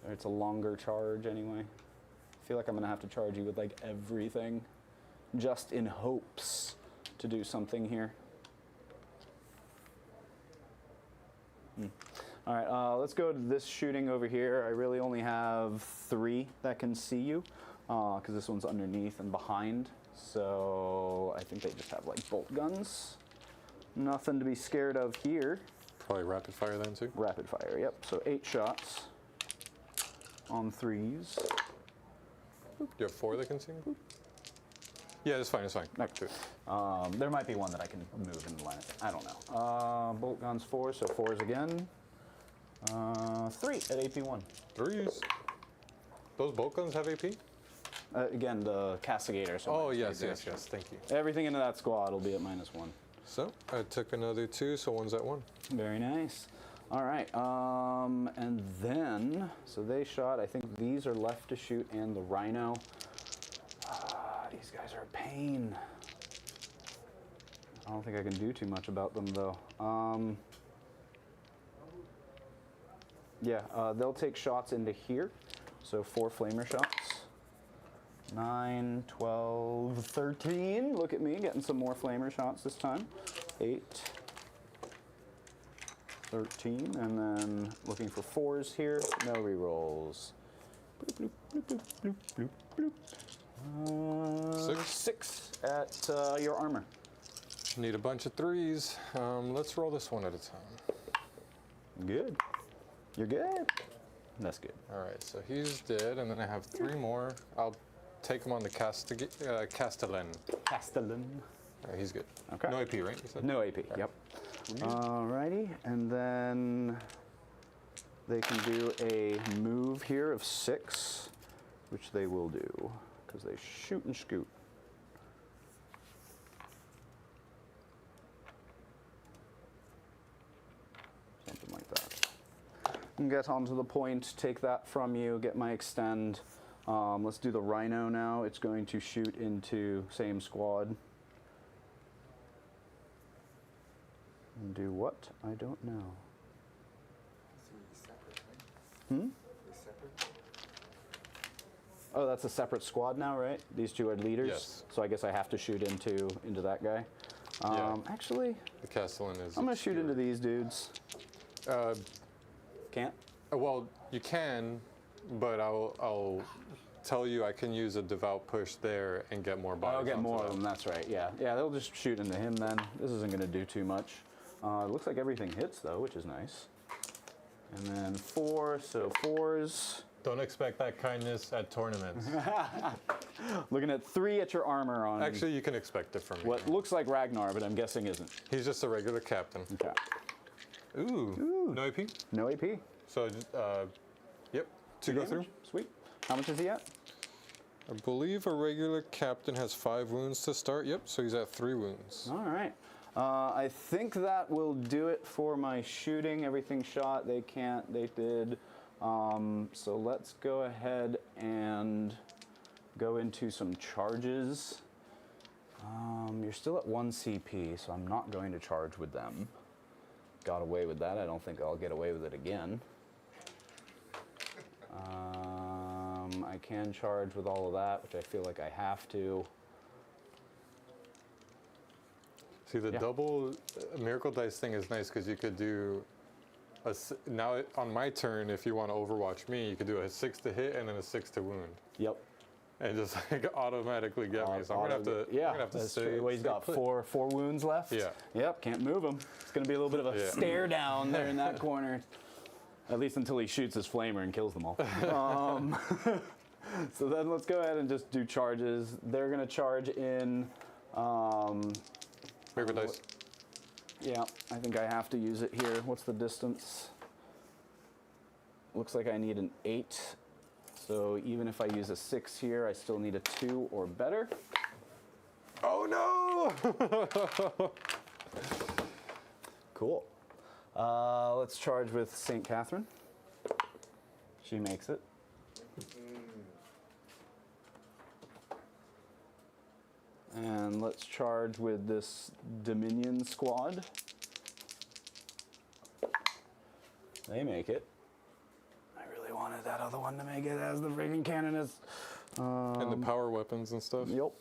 Speaker 2: Or it's a longer charge anyway. I feel like I'm gonna have to charge you with like everything, just in hopes to do something here. All right, let's go to this shooting over here. I really only have 3 that can see you, because this one's underneath and behind. So I think they just have like bolt guns. Nothing to be scared of here.
Speaker 3: Probably rapid fire then too.
Speaker 2: Rapid fire, yep. So 8 shots on 3s.
Speaker 3: You have 4 that can see me? Yeah, it's fine, it's fine.
Speaker 2: Okay. There might be one that I can move and line it. I don't know. Bolt guns 4, so 4s again. 3 at AP1.
Speaker 3: 3s. Those bolt guns have AP?
Speaker 2: Again, the Castigator. So
Speaker 3: Oh,
Speaker 2: minus
Speaker 3: yes,
Speaker 2: 3
Speaker 3: yes,
Speaker 2: damage.
Speaker 3: yes. Thank you.
Speaker 2: Everything into that squad will be at -1.
Speaker 3: So I took another 2, so one's at 1.
Speaker 2: Very nice. All right, and then, so they shot, I think these are left to shoot, and the Rhino. These guys are a pain. I don't think I can do too much about them, though. Yeah, they'll take shots into here, so 4 flamer shots. 9, 12, 13. Look at me, getting some more flamer shots this time. 8, 13, and then looking for 4s here. No rerolls. Bloop, bloop, bloop, bloop, bloop, bloop, bloop. 6 at your armor.
Speaker 3: Need a bunch of 3s. Let's roll this one at a time.
Speaker 2: Good. You're good. That's good.
Speaker 3: All right, so he's dead, and then I have 3 more. I'll take him on the Castellan.
Speaker 2: Castellan.
Speaker 3: All right, he's good.
Speaker 2: Okay.
Speaker 3: No AP, right? You said?
Speaker 2: No AP, yep. Alrighty, and then they can do a move here of 6, which they will do, because they shoot and scoot. Something like that. And get onto the point, take that from you, get my extend. Let's do the Rhino now. It's going to shoot into same squad. And do what? I don't know. Oh, that's a separate squad now, right? These 2 are leaders.
Speaker 3: Yes.
Speaker 2: So I guess I have to shoot into that guy.
Speaker 3: Yeah.
Speaker 2: Actually,
Speaker 3: The Castellan is.
Speaker 2: I'm gonna shoot into these dudes. Can't?
Speaker 3: Well, you can, but I'll tell you I can use a devout push there and get more bodies.
Speaker 2: I'll get
Speaker 3: onto
Speaker 2: more
Speaker 3: that.
Speaker 2: of them. That's right. Yeah. Yeah. They'll just shoot into him then. This isn't gonna do too much. It looks like everything hits though, which is nice. And then 4, so 4s.
Speaker 3: Don't expect that kindness at tournaments.
Speaker 2: Looking at 3 at your armor on
Speaker 3: Actually, you can expect it from me.
Speaker 2: what looks like Ragnar, but I'm guessing isn't.
Speaker 3: He's just a regular captain.
Speaker 2: Okay.
Speaker 3: Ooh. No AP?
Speaker 2: No AP.
Speaker 3: So, yep. 2 go through.
Speaker 2: Sweet. How much is he at?
Speaker 3: I believe a regular captain has 5 wounds to start. Yep, so he's at 3 wounds.
Speaker 2: All right. I think that will do it for my shooting. Everything shot. They can't. They did. So let's go ahead and go into some charges. You're still at 1 CP, so I'm not going to charge with them. Got away with that. I don't think I'll get away with it again. I can charge with all of that, which I feel like I have to.
Speaker 3: See, the double miracle dice thing is nice because you could do now on my turn, if you want to overwatch me, you could do a 6 to hit and then a 6 to wound.
Speaker 2: Yep.
Speaker 3: And just like automatically get me. So I'm gonna have to
Speaker 2: that's
Speaker 3: stay.
Speaker 2: true. Well, he's got four wounds left.
Speaker 3: Yeah.
Speaker 2: Yep, can't move him. It's gonna be a little bit of a stare down there in that corner. At least until he shoots his flamer and kills them all. So then let's go ahead and just do charges. They're gonna charge in.
Speaker 3: Miracle dice.
Speaker 2: Yeah, I think I have to use it here. What's the distance? Looks like I need an 8. So even if I use a 6 here, I still need a 2 or better.
Speaker 3: Oh no!
Speaker 2: Cool. Let's charge with St. Catherine. She makes it. And let's charge with this Dominion squad. They make it. I really wanted that other one to make it as the friggin' cannon.
Speaker 3: And the power weapons and stuff.
Speaker 2: Yep.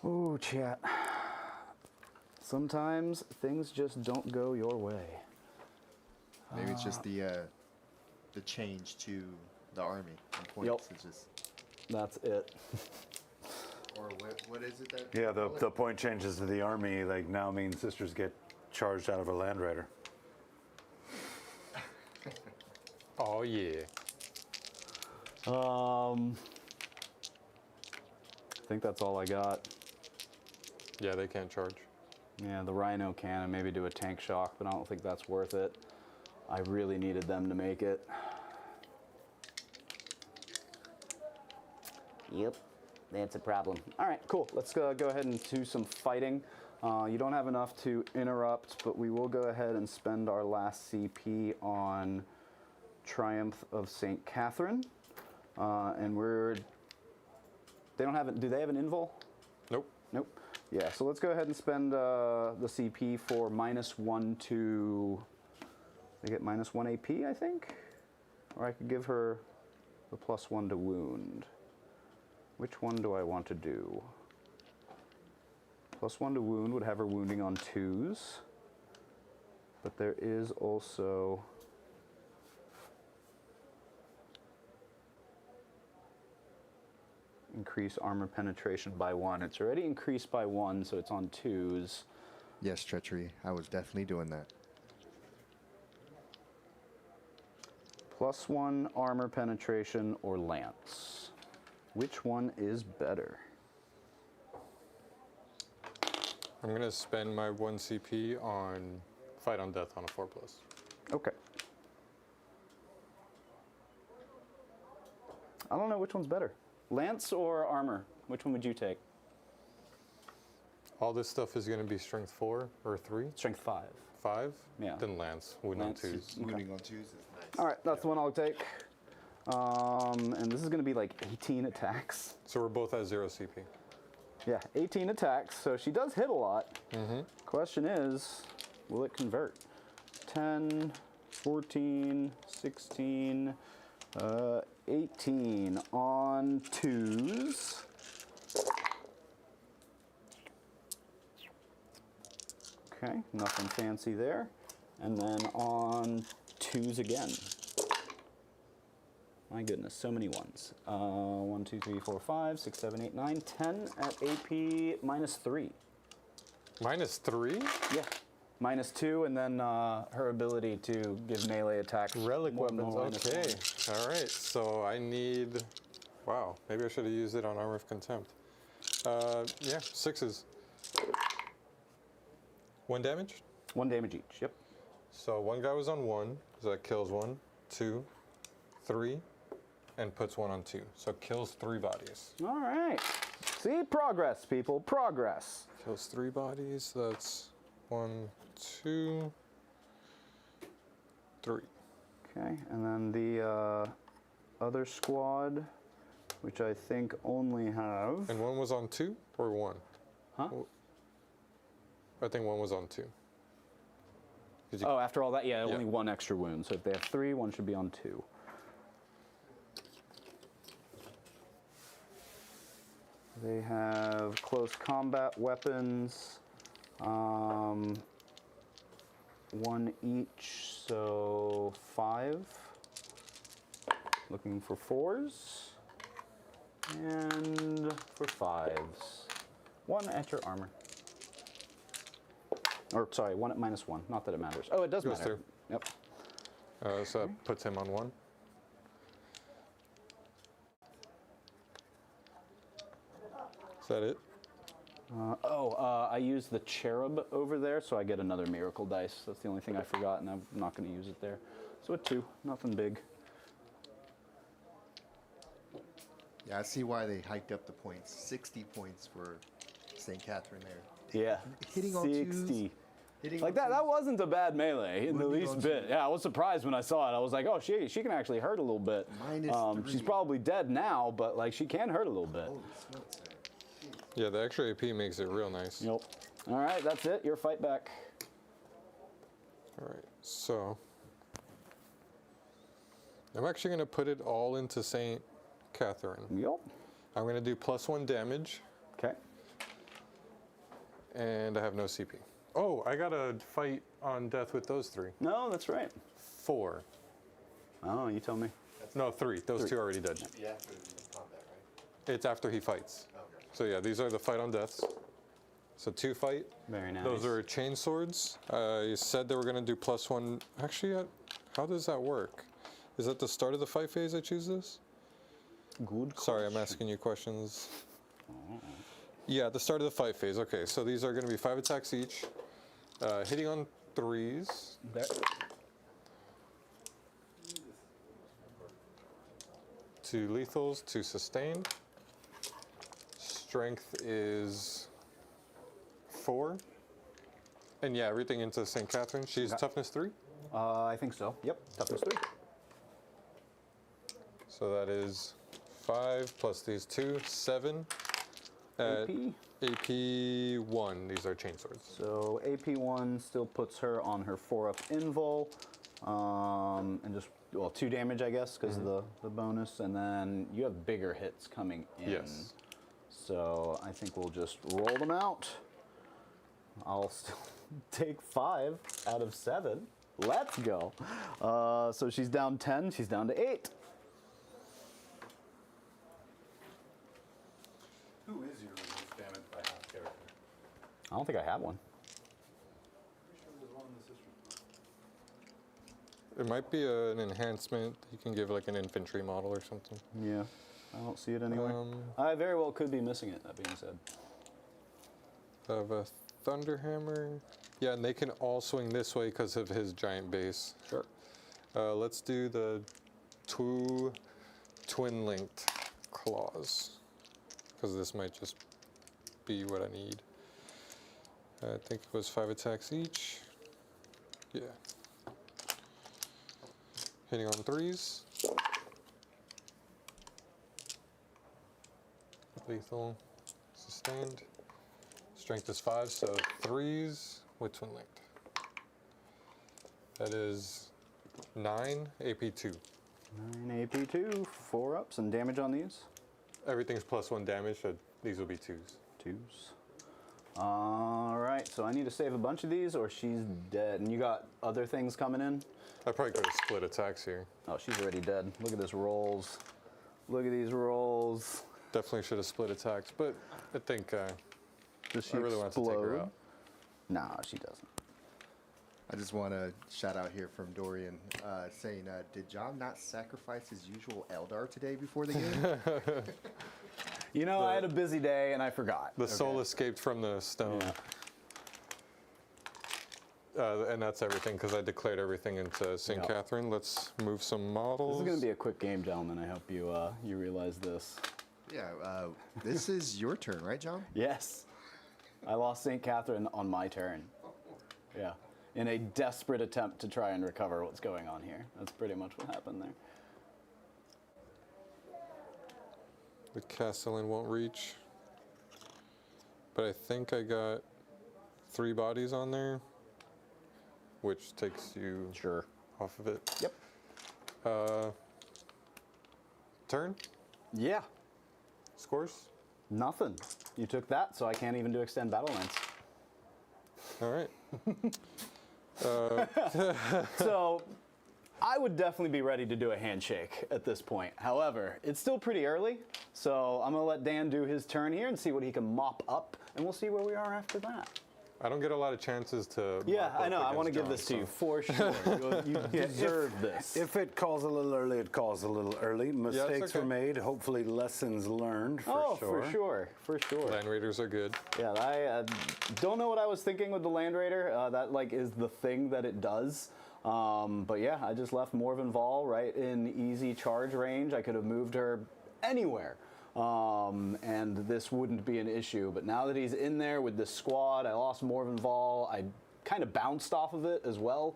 Speaker 2: Ooh, chat. Sometimes things just don't go your way.
Speaker 4: Maybe it's just the change to the army and points.
Speaker 2: Yep.
Speaker 4: It's just,
Speaker 2: That's it.
Speaker 4: or what is it that?
Speaker 1: Yeah, the point changes to the army, like now means sisters get charged out of a Land Rider.
Speaker 3: Oh yeah.
Speaker 2: I think that's all I got.
Speaker 3: Yeah, they can't charge.
Speaker 2: Yeah, the Rhino can and maybe do a tank shock, but I don't think that's worth it. I really needed them to make it. Yep, that's a problem. All right, cool. Let's go ahead and do some fighting. You don't have enough to interrupt, but we will go ahead and spend our last CP on Triumph of St. Catherine. And they don't have it. Do they have an invul?
Speaker 3: Nope.
Speaker 2: Nope. Yeah, so let's go ahead and spend the CP for -1 to, they get -1 AP, I think? Or I could give her the +1 to wound. Which one do I want to do? +1 to wound would have her wounding on 2s. But there is also increase armor penetration by 1. It's already increased by 1, so it's on 2s.
Speaker 4: Yes, treachery. I was definitely doing that.
Speaker 2: +1 armor penetration or lance. Which one is better?
Speaker 3: I'm gonna spend my 1 CP on fight on death on a 4+.
Speaker 2: Okay. I don't know which one's better. Lance or armor? Which one would you take?
Speaker 3: All this stuff is gonna be strength 4 or 3,
Speaker 2: Strength 5.
Speaker 3: 5.
Speaker 2: Yeah.
Speaker 3: Then lance, wound on
Speaker 2: Lance.
Speaker 3: 2s.
Speaker 4: Wounding on 2s is nice.
Speaker 2: All right, that's the one I'll take. And this is going to be like 18 attacks.
Speaker 3: So we're both at 0 CP.
Speaker 2: Yeah, 18 attacks, so she does hit a lot. Question is, will it convert? 10, 14, 16, 18 on 2s. Okay, nothing fancy there. And then on 2s again. My goodness, so many ones. 1, 2, 3, 4, 5, 6, 7, 8, 9, 10 at AP -3.
Speaker 3: -3?
Speaker 2: Yeah. -2, and then her ability to give melee attacks.
Speaker 3: Relic
Speaker 2: more
Speaker 3: weapons, okay.
Speaker 2: -1.
Speaker 3: All right, so I need, wow, maybe I should have used it on Armor of Contempt. Yeah, 6s. 1 damage?
Speaker 2: 1 damage each, yep.
Speaker 3: So one guy was on 1, so that kills 1, 2, 3, and puts 1 on 2. So kills 3 bodies.
Speaker 2: All right. See, progress, people, progress.
Speaker 3: Kills 3 bodies, that's 1, 2, 3.
Speaker 2: Okay, and then the other squad, which I think only have.
Speaker 3: And one was on 2 or 1?
Speaker 2: Huh?
Speaker 3: I think one was on 2.
Speaker 2: Oh, after all that, yeah,
Speaker 3: Yeah.
Speaker 2: only 1 extra wound. So if they have 3, 1 should be on 2. They have close combat weapons, 1 each, so 5. Looking for 4s, and for 5s. 1 at your armor. Or sorry, 1 at -1. Not that it matters. Oh, it does
Speaker 3: Goes
Speaker 2: matter.
Speaker 3: through.
Speaker 2: Yep.
Speaker 3: So that puts him on 1. Is that it?
Speaker 2: I use the cherub over there, so I get another miracle dice. That's the only thing I forgot, and I'm not going to use it there. So a 2, nothing big.
Speaker 4: Yeah, I see why they hiked up the points. 60 points for St. Catherine there.
Speaker 2: Yeah,
Speaker 4: Hitting on
Speaker 2: 60.
Speaker 4: twos. Hitting
Speaker 2: Like
Speaker 4: on
Speaker 2: that. That
Speaker 4: twos.
Speaker 2: wasn't a bad melee in the
Speaker 4: Wounding
Speaker 2: least
Speaker 4: on
Speaker 2: bit.
Speaker 4: twos.
Speaker 2: Yeah, I was surprised when I saw it. I was like, oh, she can actually hurt a little bit.
Speaker 4: -3.
Speaker 2: She's probably dead now, but like she can hurt a little bit.
Speaker 4: Holy smokes, man.
Speaker 3: Yeah, the extra AP makes it real nice.
Speaker 2: Yep. All right, that's it. Your fight back.
Speaker 3: All right, so I'm actually going to put it all into St. Catherine.
Speaker 2: Yep.
Speaker 3: I'm going to do +1 damage,
Speaker 2: Okay.
Speaker 3: and I have no CP. Oh, I got to fight on death with those 3.
Speaker 2: No, that's right.
Speaker 3: 4.
Speaker 2: Oh, you tell me.
Speaker 3: No, 3. Those 2 are already dead.
Speaker 5: Yeah, after the combat, right?
Speaker 3: It's after he fights.
Speaker 5: Okay.
Speaker 3: So yeah, these are the fight on deaths. So 2 fight.
Speaker 2: Very nice.
Speaker 3: Those are chain swords. You said they were going to do +1. Actually, how does that work? Is at the start of the fight phase I choose this?
Speaker 2: Good.
Speaker 3: Sorry, I'm asking you questions. Yeah, at the start of the fight phase. Okay, so these are going to be 5 attacks each. Hitting on 3s.
Speaker 2: There.
Speaker 3: 2 lethals, 2 sustained. Strength is 4. And yeah, everything into St. Catherine. She's toughness 3.
Speaker 2: I think so. Yep. Toughness 3.
Speaker 3: So that is 5 plus these 2, 7. At
Speaker 2: AP.
Speaker 3: AP 1, these are chain swords.
Speaker 2: So AP1 still puts her on her 4-up invul, and just 2 damage, I guess, because of the bonus. And then you have bigger hits coming in.
Speaker 3: Yes.
Speaker 2: So I think we'll just roll them out. I'll still take 5 out of 7. Let's go. So she's down 10. She's down to 8.
Speaker 1: Who is your most damaged by half character?
Speaker 2: I don't think I have one.
Speaker 1: Pretty sure there's one in the system.
Speaker 3: It might be an enhancement. You can give like an infantry model or something.
Speaker 2: Yeah, I don't see it anywhere. I very well could be missing it, that being said.
Speaker 3: I have a Thunderhammer. Yeah, and they can all swing this way because of his giant base.
Speaker 2: Sure.
Speaker 3: Let's do the 2 twin-linked claws, because this might just be what I need. I think it was 5 attacks each. Yeah. Hitting on 3s. Lethal. Sustained. Strength is 5, so 3s with twin linked. That is 9 AP2.
Speaker 2: 9 AP2, 4 ups, and damage on these?
Speaker 3: Everything's +1 damage, so these will be 2s.
Speaker 2: 2s. All right, so I need to save a bunch of these, or she's dead. And you got other things coming in?
Speaker 3: I probably could have split attacks here.
Speaker 2: Oh, she's already dead. Look at this rolls. Look at these rolls.
Speaker 3: Definitely should have split attacks, but I think
Speaker 2: Does she
Speaker 3: I really want to take her
Speaker 2: explode?
Speaker 3: out.
Speaker 2: Nah, she doesn't.
Speaker 4: I just want to shout out here from Dorian saying, did John not sacrifice his usual Eldar today before the game?
Speaker 2: You know, I had a busy day and I forgot.
Speaker 3: The soul escaped from the stone.
Speaker 2: Yeah.
Speaker 3: And that's everything, because I declared everything into St.
Speaker 2: Yeah.
Speaker 3: Catherine. Let's move some models.
Speaker 2: This is going to be a quick game, gentlemen. I hope you you realize this.
Speaker 4: Yeah, this is your turn, right, John?
Speaker 2: Yes. I lost St. Catherine on my turn. Yeah. in a desperate attempt to try and recover what's going on here. That's pretty much what happened there.
Speaker 3: The Castellan won't reach. But I think I got 3 bodies on there, which takes you
Speaker 2: Sure.
Speaker 3: off of it.
Speaker 2: Yep.
Speaker 3: Turn?
Speaker 2: Yeah.
Speaker 3: Scores?
Speaker 2: Nothing. You took that, so I can't even do extend battle lines.
Speaker 3: All right.
Speaker 2: So I would definitely be ready to do a handshake at this point. However, it's still pretty early, so I'm gonna let Dan do his turn here and see what he can mop up, and we'll see where we are after that.
Speaker 3: I don't get a lot of chances to.
Speaker 2: Yeah,
Speaker 3: mop
Speaker 2: I
Speaker 3: up
Speaker 2: know. I
Speaker 3: against
Speaker 2: want to give
Speaker 3: John,
Speaker 2: this to you
Speaker 3: so-
Speaker 2: for sure. You deserve this.
Speaker 1: If it calls a little early, it calls a little early. Mistakes
Speaker 3: okay.
Speaker 1: were made. Hopefully, lessons learned.
Speaker 2: For sure.
Speaker 3: Land Raiders are good.
Speaker 2: Yeah, I don't know what I was thinking with the Land Raider. That like is the thing that it does. But yeah, I just left Morven Vol right in easy charge range. I could have moved her anywhere. And this wouldn't be an issue. But now that he's in there with this squad, I lost Morven Vol. I kind of bounced off of it as well.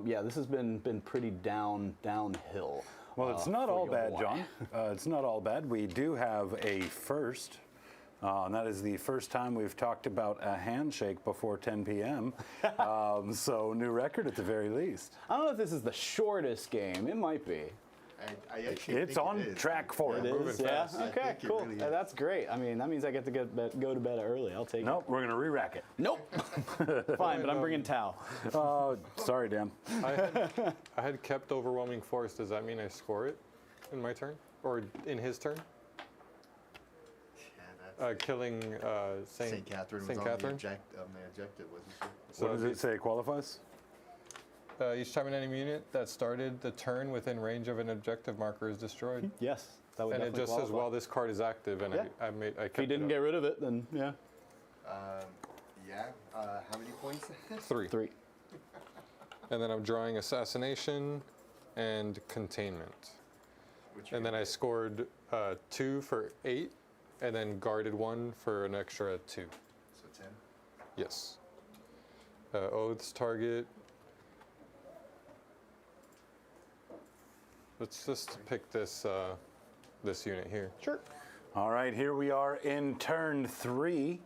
Speaker 2: Yeah, this has been pretty downhill.
Speaker 1: Well, it's not
Speaker 2: for
Speaker 1: all
Speaker 2: your
Speaker 1: bad,
Speaker 2: boy.
Speaker 1: John. It's not all bad. We do have a first. And that is the first time we've talked about a handshake before 10 p.m. So new record at the very least.
Speaker 2: I don't know if this is the shortest game. It might be.
Speaker 4: I actually
Speaker 1: It's
Speaker 4: think
Speaker 1: on
Speaker 4: it is.
Speaker 1: track for
Speaker 2: It
Speaker 1: it.
Speaker 2: is, yeah.
Speaker 4: I
Speaker 2: Okay,
Speaker 4: think it
Speaker 2: cool.
Speaker 4: really
Speaker 2: Yeah,
Speaker 4: is.
Speaker 2: that's great. I mean, that means I get to go to bed early. I'll take it.
Speaker 1: Nope, we're going to re-rack it.
Speaker 2: Nope. Fine, but I'm bringing Tau.
Speaker 1: Sorry, Dan.
Speaker 3: I had kept overwhelming force. Does that mean I score it in my turn or in his turn?
Speaker 4: Yeah, that's
Speaker 3: Killing Saint
Speaker 4: St. Catherine was
Speaker 3: Saint
Speaker 4: on
Speaker 3: Catherine.
Speaker 4: the objective, wasn't she?
Speaker 3: So
Speaker 1: What does it say? It qualifies?
Speaker 3: each time an enemy unit that started the turn within range of an objective marker is destroyed.
Speaker 2: Yes, that would
Speaker 3: And it
Speaker 2: definitely
Speaker 3: just says,
Speaker 2: qualify.
Speaker 3: well, this card is active, and
Speaker 2: Yeah.
Speaker 3: I
Speaker 2: If
Speaker 3: kept
Speaker 2: he didn't
Speaker 3: it
Speaker 2: get
Speaker 3: up.
Speaker 2: rid of it, then yeah.
Speaker 4: Yeah. How many points?
Speaker 3: 3.
Speaker 2: 3.
Speaker 3: And then I'm drawing Assassination and Containment.
Speaker 4: Which
Speaker 3: And then I scored 2 for 8, and then guarded 1 for an extra 2.
Speaker 4: So 10.
Speaker 3: Yes. Oaths target. Let's just pick this this unit here.
Speaker 2: Sure.
Speaker 1: All right, here we are in turn 3.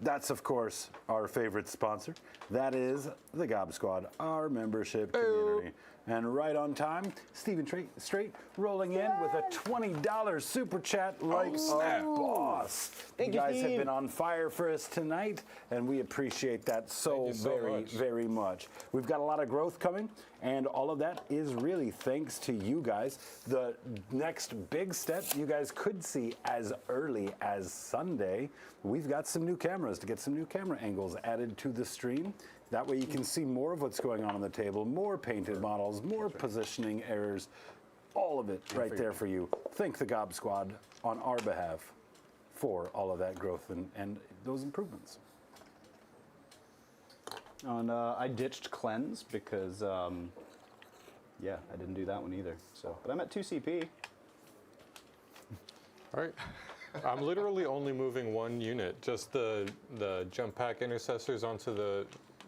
Speaker 1: That's, of course, our favorite sponsor. That is the Gob Squad, our membership community. And right on time, Stephen Straight rolling in with a $20 super chat like a boss.
Speaker 2: Thank
Speaker 1: you
Speaker 2: you,
Speaker 1: guys have
Speaker 2: Steve.
Speaker 1: been on fire for us tonight, and we appreciate that so
Speaker 3: you so
Speaker 1: very,
Speaker 3: much.
Speaker 1: very much. We've got a lot of growth coming, and all of that is really thanks to you guys. The next big step you guys could see as early as Sunday. We've got some new cameras to get some new camera angles added to the stream. That way you can see more of what's going on the table, more painted models, more positioning errors, all of it right there for you. Thank the Gob Squad on our behalf for all of that growth and those improvements.
Speaker 2: And I ditched Cleanse because, yeah, I didn't do that one either. So, but I'm at 2 CP.
Speaker 3: All right. I'm literally only moving 1 unit, just the jump pack intercessors onto the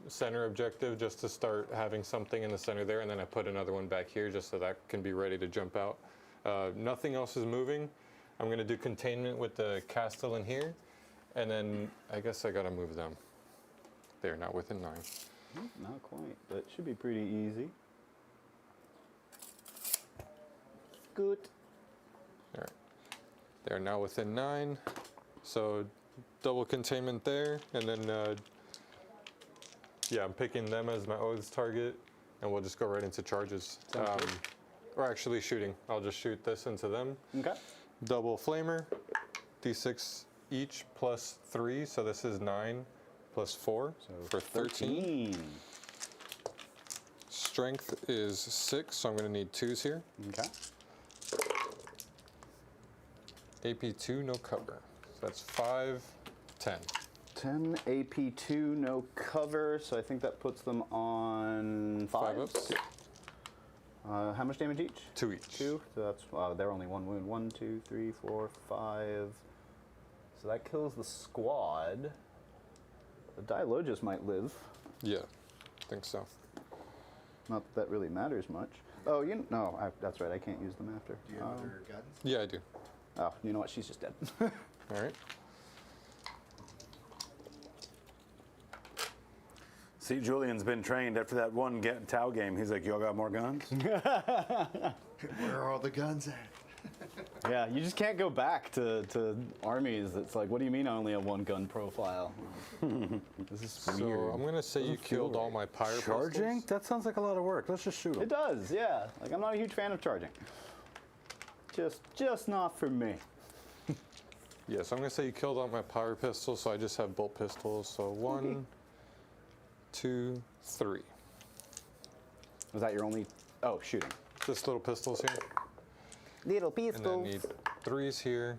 Speaker 3: center objective, just to start having something in the center there, and then I put another one back here just so that can be ready to jump out. Nothing else is moving. I'm going to do containment with the Castellan here, and then I guess I got to move them. They're not within 9.
Speaker 2: Not quite, but it should be pretty easy. Good.
Speaker 3: All right. They're now within 9, so double containment there, and then yeah, I'm picking them as my oaths target, and we'll just go right into charges. Or actually shooting. I'll just shoot this into them.
Speaker 2: Okay.
Speaker 3: Double flamer, d6 each plus 3, so this is 9 plus 4 for 13. Strength is 6, so I'm going to need 2s here.
Speaker 2: Okay.
Speaker 3: AP2, no cover. So that's 5, 10.
Speaker 2: 10 AP2, no cover, so I think that puts them on
Speaker 3: 5
Speaker 2: 5.
Speaker 3: ups.
Speaker 2: How much damage each?
Speaker 3: 2 each.
Speaker 2: 2. So that's they're only 1 wound. 1, 2, 3, 4, 5. So that kills the squad. The Dialogus might live.
Speaker 3: Yeah. think so.
Speaker 2: Not that really matters much. Oh, no, that's right. I can't use them after.
Speaker 4: Do you have other guns?
Speaker 3: Yeah, I do.
Speaker 2: Oh, you know what? She's just dead.
Speaker 3: All right.
Speaker 1: See, Julian's been trained after that one Tau game. He's like, y'all got more guns?
Speaker 4: Where are all the guns at?
Speaker 2: Yeah, you just can't go back to armies. It's like, what do you mean I only have one gun profile? This is
Speaker 3: So
Speaker 2: weird.
Speaker 3: I'm gonna say you killed all my pyre
Speaker 1: Charging?
Speaker 3: pistols.
Speaker 1: That sounds like a lot of work. Let's just shoot him.
Speaker 2: It does, yeah. Like, I'm not a huge fan of charging. Just not for me.
Speaker 3: Yeah, so I'm gonna say you killed all my pyre pistols, so I just have bolt pistols. So 1, 2, 3.
Speaker 2: Was that your only... Oh, shooting.
Speaker 3: Just little pistols here.
Speaker 2: Little
Speaker 3: And then need 3s here.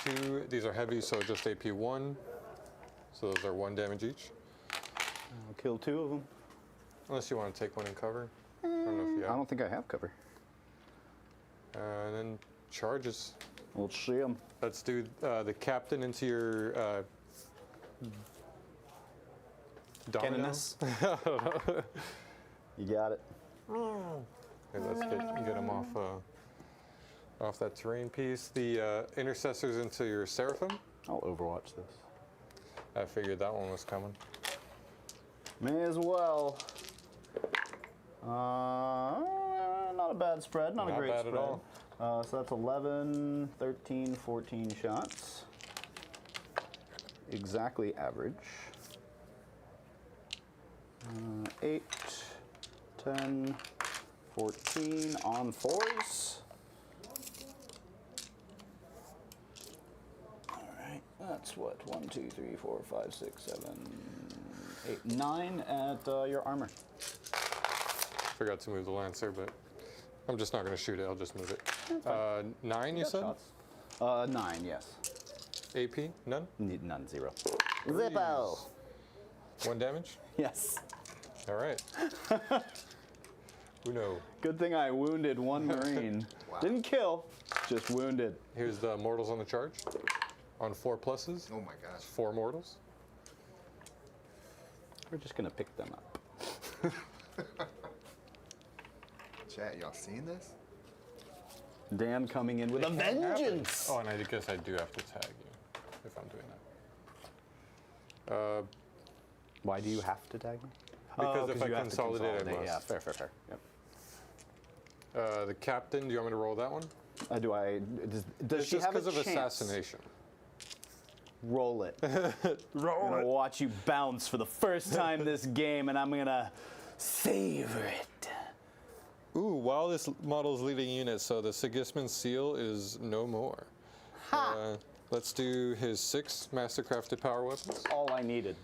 Speaker 3: 2, these are heavy, so just AP 1. So those are 1 damage each.
Speaker 2: I'll kill 2 of them.
Speaker 3: Unless you want to take one in cover. I don't know if you
Speaker 2: I
Speaker 3: have.
Speaker 2: don't think I have cover.
Speaker 3: And then charges.
Speaker 2: We'll see them.
Speaker 3: Let's do the captain into your domino.
Speaker 2: You got it.
Speaker 3: Okay, let's get him off that terrain piece. The intercessors into your seraphim.
Speaker 2: I'll overwatch this.
Speaker 3: I figured that one was coming.
Speaker 2: May as well. Not a bad spread, not a
Speaker 3: Not
Speaker 2: great
Speaker 3: bad
Speaker 2: spread.
Speaker 3: at all.
Speaker 2: So that's 11, 13, 14 shots. Exactly average. 8, 10, 14 on 4s. All right, that's what? 1, 2, 3, 4, 5, 6, 7, 8, 9 at your armor.
Speaker 3: Forgot to move the lancer, but I'm just not going to shoot it. I'll just move it. 9, you said?
Speaker 2: Shots. 9, yes.
Speaker 3: AP? None?
Speaker 2: None, 0. Zippo!
Speaker 3: 1 damage?
Speaker 2: Yes.
Speaker 3: All right. Uno.
Speaker 2: Good thing I wounded one Marine. Didn't kill, just wounded.
Speaker 3: Here's the mortals on the charge. On 4 pluses.
Speaker 4: Oh my gosh.
Speaker 3: 4 mortals.
Speaker 2: We're just gonna pick them up.
Speaker 4: Chat, y'all seen this?
Speaker 2: Dan coming in with a vengeance!
Speaker 3: Oh, and I guess I do have to tag you if I'm doing that.
Speaker 2: Why do you have to tag me?
Speaker 3: Because if
Speaker 2: 'cause
Speaker 3: I
Speaker 2: you have to
Speaker 3: consolidate, I must.
Speaker 2: Yeah, fair. Yep.
Speaker 3: The captain, do you want me to roll that one?
Speaker 2: Does
Speaker 3: It's
Speaker 2: she
Speaker 3: just
Speaker 2: have a
Speaker 3: because of
Speaker 2: chance?
Speaker 3: assassination.
Speaker 2: Roll it. I'm gonna watch you bounce for the first time this game, and I'm gonna savor it.
Speaker 3: Ooh, while this model is leading unit, so the Sigismund seal is no more. Let's do his 6 mastercrafted power weapons.
Speaker 2: All I needed.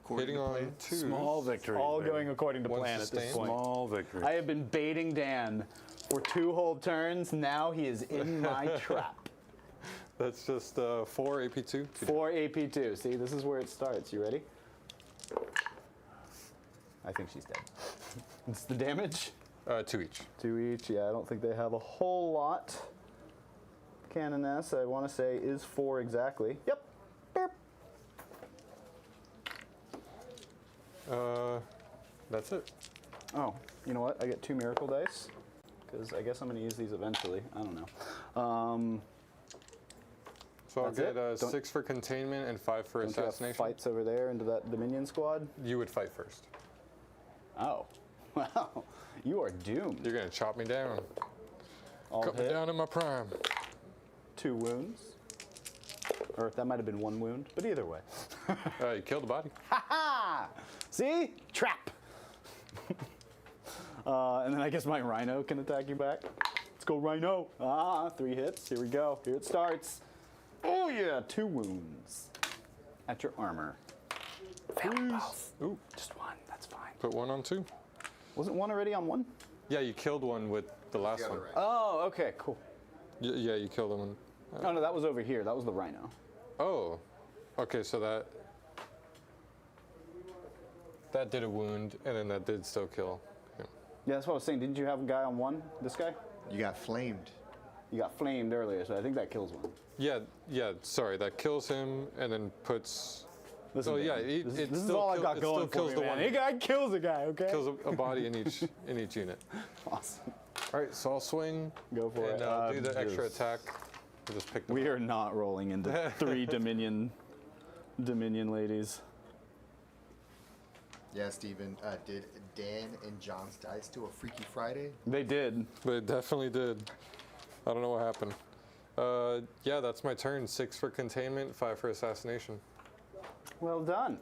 Speaker 3: Hitting on 2.
Speaker 1: Small victory.
Speaker 2: All
Speaker 1: baby.
Speaker 2: going according to
Speaker 3: One
Speaker 2: plan at this
Speaker 3: sustained.
Speaker 2: point.
Speaker 1: Small victory.
Speaker 2: I have been baiting Dan for 2 whole turns. Now he is in my trap.
Speaker 3: That's just 4 AP2.
Speaker 2: 4 AP2. See, this is where it starts. You ready? I think she's dead. It's the damage?
Speaker 3: 2 each.
Speaker 2: 2 each. Yeah, I don't think they have a whole lot. Canoness, I want to say, is 4 exactly. Yep. Beep.
Speaker 3: That's it.
Speaker 2: Oh, you know what? I get 2 miracle dice. Because I guess I'm going to use these eventually. I don't know.
Speaker 3: So I'll
Speaker 2: That's it?
Speaker 3: get
Speaker 2: Don't-
Speaker 3: 6 for containment and 5 for
Speaker 2: Don't you have
Speaker 3: assassination.
Speaker 2: fights over there into that Dominion squad?
Speaker 3: You would fight first.
Speaker 2: Oh. Wow. You are doomed.
Speaker 3: You're gonna chop me down.
Speaker 2: All
Speaker 3: Cut me
Speaker 2: hit.
Speaker 3: down in my prime.
Speaker 2: 2 wounds. Or that might have been 1 wound, but either way.
Speaker 3: You killed the body.
Speaker 2: Ha! See? Trap! And then I guess my Rhino can attack you back. Let's go, Rhino! 3 hits. Here we go. Here it starts. Oh yeah, 2 wounds. At your armor.
Speaker 3: Ooh,
Speaker 2: Just 1, that's fine.
Speaker 3: put 1 on 2.
Speaker 2: Wasn't 1 already on 1?
Speaker 3: Yeah, you killed one with the last
Speaker 4: The
Speaker 3: one.
Speaker 4: other right.
Speaker 2: Oh, okay, cool.
Speaker 3: Yeah, you killed one.
Speaker 2: Oh no, that was over here. That was the Rhino.
Speaker 3: Oh, okay. So that did a wound, and then that did still kill him.
Speaker 2: Yeah, that's what I was saying. Didn't you have a guy on 1? This guy?
Speaker 4: You got flamed.
Speaker 2: You got flamed earlier, so I think that kills 1.
Speaker 3: Yeah. Sorry, that kills him, and then puts
Speaker 2: Listen,
Speaker 3: So yeah,
Speaker 2: man, this
Speaker 3: it
Speaker 2: is
Speaker 3: still
Speaker 2: all I've
Speaker 3: kill-
Speaker 2: got
Speaker 3: it
Speaker 2: going
Speaker 3: still
Speaker 2: for
Speaker 3: kills
Speaker 2: me,
Speaker 3: the
Speaker 2: man.
Speaker 3: one.
Speaker 2: A guy kills a guy, okay?
Speaker 3: Kills a body in each unit.
Speaker 2: Awesome.
Speaker 3: All right, so I'll swing.
Speaker 2: Go for
Speaker 3: and,
Speaker 2: it.
Speaker 3: do the extra
Speaker 2: Just-
Speaker 3: attack. I'll just pick them
Speaker 2: We
Speaker 3: up.
Speaker 2: are not rolling into 3 Dominion ladies.
Speaker 4: Yeah, Steven, did Dan and John's dice do a Freaky Friday?
Speaker 2: They did.
Speaker 3: They definitely did. I don't know what happened. Yeah, that's my turn. 6 for containment, 5 for assassination.
Speaker 2: Well done.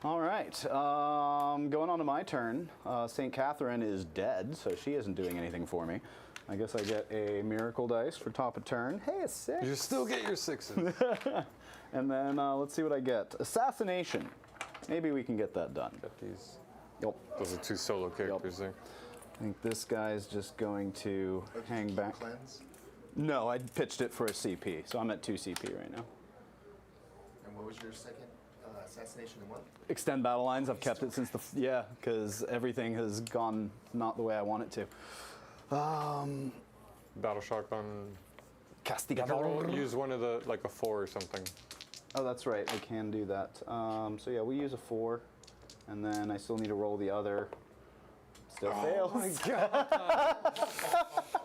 Speaker 2: All right. Going on to my turn. St. Catherine is dead, so she isn't doing anything for me. I guess I get a miracle dice for top of turn. Hey, a 6.
Speaker 3: You still get your 6s.
Speaker 2: And then let's see what I get. Assassination. Maybe we can get that done.
Speaker 3: Get these.
Speaker 2: Yep.
Speaker 3: Those are 2 solo characters there.
Speaker 2: I think this guy's just going to hang back.
Speaker 4: Cleanse.
Speaker 2: No, I pitched it for a CP, so I'm at 2 CP right now.
Speaker 4: And what was your second assassination and what?
Speaker 2: Extend battle lines. I've kept it since yeah, because everything has gone not the way I want it to.
Speaker 3: Battle shotgun.
Speaker 2: Castigador.
Speaker 3: Use one of the, like a 4 or something.
Speaker 2: Oh, that's right. I can do that. So yeah, we use a 4, and then I still need to roll the other. Still fails.
Speaker 3: Oh my god!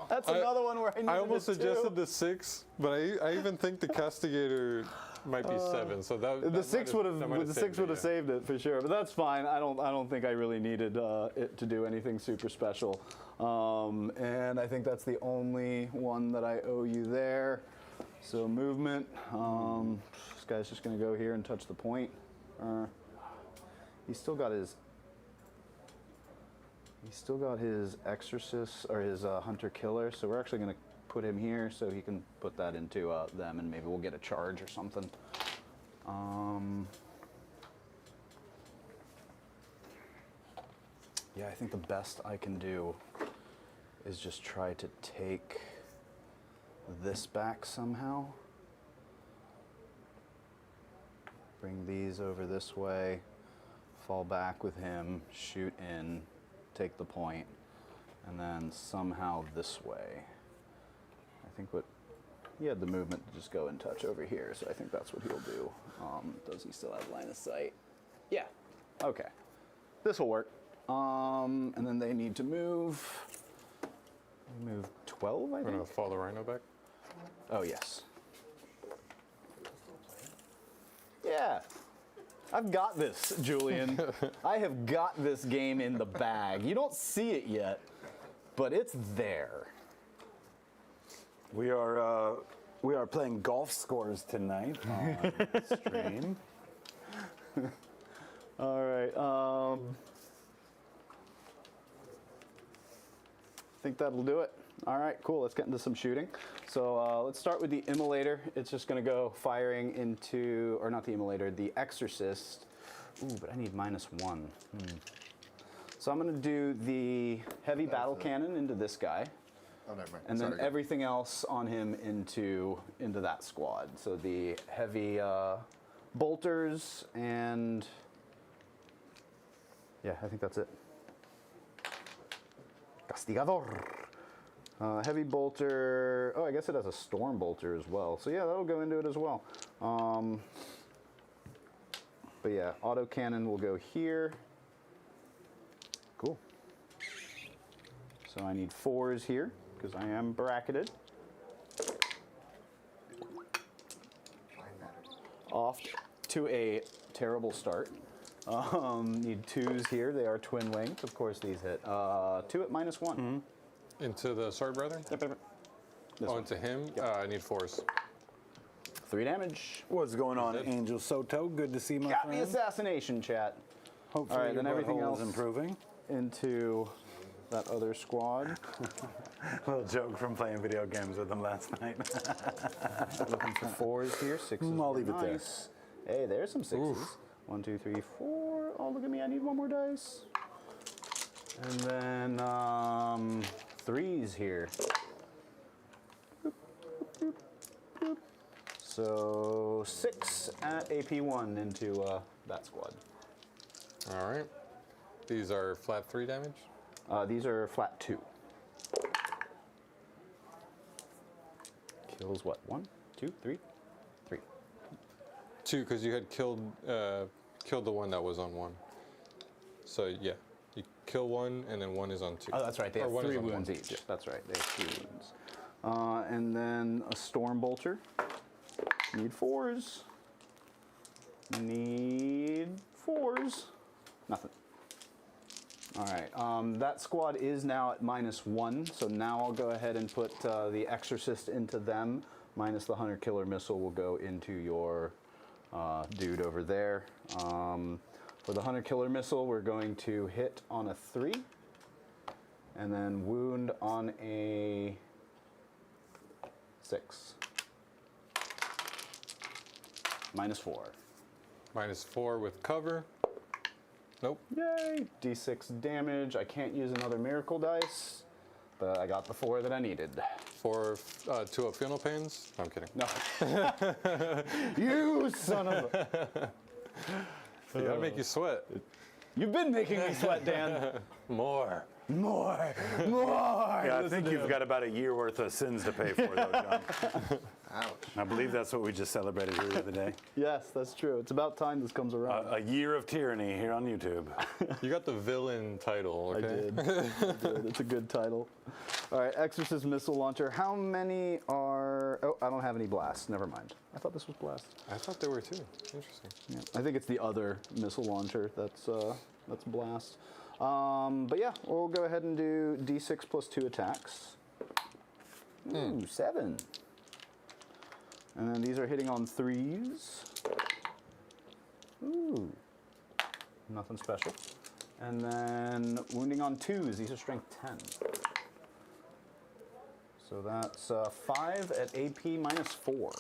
Speaker 2: That's another one where I needed
Speaker 3: I almost
Speaker 2: a 2.
Speaker 3: suggested the 6, but I even think the Castigator might be 7. So
Speaker 2: The 6 would have
Speaker 3: saved
Speaker 2: saved it for sure, but that's fine. I don't think I really needed it to do anything super special, and I think that's the only one that I owe you there. So movement. This guy's just going to go here and touch the point. He's still got his exorcist or his hunter killer. So we're actually going to put him here so he can put that into them, and maybe we'll get a charge or something. Yeah, I think the best I can do is just try to take this back somehow. Bring these over this way, fall back with him, shoot in, take the point, and then somehow this way. I think he had the movement to just go and touch over here, so I think that's what he'll do. Does he still have line of sight? Yeah. Okay. This will work. And then they need to move. Move 12, I
Speaker 3: I'm
Speaker 2: think.
Speaker 3: gonna follow the Rhino back.
Speaker 2: Oh, yes. Yeah. I've got this, Julian. I have got this game in the bag. You don't see it yet, but it's there.
Speaker 1: We are playing golf scores tonight on stream.
Speaker 2: All right. I think that'll do it. All right, cool. Let's get into some shooting. So let's start with the immolator. It's just going to go firing into, or not the immolator, the exorcist. Ooh, but I need -1. So I'm going to do the heavy battle cannon into this guy.
Speaker 4: Oh, never mind.
Speaker 2: And then
Speaker 4: Sorry,
Speaker 2: everything else on him into that squad. So the heavy bolters and yeah, I think that's it. Castigador. Heavy bolter. Oh, I guess it has a storm bolter as well. So yeah, that'll go into it as well. But yeah, auto cannon will go here. Cool. So I need 4s here because I am bracketed. Off to a terrible start. Need 2s here. They are twin wings. Of course, these hit. 2 at -1.
Speaker 3: Into the Sword Brethren?
Speaker 2: This
Speaker 3: Oh,
Speaker 2: one.
Speaker 3: into him? I need 4s.
Speaker 2: 3 damage.
Speaker 1: What's going on,
Speaker 3: Good.
Speaker 1: Angel Soto? Good to see you, my
Speaker 2: Got the
Speaker 1: friend.
Speaker 2: assassination, chat.
Speaker 1: Hopefully
Speaker 2: All right,
Speaker 1: your
Speaker 2: then everything
Speaker 1: butthole
Speaker 2: else
Speaker 1: is improving.
Speaker 2: into that other squad.
Speaker 1: Little joke from playing video games with them last night.
Speaker 2: Looking for 4s here. 6s.
Speaker 1: I'll
Speaker 2: were
Speaker 1: leave it there.
Speaker 2: nice. Hey, there's some 6s.
Speaker 3: Oof.
Speaker 2: 1, 2, 3, 4. Oh, look at me. I need 1 more dice. And then 3s here. Boop, boop, boop, boop. So 6 at AP1 into that squad.
Speaker 3: All right. These are flat 3 damage.
Speaker 2: These are flat 2. Kills what? 1, 2, 3, 3.
Speaker 3: 2 because you had killed the one that was on 1. So yeah, you kill 1 and then 1 is on 2.
Speaker 2: Oh, that's right. They
Speaker 3: Or
Speaker 2: have
Speaker 3: one is
Speaker 2: 3
Speaker 3: on
Speaker 2: wounds
Speaker 3: 1.
Speaker 2: each.
Speaker 3: Yeah.
Speaker 2: That's right. They have 3 wounds. And then a Storm Bolter. Need 4s. Need 4s. Nothing. All right. That squad is now at -1. So now I'll go ahead and put the Exorcist into them. Minus the Hunter Killer Missile will go into your dude over there. For the Hunter Killer Missile, we're going to hit on a 3. And then wound on a 6. -4.
Speaker 3: -4 with cover. Nope.
Speaker 2: Yay! D6 damage. I can't use another miracle dice, but I got the 4 that I needed.
Speaker 3: For 2 up funeral pains. No, I'm kidding.
Speaker 2: No. You son of a...
Speaker 3: You gotta make you sweat.
Speaker 2: You've been making me sweat, Dan.
Speaker 3: More.
Speaker 2: More.
Speaker 1: Yeah, I think you've got about a year worth of sins to pay for, though, John.
Speaker 4: Ouch.
Speaker 1: I believe that's what we just celebrated here the other day.
Speaker 2: Yes, that's true. It's about time this comes around.
Speaker 1: A year of tyranny here on YouTube.
Speaker 3: You got the villain title, okay?
Speaker 2: I did. I did. It's a good title. All right, Exorcist Missile Launcher. How many are... Oh, I don't have any blasts. Never mind. I thought this was blast.
Speaker 3: I thought there were 2. Interesting.
Speaker 2: Yeah, I think it's the other missile launcher that's blast. But yeah, we'll go ahead and do D6 plus 2 attacks. Ooh, 7. And then these are hitting on 3s. Ooh, nothing special. And then wounding on 2s. These are strength 10. So that's 5 at AP -4.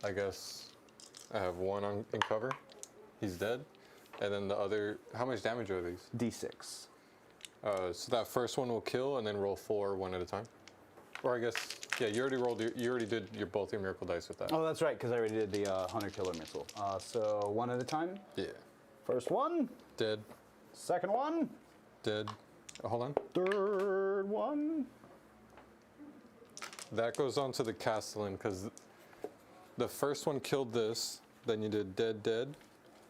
Speaker 3: I guess I have 1 in cover. He's dead. And then the other, how much damage are these?
Speaker 2: D6.
Speaker 3: So that first one will kill and then roll 4 one at a time. Or I guess, yeah, you already did both your miracle dice with that.
Speaker 2: Oh, that's right, because I already did the Hunter Killer Missile. So 1 at a time.
Speaker 3: Yeah.
Speaker 2: First one.
Speaker 3: Dead.
Speaker 2: Second one.
Speaker 3: Dead. Hold on.
Speaker 2: Third one.
Speaker 3: That goes on to the Castellan because the first one killed this. Then you did dead, dead.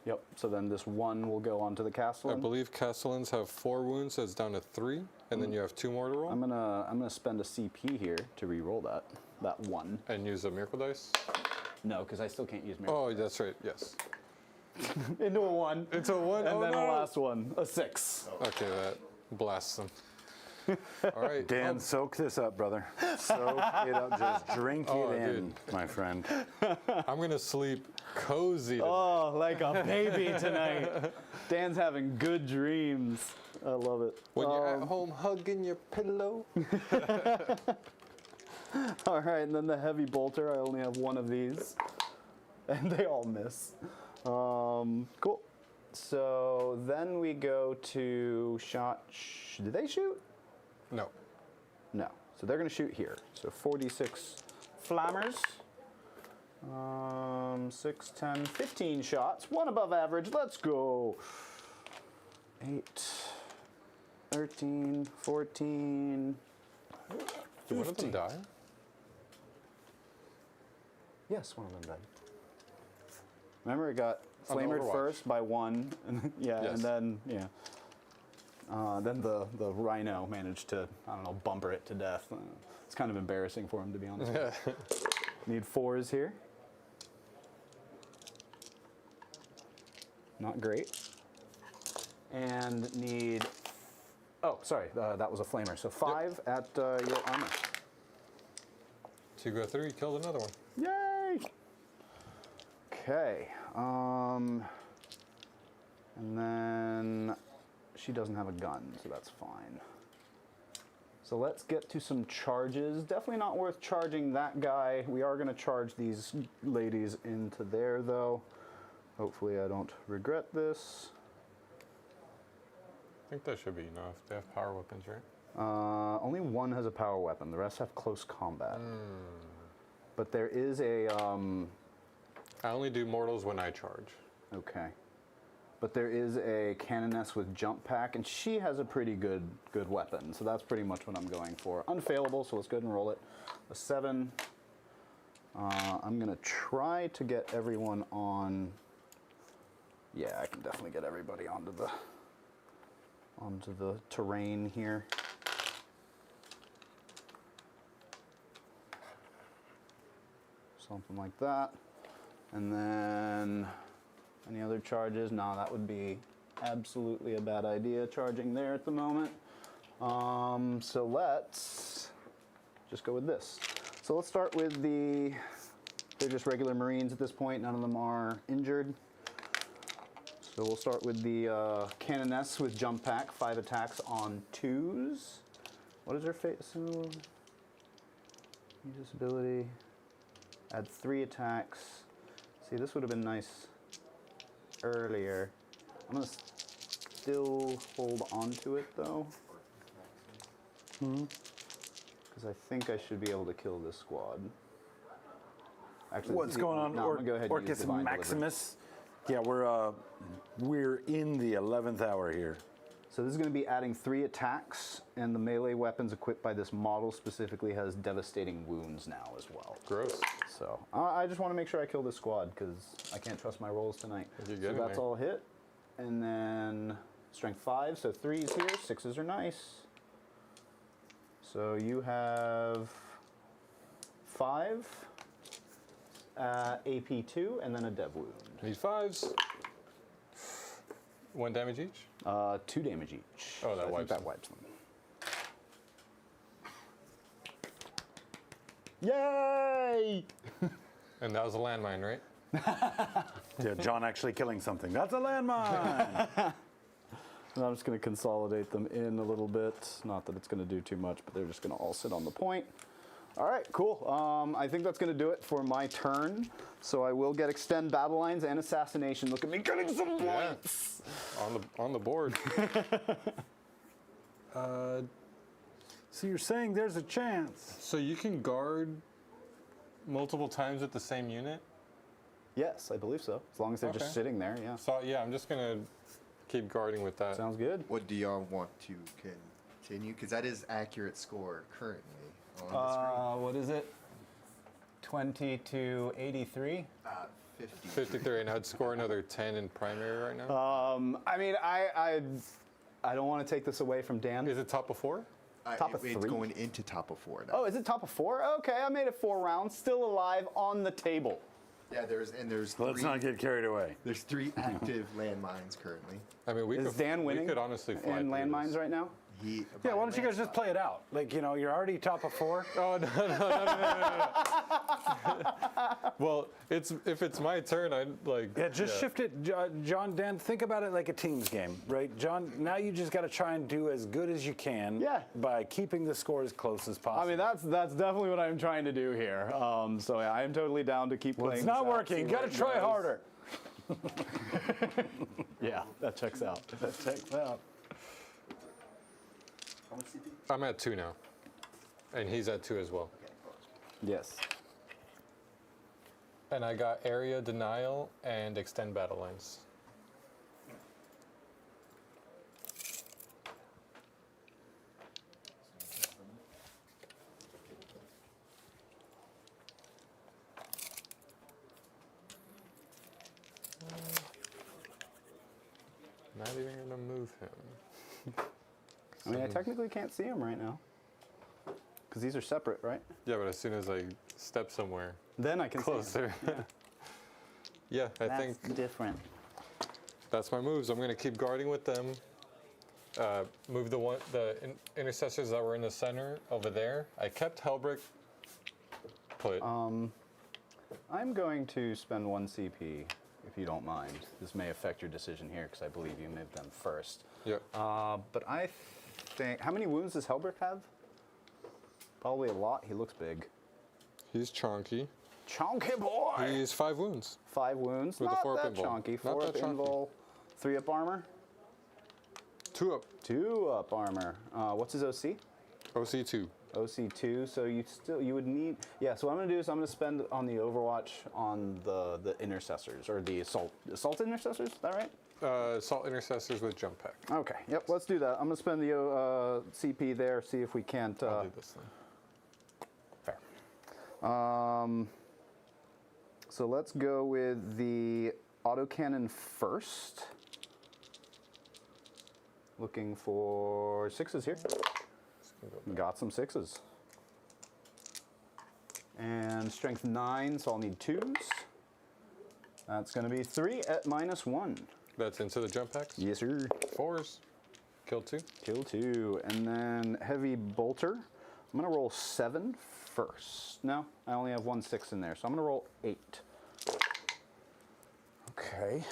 Speaker 2: Yep. So then this 1 will go onto the castle.
Speaker 3: I believe Castellans have 4 wounds, so it's down to 3, and then you have 2 more to roll.
Speaker 2: I'm gonna spend a CP here to re-roll that 1.
Speaker 3: And use a miracle dice.
Speaker 2: No, because I still can't use miracle.
Speaker 3: Oh, that's right. Yes.
Speaker 2: Into a 1.
Speaker 3: It's a 1.
Speaker 2: And
Speaker 3: oh,
Speaker 2: then
Speaker 3: no.
Speaker 2: a last one, a 6.
Speaker 3: Okay, that blasts them. All right.
Speaker 1: Dan, soak this up, brother. Soak it up. Just drink
Speaker 3: Oh,
Speaker 1: it in,
Speaker 3: dude.
Speaker 1: my friend.
Speaker 3: I'm gonna sleep cozy. Tonight.
Speaker 2: Oh, like a baby tonight. Dan's having good dreams. I love it.
Speaker 3: When you're at home hugging your pillow.
Speaker 2: All right, and then the heavy bolter. I only have 1 of these, and they all miss. Cool. So then we go to shot. Did they shoot?
Speaker 3: No.
Speaker 2: No. So they're going to shoot here. So 46 flammers. 6, 10, 15 shots. 1 above average. Let's go. 8, 13, 14.
Speaker 3: Did one of them die?
Speaker 2: Yes, one of them died. Remember, it got
Speaker 3: On
Speaker 2: flamered
Speaker 3: Overwatch.
Speaker 2: first by 1. Yeah,
Speaker 3: Yes.
Speaker 2: and then, yeah. Then the rhino managed to, I don't know, bumper it to death. It's kind of embarrassing for him, to be honest. Need 4s here. Not great. And need, oh, sorry, that was a flamer. So 5 at your armor.
Speaker 3: 2 go through, you killed another one.
Speaker 2: Yay! Okay. And then she doesn't have a gun, so that's fine. So let's get to some charges. Definitely not worth charging that guy. We are going to charge these ladies into there, though. Hopefully I don't regret this.
Speaker 3: I think that should be enough. They have power weapons, right?
Speaker 2: Only 1 has a power weapon. The rest have close combat. But there is a...
Speaker 3: I only do mortals when I charge.
Speaker 2: Okay. But there is a Canoness with jump pack, and she has a pretty good weapon. So that's pretty much what I'm going for. Unfailable, so let's go ahead and roll it. A 7, I'm gonna try to get everyone on. Yeah, I can definitely get everybody onto the terrain here. Something like that. And then any other charges? No, that would be absolutely a bad idea, charging there at the moment. So let's just go with this. So let's start with they're just regular Marines at this point. None of them are injured. So we'll start with the Canoness with jump pack, 5 attacks on 2s. What is her fate? So, disability. Add 3 attacks. See, this would have been nice earlier. I'm gonna still hold on to it though. Because I think I should be able to kill this squad. Actually,
Speaker 1: What's going on?
Speaker 2: No, I'm gonna go ahead and use
Speaker 1: Orcus
Speaker 2: Divine Deliverance.
Speaker 1: Maximus. Yeah, we're in the 11th hour here.
Speaker 2: So this is going to be adding 3 attacks, and the melee weapons equipped by this model specifically has devastating wounds now as well.
Speaker 3: Gross.
Speaker 2: So I just want to make sure I kill this squad because I can't trust my rolls tonight.
Speaker 3: You
Speaker 2: So
Speaker 3: get in
Speaker 2: that's
Speaker 3: there.
Speaker 2: all hit, and then strength 5, so 3s here, 6s are nice. So you have 5, AP 2, and then a dev wound.
Speaker 3: Need 5s. 1 damage each?
Speaker 2: 2 damage each.
Speaker 3: Oh, that
Speaker 2: So I think
Speaker 3: wipes
Speaker 2: that
Speaker 3: them.
Speaker 2: wipes them. Yay!
Speaker 3: And that was a landmine, right?
Speaker 1: Yeah, John actually killing something. That's a landmine.
Speaker 2: And I'm just going to consolidate them in a little bit. Not that it's going to do too much, but they're just going to all sit on the point. All right, cool. I think that's going to do it for my turn. So I will get extend battle lines and assassination. Look at me getting some points.
Speaker 3: On the board.
Speaker 1: So you're saying there's a chance?
Speaker 3: So you can guard multiple times with the same unit?
Speaker 2: Yes, I believe so. As long as they're
Speaker 3: Okay.
Speaker 2: just sitting there, yeah.
Speaker 3: So yeah, I'm just gonna keep guarding with that.
Speaker 2: Sounds good.
Speaker 4: What do y'all want to continue? Because that is accurate score currently on the
Speaker 6: What is it? 20 to 83?
Speaker 4: screen. 50.
Speaker 3: 53, and I'd score another 10 in primary right now.
Speaker 2: I mean, I don't want to take this away from Dan.
Speaker 3: Is it top of 4?
Speaker 2: Top of
Speaker 4: It's
Speaker 2: 3?
Speaker 4: going into top of 4 now.
Speaker 2: Oh, is it top of 4? Okay, I made it 4 rounds. Still alive on the table.
Speaker 4: Yeah, there's
Speaker 1: Let's not get carried away.
Speaker 4: There's 3 active landmines currently.
Speaker 3: I mean, we
Speaker 2: Is
Speaker 3: could,
Speaker 2: Dan winning
Speaker 3: we could honestly fly
Speaker 2: in
Speaker 3: through
Speaker 2: landmines
Speaker 3: this.
Speaker 2: right now?
Speaker 1: Yeah, why don't you guys just play it out? Like, you know, you're already top of 4.
Speaker 3: Oh, no. Well, if it's my turn, I'd like...
Speaker 1: Yeah, just shift it. John, Dan, think about it like a teams game, right? John, now you just got to try and do as good as you can by keeping the score as close as possible.
Speaker 2: I mean, that's definitely what I'm trying to do here. So yeah, I am totally down to keep
Speaker 1: well,
Speaker 2: playing.
Speaker 1: it's not
Speaker 2: this out,
Speaker 1: working.
Speaker 2: see
Speaker 1: You
Speaker 2: where
Speaker 1: got to
Speaker 2: it
Speaker 1: try
Speaker 2: goes.
Speaker 1: harder.
Speaker 2: Yeah, that checks out.
Speaker 1: That checks out.
Speaker 3: I'm at 2 now. And he's at 2 as well.
Speaker 2: Yes.
Speaker 3: And I got area denial and extend battle lines. Not even gonna move him.
Speaker 2: I mean, I technically can't see him right now because these are separate, right?
Speaker 3: Yeah, but as soon as I step somewhere
Speaker 2: Then I can see him.
Speaker 3: closer. Yeah, I think
Speaker 2: different.
Speaker 3: that's my moves. I'm gonna keep guarding with them. Move the intercessors that were in the center over there. I kept Hellbrick put.
Speaker 2: I'm going to spend 1 CP, if you don't mind. This may affect your decision here because I believe you moved them first.
Speaker 3: Yep.
Speaker 2: But I think, how many wounds does Hellbrick have? Probably a lot. He looks big.
Speaker 3: He's chonky.
Speaker 2: Chonky boy!
Speaker 3: He's 5 wounds.
Speaker 2: 5 wounds.
Speaker 3: With a
Speaker 2: Not
Speaker 3: 4 up
Speaker 2: that
Speaker 3: invul.
Speaker 2: chonky.
Speaker 3: Not
Speaker 2: 4 up
Speaker 3: that chonky.
Speaker 2: invul. 3 up armor.
Speaker 3: 2 up.
Speaker 2: 2 up armor. What's his OC?
Speaker 3: OC2.
Speaker 2: OC2. So you would need. Yeah. So what I'm gonna do is I'm gonna spend on the Overwatch on the intercessors or the assault intercessors. Is that right?
Speaker 3: Assault intercessors with jump pack.
Speaker 2: Okay. Yep. Let's do that. I'm gonna spend the CP there. See if we can't.
Speaker 3: I'll do this thing.
Speaker 2: Fair. So let's go with the autocannon first. Looking for 6s here. Got some 6s. And strength 9, so I'll need 2s. That's going to be 3 at -1.
Speaker 3: That's into the jump packs.
Speaker 2: Yes, sir.
Speaker 3: 4s. Kill 2.
Speaker 2: Kill 2. And then heavy bolter. I'm going to roll 7 first. No, I only have 1 6 in there, so I'm going to roll 8. Okay.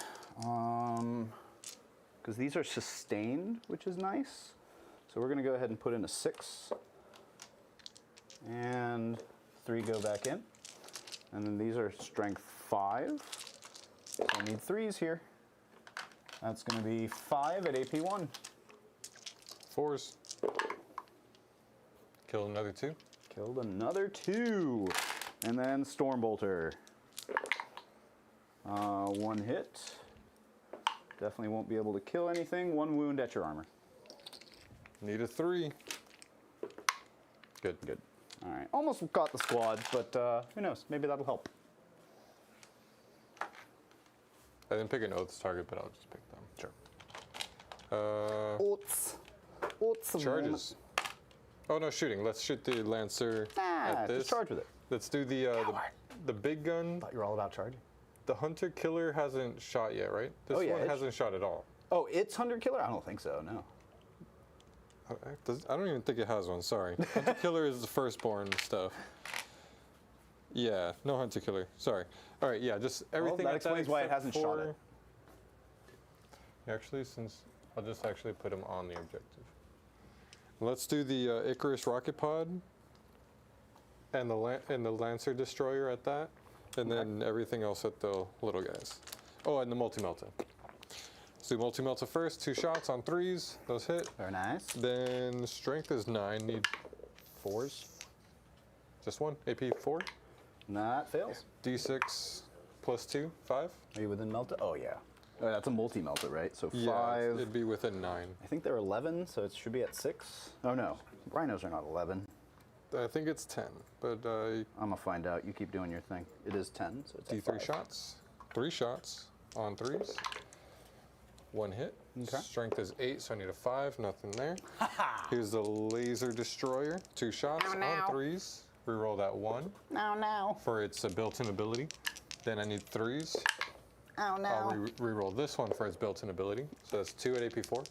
Speaker 2: Because these are sustained, which is nice. So we're going to go ahead and put in a 6. And 3 go back in. And then these are strength 5. So I need 3s here. That's going to be 5 at AP 1.
Speaker 3: 4s. Kill another 2.
Speaker 2: Killed another 2. And then Stormbolter. 1 hit. Definitely won't be able to kill anything. 1 wound at your armor.
Speaker 3: Need a 3. Good.
Speaker 2: Good. All right. Almost got the squad, but who knows? Maybe that'll help.
Speaker 3: I didn't pick an Oaths target, but I'll just pick them. Sure.
Speaker 2: Oats. Oats.
Speaker 3: Charges. Oh no, shooting. Let's shoot the Lancer at this.
Speaker 2: Just charge with it.
Speaker 3: Let's do the big gun.
Speaker 6: Thought you were all about charging.
Speaker 3: The Hunter Killer hasn't shot yet, right? This
Speaker 2: yeah,
Speaker 3: one hasn't shot at all.
Speaker 2: Oh, it's Hunter Killer? I don't think so, no.
Speaker 3: I don't even think it has one, sorry. Hunter Killer is the firstborn stuff. Yeah, no Hunter Killer, sorry. All right, yeah, just everything.
Speaker 2: That explains why it hasn't shot it.
Speaker 3: Actually, since I'll just actually put them on the objective. Let's do the Icarus rocket pod and the Lancer destroyer at that, and then everything else at the little guys. Oh, and the multi-melta. Let's do multi-melta first. 2 shots on 3s. Those hit.
Speaker 2: Very nice.
Speaker 3: Then strength is 9. Need 4s. Just 1. AP 4.
Speaker 2: That fails.
Speaker 3: D6 plus 2. 5.
Speaker 2: Are you within Melta? Oh, yeah. Oh, that's a multi-Melta, right? So 5.
Speaker 3: Yeah, it'd be within 9.
Speaker 2: I think they're 11, so it should be at 6. Oh, no. Rhinos are not 11.
Speaker 3: I think it's 10, but
Speaker 2: I'm going to find out. You keep doing your thing. It is 10, so it's at
Speaker 3: D3
Speaker 2: 5.
Speaker 3: shots. 3 shots on 3s. 1 hit.
Speaker 2: Okay.
Speaker 3: Strength is 8, so I need a 5. Nothing there. Here's the laser destroyer. 2 shots on 3s. Reroll that 1
Speaker 2: No.
Speaker 3: for its built-in ability. Then I need 3s.
Speaker 2: Oh, no.
Speaker 3: I'll reroll this one for its built-in ability. So that's 2 at AP 4.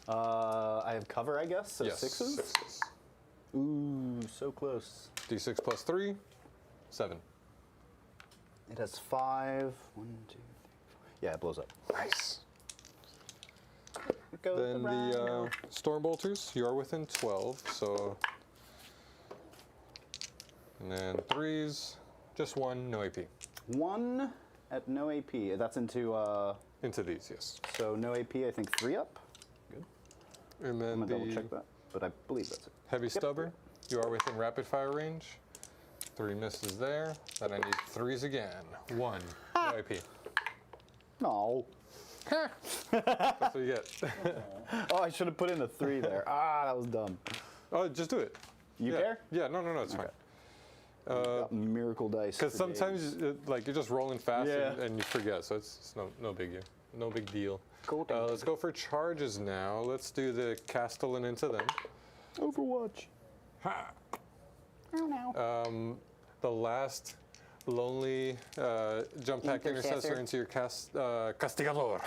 Speaker 2: I have cover, I guess, so
Speaker 3: Yes,
Speaker 2: 6s?
Speaker 3: 6s.
Speaker 2: Ooh, so close.
Speaker 3: D6 plus 3, 7.
Speaker 2: It has 5. 1, 2, 3, 4. Yeah, it blows up.
Speaker 3: Nice.
Speaker 2: Go
Speaker 3: Then the Stormbolters, you are within 12, so. And then 3s, just 1, no AP.
Speaker 2: 1 at no AP. That's into,
Speaker 3: Into these, yes.
Speaker 2: so no AP, I think 3 up. Good.
Speaker 3: And then
Speaker 2: I'm going to double
Speaker 3: the
Speaker 2: check that, but I believe that's it.
Speaker 3: Heavy Stubber, you are within rapid fire range. 3 misses there. Then I need 3s again. 1, no AP.
Speaker 2: No.
Speaker 3: That's what you get.
Speaker 2: Oh, I should have put in a 3 there. That was dumb.
Speaker 3: Oh, just do it.
Speaker 2: You
Speaker 3: yeah.
Speaker 2: care?
Speaker 3: Yeah, no, it's fine.
Speaker 2: Got miracle dice.
Speaker 3: Because
Speaker 2: for
Speaker 3: sometimes
Speaker 2: days.
Speaker 3: like you're just rolling fast
Speaker 2: Yeah.
Speaker 3: and you forget, so it's no big deal. No big deal.
Speaker 2: Cool.
Speaker 3: Let's go for charges now. Let's do the Castellan into them.
Speaker 2: Overwatch.
Speaker 3: Ha!
Speaker 2: Oh, no.
Speaker 3: The last lonely jump pack intercessor into your Castigador.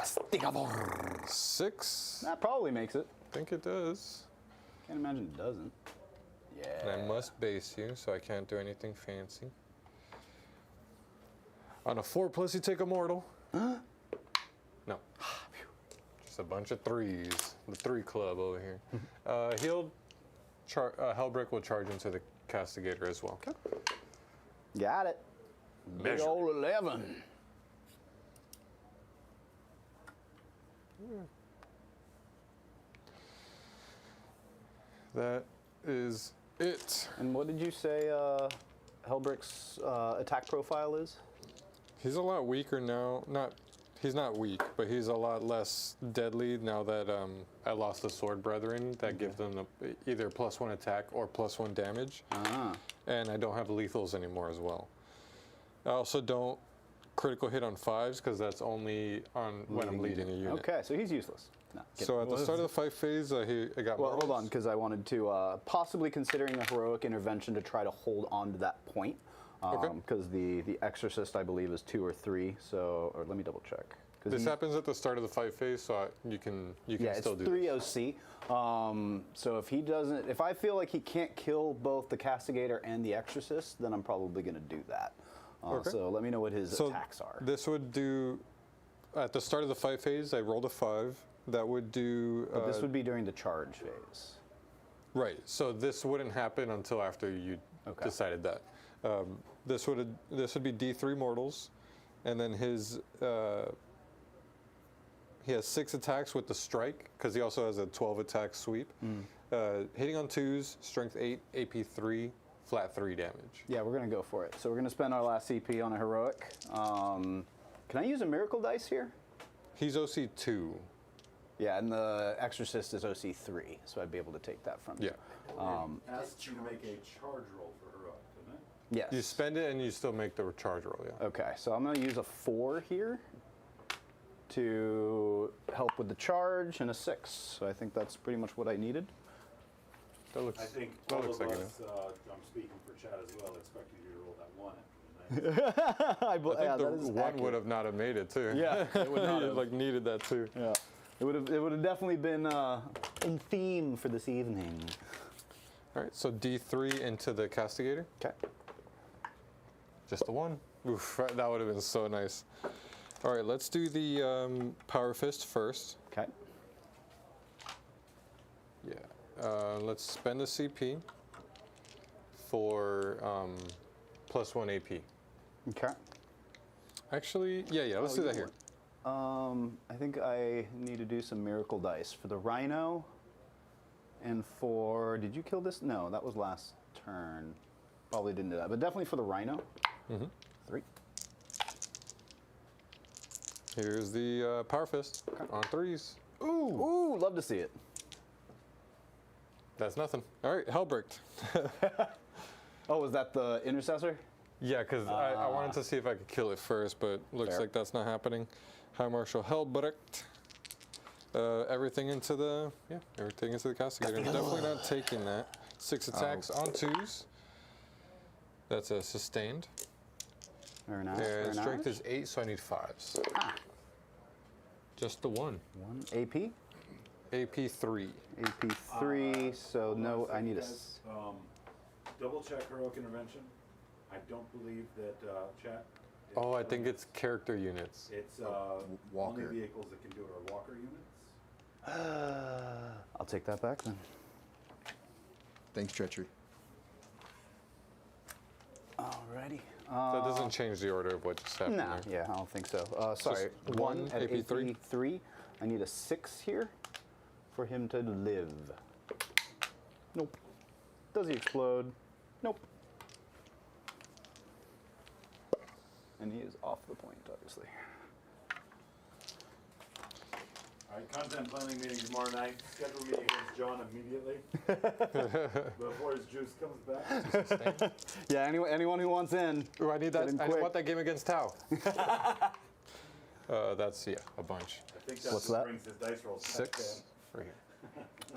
Speaker 3: 6.
Speaker 2: That probably makes it.
Speaker 3: I think it does.
Speaker 2: Can't imagine it doesn't. Yeah.
Speaker 3: And I must base you, so I can't do anything fancy. On a 4+, you take a mortal. No. Just a bunch of 3s. The 3 club over here. Healed. Hellbrick will charge into the Castigator as well.
Speaker 2: Okay. Got it. Big
Speaker 3: Measure.
Speaker 2: old 11.
Speaker 3: That is it.
Speaker 2: And what did you say Hellbrick's attack profile is?
Speaker 3: He's a lot weaker now. He's not weak, but he's a lot less deadly now that I lost the Sword Brethren that give them either +1 attack or +1 damage. And I don't have lethals anymore as well. I also don't critical hit on 5s because that's only on when I'm leading a unit.
Speaker 2: Okay, so he's useless. No,
Speaker 3: So at the start of the fight phase, I got
Speaker 2: well, hold
Speaker 3: mortals.
Speaker 2: on, because I wanted to possibly considering a heroic intervention to try to hold on to that point.
Speaker 3: Okay.
Speaker 2: Because the exorcist, I believe, is 2 or 3. So, or let me double check.
Speaker 3: This happens at the start of the fight phase, so you can still do
Speaker 2: it's 3
Speaker 3: this.
Speaker 2: OC. So if he doesn't, if I feel like he can't kill both the castigator and the exorcist, then I'm probably going to do that.
Speaker 3: Okay.
Speaker 2: So let me know what his attacks are.
Speaker 3: This would do, at the start of the fight phase, I rolled a 5. That would do...
Speaker 2: But this would be during the charge phase.
Speaker 3: Right, so this wouldn't happen until after you decided that. This would be D3 mortals, and then his... he has 6 attacks with the strike, because he also has a 12 attack sweep. Hitting on 2s, strength 8, AP 3, flat 3 damage.
Speaker 2: Yeah, we're going to go for it. So we're going to spend our last CP on a heroic. Can I use a miracle dice here?
Speaker 3: He's OC 2.
Speaker 2: Yeah, and the exorcist is OC 3, so I'd be able to take that from you.
Speaker 3: Yeah.
Speaker 1: Asked you to make a charge roll for heroic, didn't it?
Speaker 2: Yes.
Speaker 3: You spend it and you still make the charge roll, yeah.
Speaker 2: Okay, so I'm going to use a 4 here to help with the charge, and a 6. So I think that's pretty much what I needed.
Speaker 3: That looks,
Speaker 1: I think
Speaker 3: that
Speaker 1: all
Speaker 3: looks
Speaker 1: of
Speaker 3: like
Speaker 1: us,
Speaker 3: it.
Speaker 1: I'm speaking for Chad as well, expected you to roll that 1 after the night.
Speaker 3: I think the 1 would have not have made it too.
Speaker 2: Yeah, it would not
Speaker 3: You,
Speaker 2: have.
Speaker 3: like needed that too.
Speaker 2: Yeah, it would have definitely been in theme for this evening.
Speaker 3: All right, so D3 into the castigator.
Speaker 2: Okay.
Speaker 3: Just the 1. Oof, that would have been so nice. All right, let's do the power fist first.
Speaker 2: Okay.
Speaker 3: Yeah. Let's spend a CP for +1 AP.
Speaker 2: Okay.
Speaker 3: Actually, yeah, let's do that here.
Speaker 2: I think I need to do some miracle dice for the rhino, and for. Did you kill this? No, that was last turn. Probably didn't do that, but definitely for the rhino. 3.
Speaker 3: Here's the power fist on 3s.
Speaker 2: Ooh, love to see it.
Speaker 3: That's nothing. All right, Hellbricked.
Speaker 2: Oh, was that the intercessor?
Speaker 3: Yeah, because I wanted to see if I could kill it first, but looks
Speaker 2: Fair.
Speaker 3: like that's not happening. High Marshal Hellbricked. Everything into the castigator. I'm definitely not taking that. 6 attacks on 2s. That's a sustained.
Speaker 2: Very nice.
Speaker 3: And
Speaker 2: very
Speaker 3: strength
Speaker 2: nice.
Speaker 3: is 8, so I need 5s. Just the 1.
Speaker 2: 1 AP.
Speaker 3: AP 3.
Speaker 2: AP 3. So no, I need a.
Speaker 1: Double check heroic intervention. I don't believe that chat.
Speaker 3: Oh, I think it's character units.
Speaker 1: It's
Speaker 4: walker.
Speaker 1: only vehicles that can do it are walker units.
Speaker 2: I'll take that back then.
Speaker 4: Thanks, Treachery.
Speaker 2: Alrighty.
Speaker 3: That doesn't change the order of what just happened
Speaker 2: Nah,
Speaker 3: there.
Speaker 2: yeah, I don't think so. Sorry,
Speaker 3: Just
Speaker 2: 1
Speaker 3: 1
Speaker 2: at
Speaker 3: AP 3.
Speaker 2: AP 3. I need a 6 here for him to live. Nope. Does he explode? Nope. And he is off the point, obviously.
Speaker 1: All right, content planning meeting tomorrow night. Schedule meeting against John immediately before his juice comes back.
Speaker 2: Yeah, anyone who wants in.
Speaker 3: Ooh, I need
Speaker 2: Get in
Speaker 3: that. I
Speaker 2: quick.
Speaker 3: want that game against Tau. That's a bunch.
Speaker 1: I think that's
Speaker 2: What's
Speaker 1: what
Speaker 2: that?
Speaker 1: brings his dice rolls.
Speaker 3: 6 right here.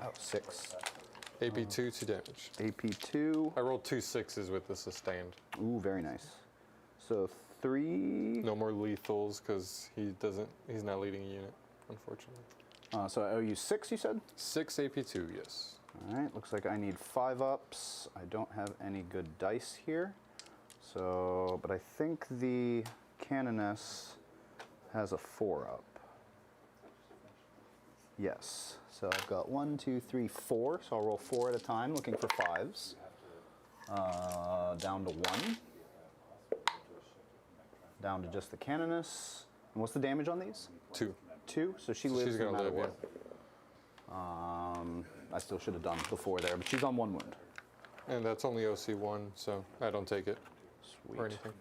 Speaker 2: Oh, 6.
Speaker 3: AP 2 damage.
Speaker 2: AP 2.
Speaker 3: I rolled 2 6s with the sustained.
Speaker 2: Ooh, very nice. So 3.
Speaker 3: No more lethals because he's not leading a unit, unfortunately.
Speaker 2: So I owe you 6, you said?
Speaker 3: 6 AP 2, yes.
Speaker 2: All right, looks like I need 5 ups. I don't have any good dice here. So, but I think the Canoness has a 4 up. Yes. So I've got 1, 2, 3, 4. So I'll roll 4 at a time, looking for 5s. Down to 1. Down to just the Canoness. And what's the damage on these?
Speaker 3: 2.
Speaker 2: 2. So she lives
Speaker 3: she's
Speaker 2: no
Speaker 3: gonna
Speaker 2: matter
Speaker 3: live,
Speaker 2: what. I still should have done before there, but she's on 1 wound.
Speaker 3: And that's only OC 1, so I don't take it
Speaker 2: Sweet.
Speaker 3: or anything.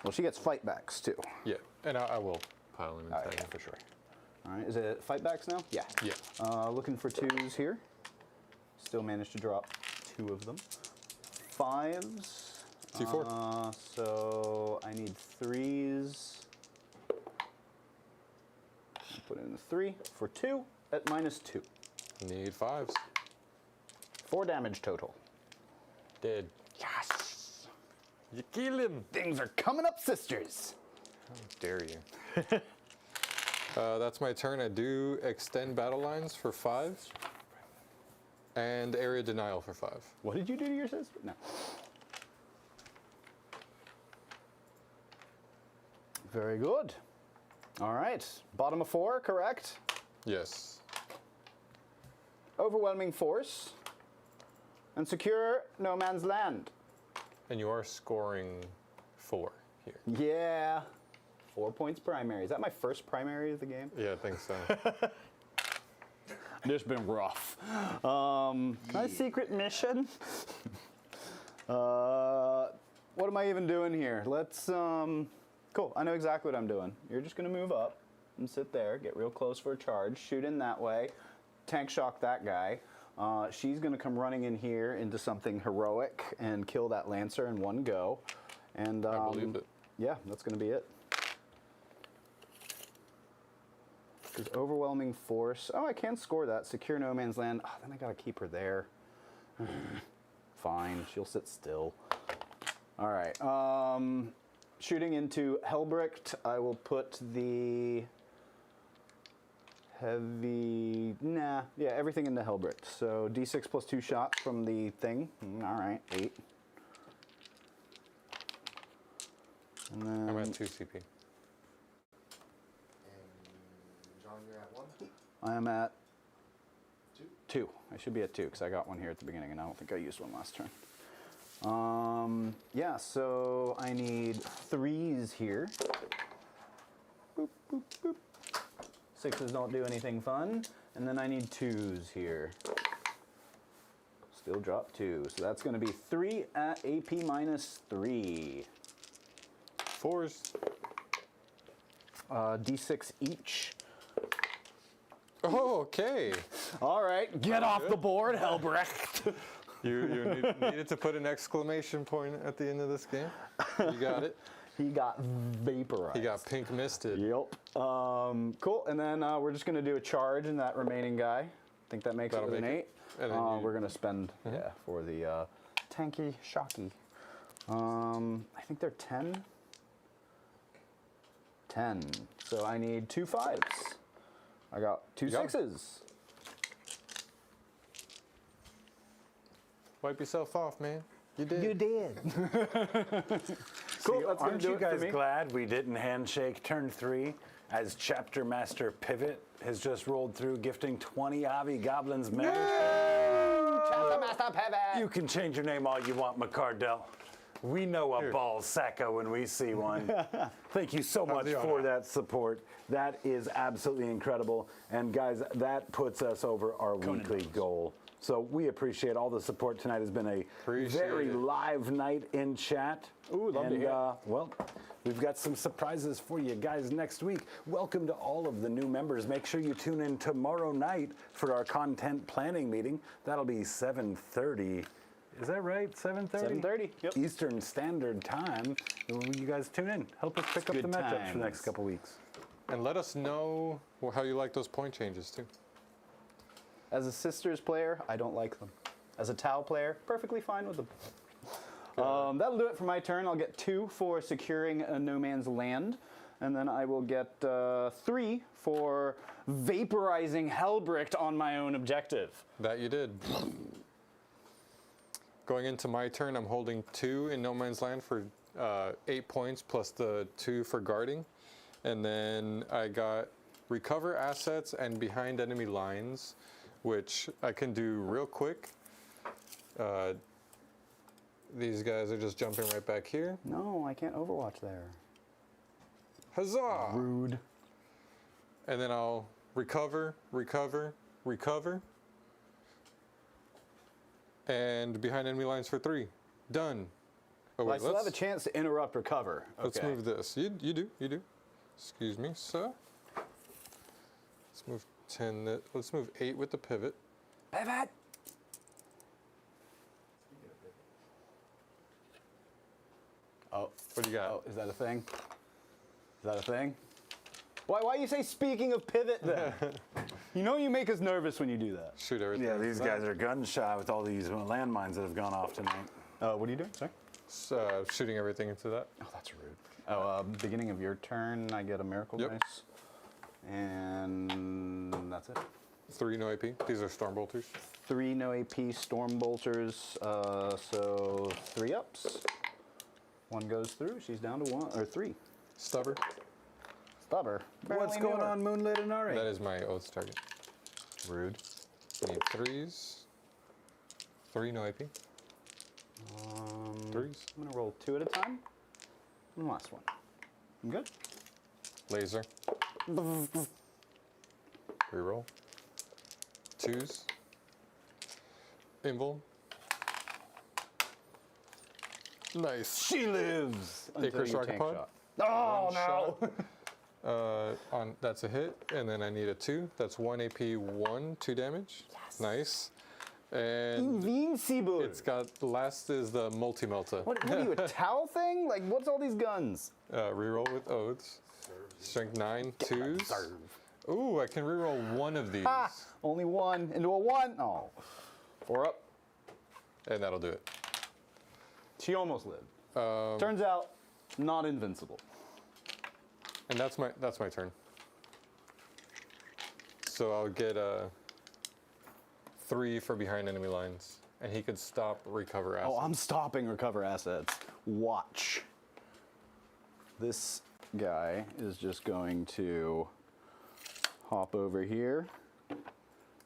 Speaker 2: Well, she gets fight backs too.
Speaker 3: Yeah, and I will pile him in
Speaker 2: Oh,
Speaker 3: tag.
Speaker 2: yeah, for sure. All right, is it fight backs now? Yeah.
Speaker 3: Yeah.
Speaker 2: Looking for 2s here. Still managed to drop 2 of them. 5s.
Speaker 3: T4.
Speaker 2: So I need 3s. put in the 3 for 2 at -2.
Speaker 3: Need 5s.
Speaker 2: 4 damage total.
Speaker 3: Dead.
Speaker 2: Yes!
Speaker 3: You kill him.
Speaker 2: Things are coming up, sisters!
Speaker 3: Dare you. That's my turn. I do extend battle lines for 5. And area denial for 5.
Speaker 2: What did you do to your sister? No. Very good. All right. Bottom of 4, correct?
Speaker 3: Yes.
Speaker 2: Overwhelming force. And secure no man's land.
Speaker 3: And you are scoring 4 here.
Speaker 2: Yeah. 4 points primary. Is that my first primary of the game?
Speaker 3: Yeah, I think so.
Speaker 2: This has been rough. My secret mission. What am I even doing here? Let's, cool, I know exactly what I'm doing. You're just gonna move up and sit there, get real close for a charge, shoot in that way, tank shock that guy. She's gonna come running in here into something heroic and kill that Lancer in one go. And
Speaker 3: I believe it.
Speaker 2: yeah, that's gonna be it. There's overwhelming force. Oh, I can score that. Secure no man's land. Oh, then I gotta keep her there. Fine, she'll sit still. All right. Shooting into Helbricht, I will put the heavy. Nah, yeah, everything into Helbricht. So D6 plus 2 shots from the thing. All right, 8. And then
Speaker 3: I'm at 2 CP.
Speaker 4: John, you're at 1?
Speaker 2: I am at 2. I should be at 2 because I got one here at the beginning and I don't think I used one last turn. Yeah, so I need 3s here. Boop, boop, boop. 6s don't do anything fun. And then I need 2s here. Still drop 2. So that's going to be 3 at AP -3.
Speaker 3: 4s.
Speaker 2: D6 each.
Speaker 3: Oh, okay.
Speaker 2: All right, get off the board, Helbrecht.
Speaker 3: You needed to put an exclamation point at the end of this game. You got it.
Speaker 2: He got vaporized.
Speaker 3: He got pink misted.
Speaker 2: Yep. Cool. And then we're just going to do a charge in that remaining guy. I think that makes
Speaker 3: That'll
Speaker 2: it with an
Speaker 3: make
Speaker 2: 8.
Speaker 3: it. And then
Speaker 2: We're going to spend for the tanky shocky. I think they're 10. 10. So I need 2 5s. I got 2
Speaker 3: got
Speaker 2: 6s.
Speaker 3: Wipe yourself off, man. You did.
Speaker 2: You did. Cool. That's
Speaker 1: Aren't
Speaker 2: do
Speaker 1: you
Speaker 2: it for
Speaker 1: guys
Speaker 2: me.
Speaker 1: glad we didn't handshake turn 3 as Chapter Master Pivot has just rolled through, gifting 20 Hobby Goblins members?
Speaker 2: Chapter Master Pivot.
Speaker 1: You can change your name all you want, McCardell. We know a ball sacco when we see one. Thank you so much
Speaker 3: the
Speaker 1: for
Speaker 3: honor.
Speaker 1: that support. That is absolutely incredible. And guys, that puts us over our weekly goal. So we appreciate all the support. Tonight has been a
Speaker 3: Appreciate
Speaker 1: very
Speaker 3: it.
Speaker 1: live night in chat.
Speaker 2: Ooh, love to
Speaker 1: and,
Speaker 2: hear.
Speaker 1: well, we've got some surprises for you guys next week. Welcome to all of the new members. Make sure you tune in tomorrow night for our content planning meeting. That'll be 7:30. Is that right? 7:30?
Speaker 2: 7:30, yep.
Speaker 1: Eastern Standard Time. You guys tune in. Help us pick up
Speaker 2: Good
Speaker 1: the matchups for the next
Speaker 2: times.
Speaker 1: couple weeks.
Speaker 3: And let us know how you like those point changes too.
Speaker 2: As a Sisters player, I don't like them. As a Tau player, perfectly fine with them. That'll do it for my turn. I'll get 2 for securing a no man's land. And then I will get 3 for vaporizing Helbricht on my own objective.
Speaker 3: That you did. Going into my turn, I'm holding 2 in No Man's Land for 8 points plus the 2 for guarding. And then I got recover assets and behind enemy lines, which I can do real quick. These guys are just jumping right back here.
Speaker 2: No, I can't Overwatch there.
Speaker 3: Huzzah!
Speaker 2: Rude.
Speaker 3: And then I'll recover, recover, recover. And behind enemy lines for 3. Done. Oh,
Speaker 2: Well, I
Speaker 3: wait,
Speaker 2: still have a chance to interrupt recover.
Speaker 3: let's
Speaker 2: Okay.
Speaker 3: move this. You do. Excuse me, sir. Let's move 10. Let's move 8 with the pivot.
Speaker 2: Pivot! Oh,
Speaker 3: What do you got?
Speaker 2: oh, is that a thing? Is that a thing? Why you say speaking of pivot then? You know you make us nervous when you do that.
Speaker 3: Shoot everything.
Speaker 1: Yeah, these guys are gun shy with all these landmines that have gone off tonight.
Speaker 2: What are you doing? Sorry?
Speaker 3: Shooting everything into that.
Speaker 2: Oh, that's rude. Oh, beginning of your turn, I get a miracle
Speaker 3: Yep.
Speaker 2: dice. And that's it.
Speaker 3: 3 no AP. These are storm bolters.
Speaker 2: 3 no AP storm bolters, so 3 ups. 1 goes through. She's down to 1 or 3.
Speaker 3: Stubber.
Speaker 2: Stubber.
Speaker 1: What's going on, Moonlit and Ari?
Speaker 3: That is my oath target.
Speaker 2: Rude.
Speaker 3: Need 3s. 3 no AP. 3s.
Speaker 2: I'm gonna roll 2 at a time. And the last one. I'm good.
Speaker 3: Laser. Reroll. 2s. Invul. Nice.
Speaker 2: She lives.
Speaker 3: Icarus
Speaker 2: Until you tank
Speaker 3: Archipod.
Speaker 2: shot. Oh no!
Speaker 3: That's a hit, and then I need a 2. That's 1 AP, 1, 2 damage. Yes. Nice. And
Speaker 2: Invincible.
Speaker 3: it's got last is the multi-melta.
Speaker 2: What are you, a towel thing? Like, what's all these guns?
Speaker 3: Reroll with oaths. Strength 9, 2s. Ooh, I can reroll 1 of these.
Speaker 2: Ha! Only 1 into a 1. Oh. 4 up.
Speaker 3: And that'll do it.
Speaker 2: She almost lived. Turns out, not invincible.
Speaker 3: And that's my turn. So I'll get a 3 for behind enemy lines, and he could stop recover assets.
Speaker 2: Oh, I'm stopping recover assets. Watch. This guy is just going to hop over here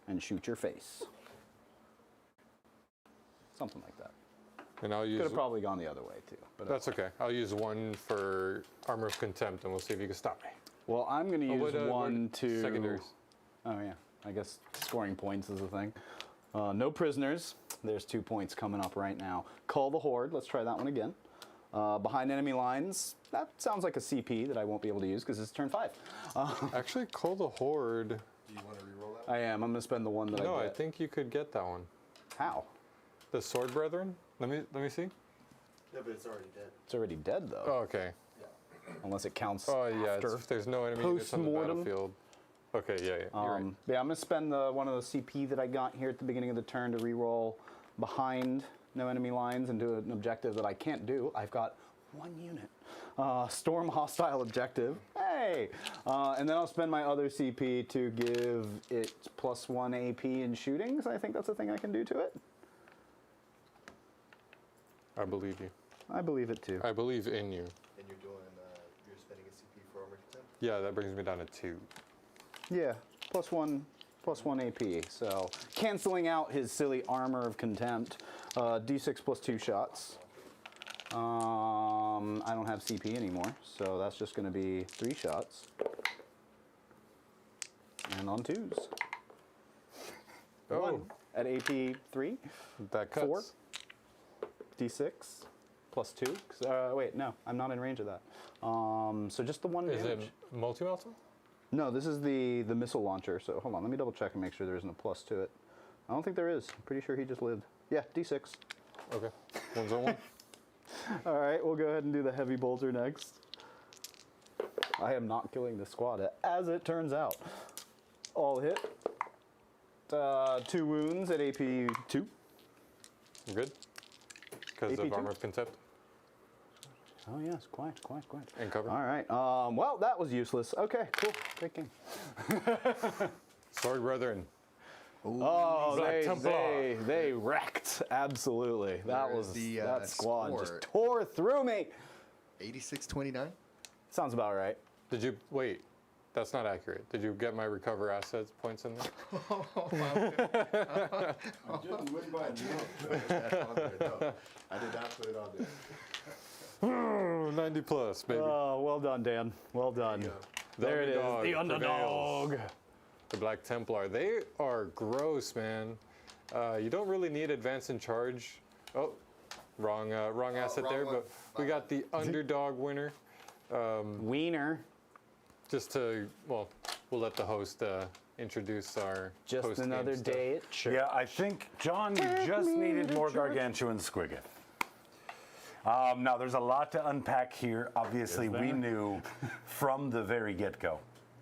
Speaker 2: and shoot your face. Something like that.
Speaker 3: And I'll use.
Speaker 2: Could have probably gone the other way too. But
Speaker 3: That's okay. I'll use 1 for Armor of Contempt, and we'll see if you can stop me.
Speaker 2: well, I'm going to use one to.
Speaker 3: Secondaries.
Speaker 2: Oh yeah, I guess scoring points is a thing. No prisoners. There's 2 points coming up right now. Call the Horde. Let's try that one again. Behind enemy lines. That sounds like a CP that I won't be able to use because it's turn 5.
Speaker 3: Actually, call the Horde.
Speaker 4: Do you want to reroll that?
Speaker 2: I am. I'm going to spend the 1 that
Speaker 3: No,
Speaker 2: I
Speaker 3: I
Speaker 2: get.
Speaker 3: think you could get that one.
Speaker 2: How?
Speaker 3: The Sword Brethren. Let me see.
Speaker 4: No, but it's already dead.
Speaker 2: It's already dead though.
Speaker 3: Oh, okay.
Speaker 2: Unless it counts
Speaker 3: Oh yeah.
Speaker 2: after.
Speaker 3: If there's no enemy units on the
Speaker 2: Post-mortem.
Speaker 3: battlefield. Okay. Yeah. You're right.
Speaker 2: Yeah, I'm going to spend one of the CP that I got here at the beginning of the turn to reroll behind no enemy lines and do an objective that I can't do. I've got 1 unit. Storm hostile objective. Hey! And then I'll spend my other CP to give it +1 AP in shooting, so I think that's a thing I can do to it.
Speaker 3: I believe you.
Speaker 2: I believe it too.
Speaker 3: I believe in you.
Speaker 4: And you're spending a CP for armor contempt?
Speaker 3: Yeah, that brings me down to 2.
Speaker 2: Yeah, +1 AP. So canceling out his silly armor of contempt. D6 +2 shots. I don't have CP anymore, so that's just going to be 3 shots. And on 2s.
Speaker 3: Oh,
Speaker 2: 1 at AP 3.
Speaker 3: that cuts.
Speaker 2: 4. D6 +2. Wait, no, I'm not in range of that. So just the 1
Speaker 3: Is
Speaker 2: damage.
Speaker 3: it multi-melta?
Speaker 2: No, this is the missile launcher. So hold on, let me double check and make sure there isn't a plus to it. I don't think there is. I'm pretty sure he just lived. Yeah, D6.
Speaker 3: Okay. 1's on 1.
Speaker 2: All right, we'll go ahead and do the heavy bolter next. I am not killing this squad, as it turns out. All hit. 2 wounds at AP 2.
Speaker 3: I'm good. Because of
Speaker 2: AP2?
Speaker 3: Armor of Contempt
Speaker 2: Oh yes, quiet.
Speaker 3: and cover.
Speaker 2: All right. Well, that was useless. Okay, cool. Great game.
Speaker 3: Sword Brethren.
Speaker 2: Oh,
Speaker 3: Black Templar.
Speaker 2: they wrecked. Absolutely. That
Speaker 4: Where
Speaker 2: was
Speaker 4: is the,
Speaker 2: that squad just
Speaker 4: score?
Speaker 2: tore through me.
Speaker 4: 86-29?
Speaker 2: Sounds about right.
Speaker 3: Did you wait? That's not accurate. Did you get my recover assets points in there?
Speaker 4: I did not put it on there.
Speaker 3: 90 plus, baby.
Speaker 2: Oh, well done, Dan. Well done. There it is.
Speaker 3: underdog
Speaker 2: The underdog.
Speaker 3: prevails. The Black Templar. They are gross, man. You don't really need advance in charge. Oh, wrong asset
Speaker 4: wrong
Speaker 3: there.
Speaker 4: one.
Speaker 3: But we got the underdog winner.
Speaker 2: Wiener.
Speaker 3: Just to, well, we'll let the host introduce our
Speaker 2: Just
Speaker 3: post-game
Speaker 2: another
Speaker 3: stuff.
Speaker 2: day at church.
Speaker 1: Yeah, I think, John, you just needed more gargantuan squigget. Now, there's a lot to unpack here. Obviously, we knew from the very get-go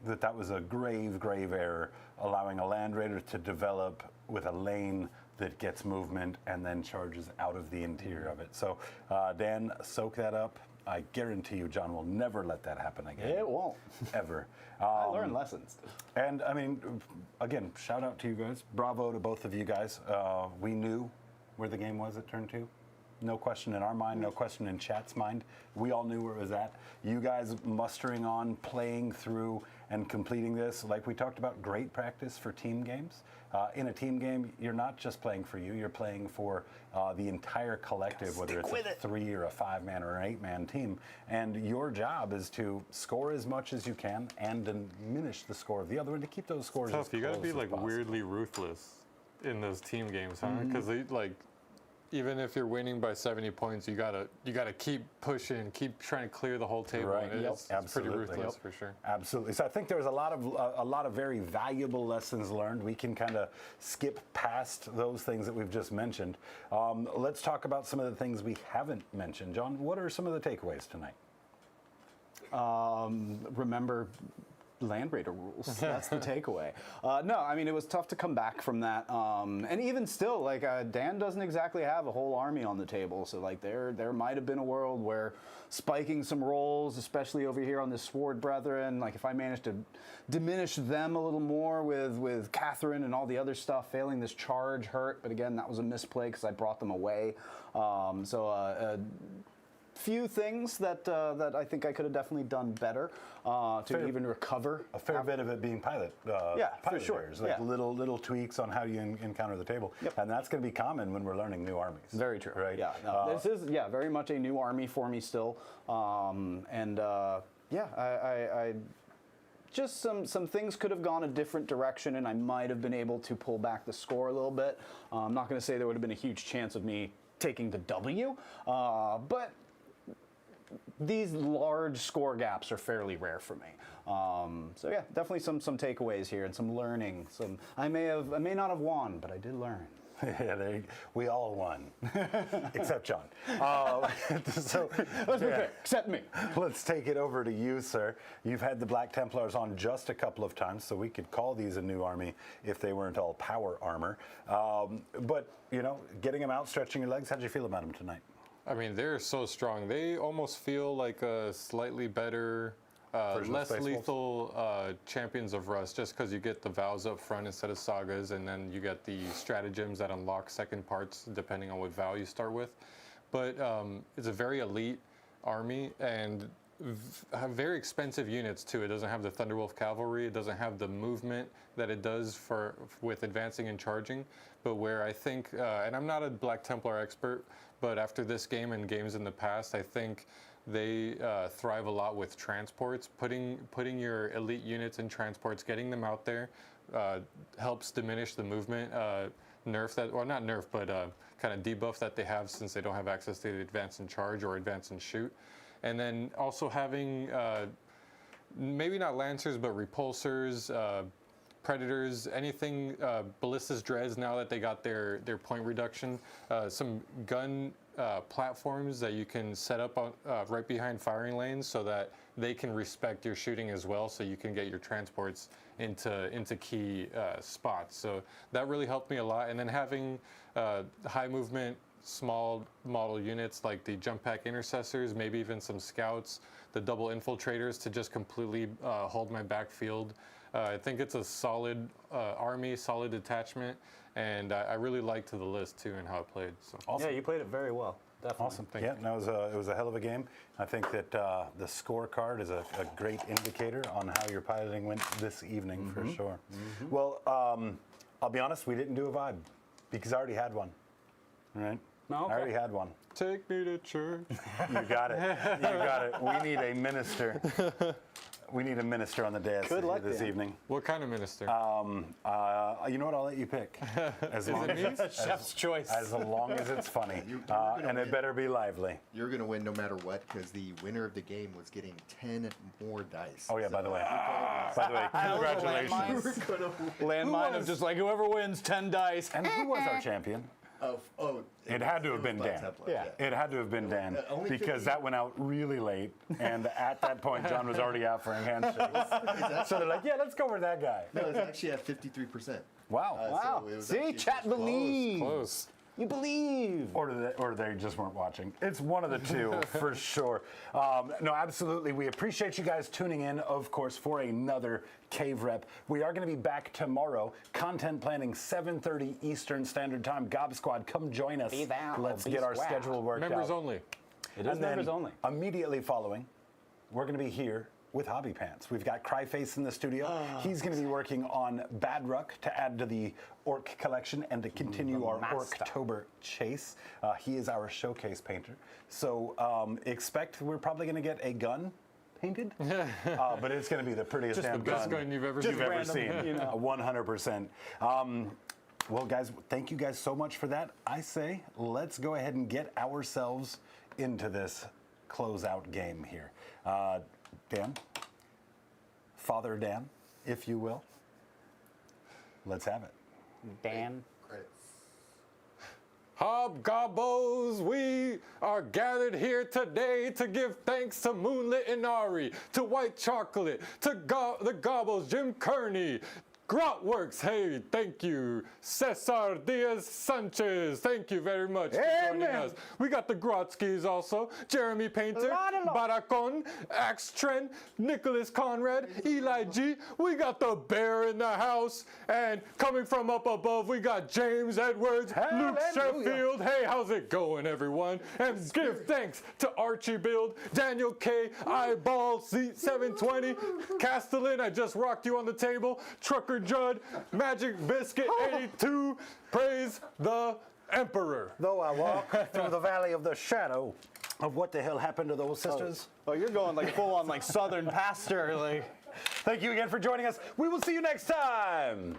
Speaker 1: that was a grave error, allowing a Land Raider to develop with a lane that gets movement and then charges out of the interior of it. So, Dan, soak that up. I guarantee you, John will never let that happen again.
Speaker 2: It won't.
Speaker 1: Ever.
Speaker 2: I learned lessons.
Speaker 1: And I mean, again, shout out to you guys. Bravo to both of you guys. We knew where the game was at turn 2. No question in our mind, no question in chat's mind. We all knew where it was at. You guys mustering on, playing through, and completing this, like we talked about, great practice for team games. In a team game, you're not just playing for you, you're playing for the entire collective, whether it's a 3 or a 5-man or an 8-man team. And your job is to score as much as you can and diminish the score of the other one to keep those scores
Speaker 3: Tough.
Speaker 1: as
Speaker 3: You got to
Speaker 1: close
Speaker 3: be
Speaker 1: as
Speaker 3: like
Speaker 1: possible.
Speaker 3: weirdly ruthless in those team games, huh? Because like, even if you're winning by 70 points, you gotta keep pushing, keep trying to clear the whole table.
Speaker 1: Right.
Speaker 3: And it's pretty
Speaker 1: Absolutely.
Speaker 3: ruthless for sure.
Speaker 1: Absolutely. So I think there was a lot of very valuable lessons learned. We can kind of skip past those things that we've just mentioned. Let's talk about some of the things we haven't mentioned. John, what are some of the takeaways tonight?
Speaker 2: Remember Land Raider rules. That's the takeaway. No, I mean, it was tough to come back from that. And even still, like, Dan doesn't exactly have a whole army on the table. So, like, there might have been a world where spiking some rolls, especially over here on the Sword Brethren, like, if I managed to diminish them a little more with Catherine and all the other stuff, failing this charge hurt. But again, that was a misplay because I brought them away. Few things that I think I could have definitely done better to even recover.
Speaker 1: A fair bit of it being pilot
Speaker 2: for sure.
Speaker 1: errors, like little tweaks on how you encounter the table.
Speaker 2: Yep.
Speaker 1: And that's going to be common when we're learning new armies.
Speaker 2: Very true.
Speaker 1: Right?
Speaker 2: Yeah. No, this is very much a new army for me still. I just some things could have gone a different direction, and I might have been able to pull back the score a little bit. I'm not going to say there would have been a huge chance of me taking the W, but these large score gaps are fairly rare for me. So yeah, definitely some takeaways here and some learning. I may not have won, but I did learn.
Speaker 1: Yeah, we all won, except John.
Speaker 2: Okay, except me.
Speaker 1: Let's take it over to you, sir. You've had the Black Templars on just a couple of times, so we could call these a new army if they weren't all power armor. But, getting them out, stretching your legs, how'd you feel about them tonight?
Speaker 3: I mean, they're so strong. They almost feel like a slightly better, less lethal Champions of Rust, just because you get the vows up front instead of sagas, and then you get the stratagems that unlock second parts depending on what vow you start with. But it's a very elite army and have very expensive units too. It doesn't have the Thunderwolf cavalry. It doesn't have the movement that it does with advancing and charging. But where I think, and I'm not a Black Templar expert, but after this game and games in the past, I think they thrive a lot with transports. Putting your elite units in transports, getting them out there, helps diminish the movement. Nerf that, or not nerf, but kind of debuff that they have since they don't have access to the advance and charge or advance and shoot. And then also having maybe not Lancers, but Repulsors, Predators, anything, Ballistas Dreads, now that they got their point reduction, some gun platforms that you can set up on, right behind firing lanes so that they can respect your shooting as well, so you can get your transports into key spots. So that really helped me a lot. And then having high movement, small model units like the jump pack intercessors, maybe even some scouts, the double infiltrators to just completely hold my backfield. I think it's a solid army, solid detachment, and I really liked the list too and how it played. So.
Speaker 2: Awesome. Yeah, you played it very well. Definitely.
Speaker 1: Awesome. Yeah, no, it was a hell of a game. I think that the scorecard is a great indicator on how your piloting went this evening for sure. Well, I'll be honest, we didn't do a vibe because I already had one. All right?
Speaker 2: No, okay.
Speaker 1: I already had one.
Speaker 3: Take me to church.
Speaker 1: You got it. You got it. We need a minister. We need a minister on the dais this evening.
Speaker 3: What kind of minister?
Speaker 1: You know what? I'll let you pick. As long as
Speaker 2: Chef's choice.
Speaker 1: As long as it's funny, and it better be lively.
Speaker 4: You're going to win no matter what because the winner of the game was getting 10 more dice.
Speaker 1: Oh yeah. By the way, congratulations.
Speaker 2: Landmine of just like whoever wins 10 dice.
Speaker 1: And who was our champion? It had to have been
Speaker 4: Black
Speaker 1: Dan.
Speaker 4: Templar,
Speaker 6: Yeah.
Speaker 1: It had to have been Dan
Speaker 4: only
Speaker 1: because
Speaker 4: 50
Speaker 1: that went out really late, and at that point, John was already offering handshakes. So they're like, "Yeah, let's go with that guy."
Speaker 4: No, it's actually at 53%.
Speaker 1: Wow.
Speaker 2: Wow.
Speaker 4: So it was
Speaker 2: See,
Speaker 4: actually
Speaker 2: chat
Speaker 4: close.
Speaker 2: believes.
Speaker 3: Close.
Speaker 2: You believe.
Speaker 1: Or they just weren't watching. It's one of the two for sure. No, absolutely. We appreciate you guys tuning in, of course, for another Cave Rep. We are going to be back tomorrow. Content planning 7:30 Eastern Standard Time. Gob Squad, come join us.
Speaker 2: Be thou,
Speaker 1: Let's
Speaker 2: be
Speaker 1: get our
Speaker 2: square.
Speaker 1: schedule worked
Speaker 3: Members
Speaker 1: out.
Speaker 3: only.
Speaker 2: It is
Speaker 1: And then
Speaker 2: members only.
Speaker 1: immediately following, we're going to be here with Hobby Pants. We've got Cryface in the studio. He's going to be working on Bad Ruck to add to the Orc collection and to continue our
Speaker 2: master.
Speaker 1: Orktober chase. He is our showcase painter. So expect we're probably going to get a gun painted, but it's going to be the prettiest
Speaker 3: Just the
Speaker 1: damn
Speaker 3: best gun you've ever seen.
Speaker 1: seen. 100%. Well, guys, thank you guys so much for that. I say let's go ahead and get ourselves into this closeout game here. Dan, Father Dan, if you will. Let's have it.
Speaker 2: Dan.
Speaker 4: Credits.
Speaker 3: Hobgobbos, we are gathered here today to give thanks to Moonlit Inari, to White Chocolate, to the Gobbles, Jim Kearney, Grotworks, hey, thank you. Cesar Diaz Sanchez, thank you very much for joining us. We got the Grotskis also, Jeremy Painter, Baracon, Axe Trent, Nicholas Conrad, Eli G. We got the Bear in the house, and coming from up above, we got James Edwards, Luke Sheffield. Hey, how's it going, everyone? And give thanks to Archie Build, Daniel K, Eyeball, Seat 720, Castellan, I just rocked you on the table, Trucker Judd, Magic Biscuit 82, praise the Emperor.
Speaker 1: Though I walk through the valley of the shadow of what the hell happened to those sisters.
Speaker 2: Oh, you're going like full on like Southern pastor, like.
Speaker 1: Thank you again for joining us. We will see you next time.